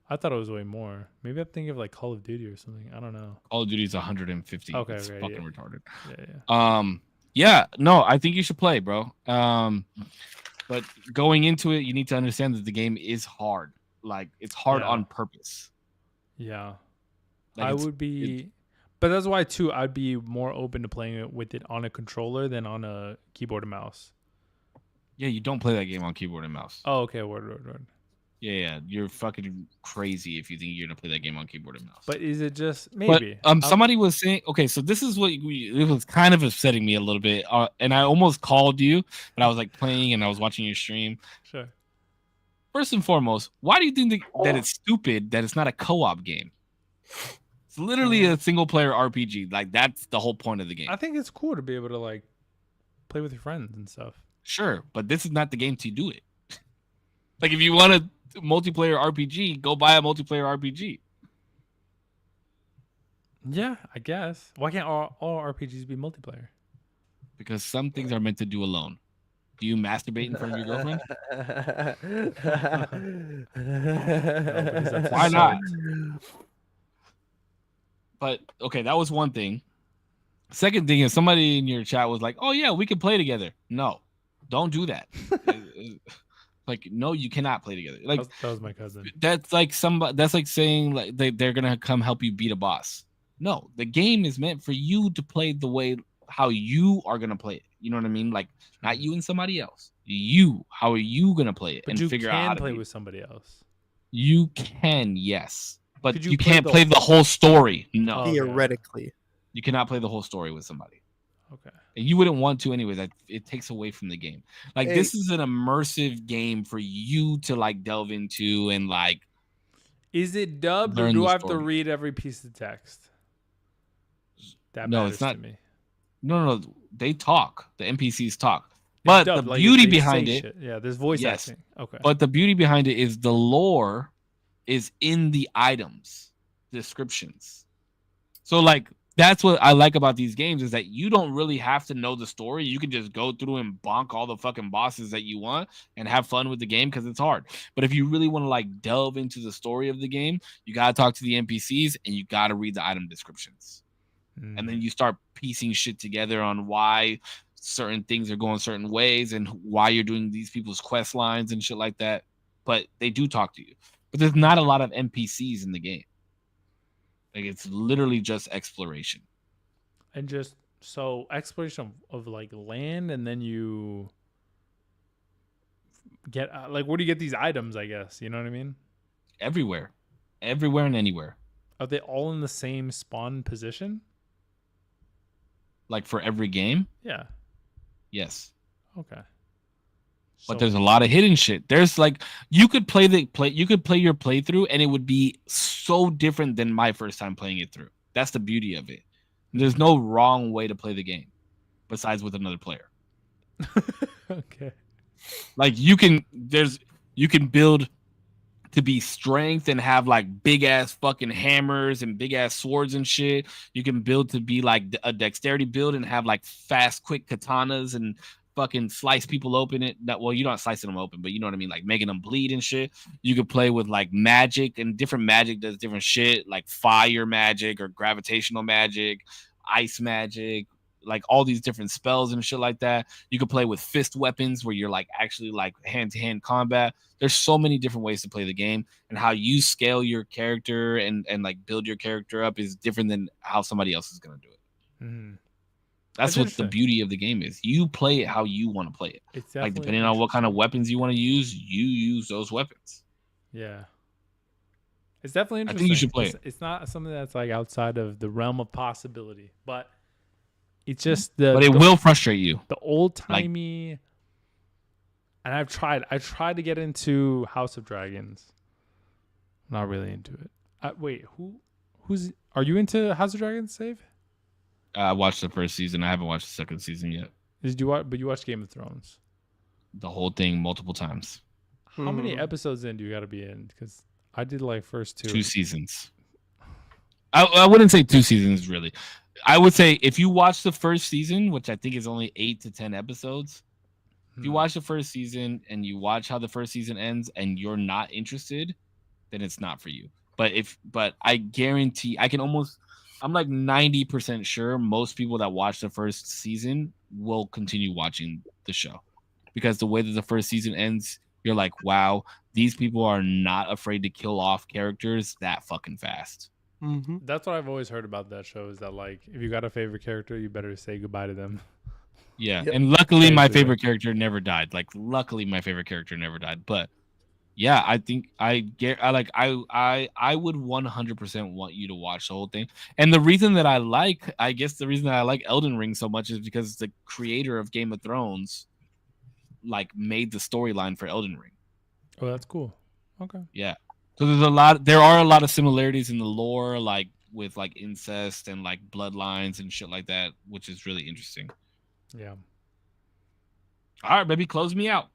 I thought it was way more. Maybe I'm thinking of like Call of Duty or something. I don't know. Call of Duty is 150. Okay, It's okay, fucking yeah. retarded. Yeah. Yeah, no, I think you should play, bro. But going into it, you need to understand that the game is hard. Like, it's hard Yeah. on purpose. Yeah. Like, I would be, but that's why too. I'd be more open to playing it with it on a controller than on a keyboard and mouse. Yeah, you don't play that game on keyboard and mouse. Oh, okay. Word. Yeah, you're fucking crazy if you think you're gonna play that game on keyboard and mouse. But is it just maybe? But somebody was saying, okay, so this is what it was kind of upsetting me a little bit, and I almost called you, but I was like playing and I was watching your stream. Sure. First and foremost, why do you think that it's stupid that it's not a co-op game? It's literally a single-player RPG. Like, that's the whole point of the game. I think it's cool to be able to like play with your friends and stuff. Sure, but this is not the game to do it. Like, if you want a multiplayer RPG, go buy a multiplayer RPG. Yeah, I guess. Why can't all RPGs be multiplayer? Because some things are meant to do alone. Do you masturbate in front of your girlfriend? No, why not? But okay, that was one thing. Second thing is somebody in your chat was like, "Oh yeah, we can play together." No, don't do that. Like, no, you cannot play together. Like, that was my cousin. That's like somebody. That's like saying like they're gonna come help you beat a boss. No, the game is meant for you to play the way how you are gonna play it. You know what I mean? Like, not you and somebody else. You, how are you gonna play it? But and you figure out how to play with somebody else. You can, yes, but Could you, you can't play play the whole story. No, Oh, okay. Theoretically. you cannot play the whole story with somebody. Okay. And you wouldn't want to anyway. That it takes away from the game. Like, Hey. this is an immersive game for you to like delve into and like. Is it dubbed or Learn do the I have to story. read every piece of text? That No, matters it's not. to me. No, they talk. The NPCs talk. It's But dubbed, the like, beauty they behind say it, shit. Yeah, there's voice Yes. acting. Okay. but the beauty behind it is the lore is in the items descriptions. So like that's what I like about these games is that you don't really have to know the story. You can just go through and bonk all the fucking bosses that you want and have fun with the game because it's hard. But if you really want to like delve into the story of the game, you gotta talk to the NPCs and you gotta read the item descriptions. And then you start piecing shit together on why certain things are going certain ways and why you're doing these people's quest lines and shit like that. But they do talk to you. But there's not a lot of NPCs in the game. Like, it's literally just exploration. And just so exploration of like land, and then you get like where do you get these items? I guess you know what I mean. Everywhere and anywhere. Are they all in the same spawn position? Like for every game, Yeah. yes. Okay. But there's a lot of hidden shit. There's like you could play your playthrough and it would be so different than my first time playing it through. That's the beauty of it. There's no wrong way to play the game besides with another player. Okay. Like you can build to be strength and have like big ass fucking hammers and big ass swords and shit. You can build to be like a dexterity build and have like fast, quick katanas and fucking slice people open. Well, you're not slicing them open, but you know what I mean, like making them bleed and shit. You could play with like magic, and different magic does different shit, like fire magic or gravitational magic, ice magic, like all these different spells and shit like that. You could play with fist weapons where you're like actually like hand-to-hand combat. There's so many different ways to play the game, and how you scale your character and like build your character up is different than how somebody else is going to do it. Mm-hmm. That's what the beauty of the game is. You play it how you want to play it. It's like depending on what kind of weapons you want to use, you use those weapons. Yeah. It's definitely interesting. I think you should play it. It's not something that's like outside of the realm of possibility, but it's just but it will frustrate you. The old timey, and I tried to get into House of Dragons. Not really into it. Wait, are you into House of Dragons, Save? I watched the first season. I haven't watched the second season yet. Did you watch? But you watched Game of Thrones. The whole thing multiple times. How many episodes in do you got to be in? Because I did like first two. 2 seasons. I wouldn't say 2 seasons really. I would say if you watch the first season, which I think is only 8 to 10 episodes, If you watch the first season and you watch how the first season ends and you're not interested, then it's not for you. But I guarantee I'm like 90% sure most people that watch the first season will continue watching the show. Because the way that the first season ends, you're like, wow, these people are not afraid to kill off characters that fucking fast. Mm-hmm. That's what I've always heard about that show is that like if you got a favorite character, you better say goodbye to them. Yeah, Yep. and luckily my Basically. favorite character never died. But yeah, I think I would 100% want you to watch the whole thing. And the reason that I like Elden Ring so much is because the creator of Game of Thrones like made the storyline for Elden Ring. Oh, that's cool. Okay. Yeah. So there are a lot of similarities in the lore, like with like incest and like bloodlines and shit like that, which is really interesting. Yeah. All right, baby, close me out.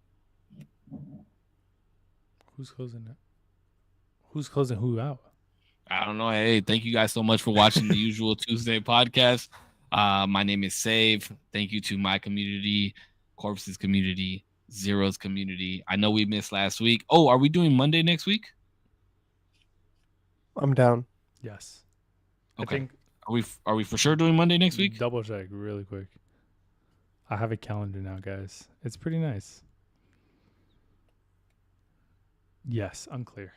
Who's closing it? Who's closing who out? I don't know. Hey, thank you guys so much for watching the usual Tuesday podcast. My name is Save. Thank you to my community, Corpse's community, Zero's community. I know we missed last week. Oh, are we doing Monday next week? I'm down. Yes. Okay. I think Are we for sure doing Monday next week? double check really quick. I have a calendar now, guys. It's pretty nice. Yes, unclear.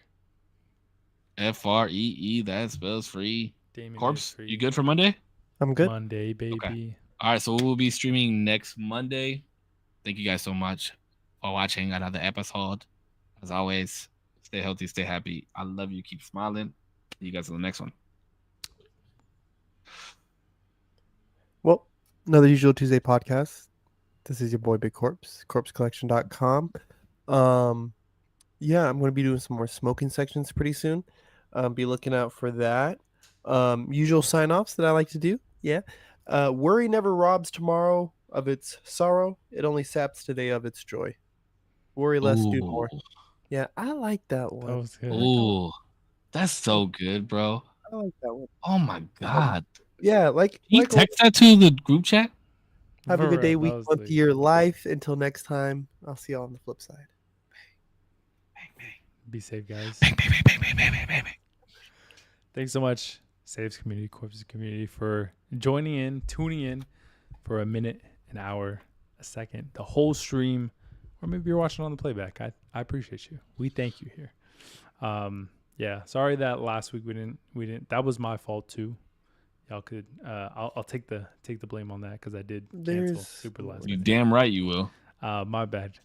FREE, that spells free. Damien Corpse, is free. you good for Monday? I'm good. Monday, baby. Okay. All right, so we'll be streaming next Monday. Thank you guys so much for watching another episode. As always, stay healthy, stay happy. I love you. Keep smiling. See you guys on the next one. Well, another usual Tuesday podcast. This is your boy Big Corpse, corpsecollection.com. Yeah, I'm going to be doing some more smoking sections pretty soon. Be looking out for that. Usual sign-offs that I like to do. Yeah. Worry never robs tomorrow of its sorrow. It only saps today of its joy. Worry less, do more. Yeah, I like that one. That was good. Ooh, that's so good, bro. I like that one. Oh my god. Yeah, like Can you text that to the group chat? have a For good day, real, week, that was month, the- year, life. Until next time, I'll see you on the flip side. Bang, bang. Be safe, guys. Bang, bang, bang, bang, bang, bang, bang, bang, bang. Thanks so much, Saves community, Corpses community, for joining in, tuning in for a minute, an hour, a second, the whole stream, or maybe you're watching on the playback. I appreciate you. We thank you here. Yeah, sorry that last week we didn't. That was my fault too. Y'all could. I'll take the blame on that because I did cancel super last You minute. damn right you will. My bad.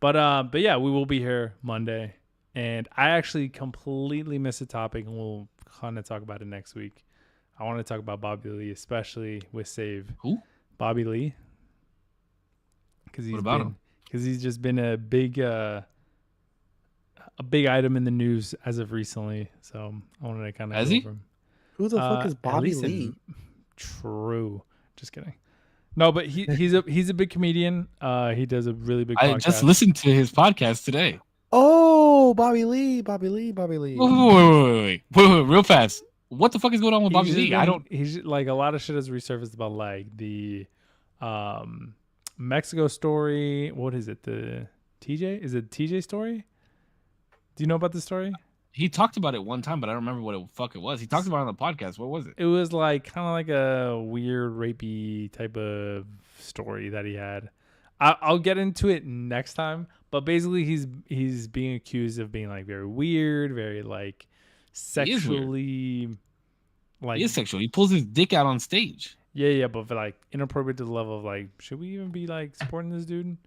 But yeah, we will be here Monday. And I actually completely missed a topic, and we'll kind of talk about it next week. I want to talk about Bobby Lee, especially with Save. Who? Bobby Lee. What about him? Because he's just been a big item in the news as of recently. So I wanted to kind of Has go he? over him. Who the fuck is At Bobby least in- Lee? True. Just kidding. No, but he's a big comedian. He does a really big I podcast. just listened to his podcast today. Oh, Bobby Lee. Bobby Lee. Wait, real fast. What the fuck is going on with Bobby He's Lee? just I been- don't. He's like a lot of shit has resurfaced about like the Mexico story. What is it? The TJ? Is it TJ story? Do you know about the story? He talked about it one time, but I don't remember what the fuck it was. He talked about it on the podcast. What was it? It was like kind of like a weird rapey type of story that he had. I'll get into it next time, but basically he's being accused of being like very weird, very like sexually like He is sexual. He pulls his dick out on stage. yeah, but for like inappropriate to the level of like, should we even be like supporting this dude?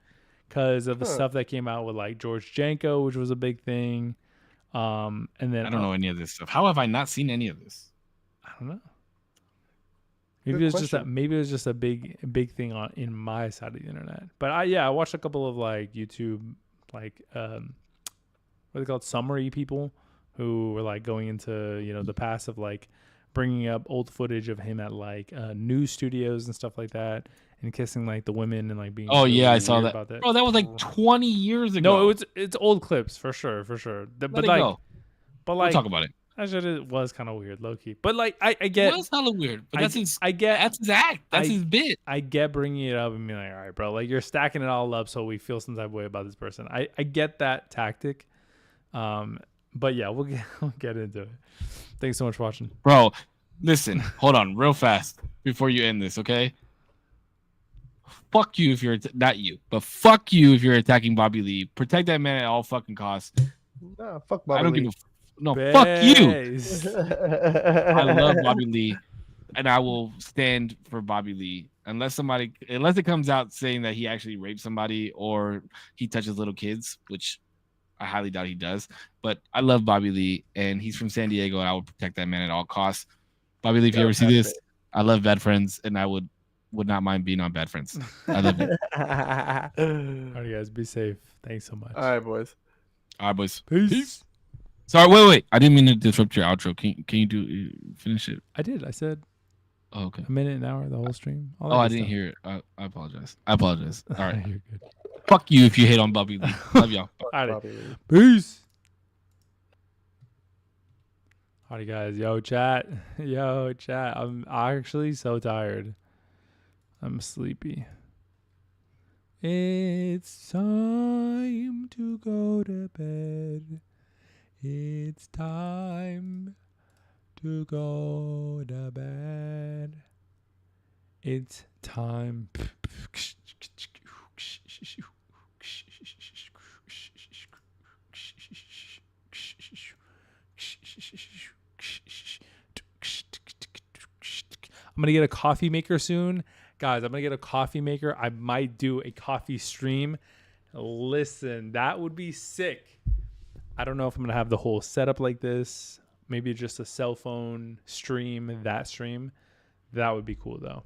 Because of the stuff that came out with like George Janko, which was a big thing. And then I don't know any of this stuff. How have I not seen any of this? I don't know. Maybe Good it was just question. maybe it was just a big thing on in my side of the internet. But I watched a couple of like YouTube like what are they called, summary people who were like going into the past of like bringing up old footage of him at like news studios and stuff like that, and kissing like the women and like being Oh really yeah, I saw weird that. about that. Bro, that was like 20 years ago. No, it's old clips for sure. Let But it like, go. but We'll like, talk about it. That shit was kind of weird, low key. But like, I get. It was hella weird, but that's his act. That's his bit. I get bringing it up and being like, all right, bro, like you're stacking it all up, so we feel some type of way about this person. I get that tactic. But yeah, we'll get into it. Thanks so much for watching, bro. Listen, hold on, real fast before you end this, okay? Fuck you if you're not you, but fuck you if you're attacking Bobby Lee. Protect that man at all fucking costs. Nah, fuck Bobby I don't Lee. give a no. Fuck you. I love Bobby Lee, and I will stand for Bobby Lee unless it comes out saying that he actually raped somebody or he touches little kids, which I highly doubt he does. But I love Bobby Lee, and he's from San Diego, and I will protect that man at all costs. Bobby Lee, if you ever see this, I love Bad Friends, and I would not mind being on Bad Friends. I love it. All right, guys, be safe. Thanks so much. All right, boys. Peace. Sorry, wait. I didn't mean to disrupt your outro. Can you finish it? I did. I said. Oh, okay. A minute, an hour, the whole stream. I didn't hear it. I apologize. All right. You're good. Fuck you if you hate on Bobby Lee. Love y'all. Bobby Lee. Peace. Howdy, guys. Yo, chat. I'm actually so tired. I'm sleepy. It's time to go to bed. It's time to go to bed. It's time. I'm gonna get a coffee maker soon. Guys, I'm gonna get a coffee maker. I might do a coffee stream. Listen, that would be sick. I don't know if I'm gonna have the whole setup like this. Maybe just a cell phone stream, that stream. That would be cool though.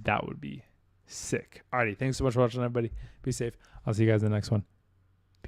That would be sick. Alrighty, thanks so much for watching, everybody. Be safe. I'll see you guys in the next one.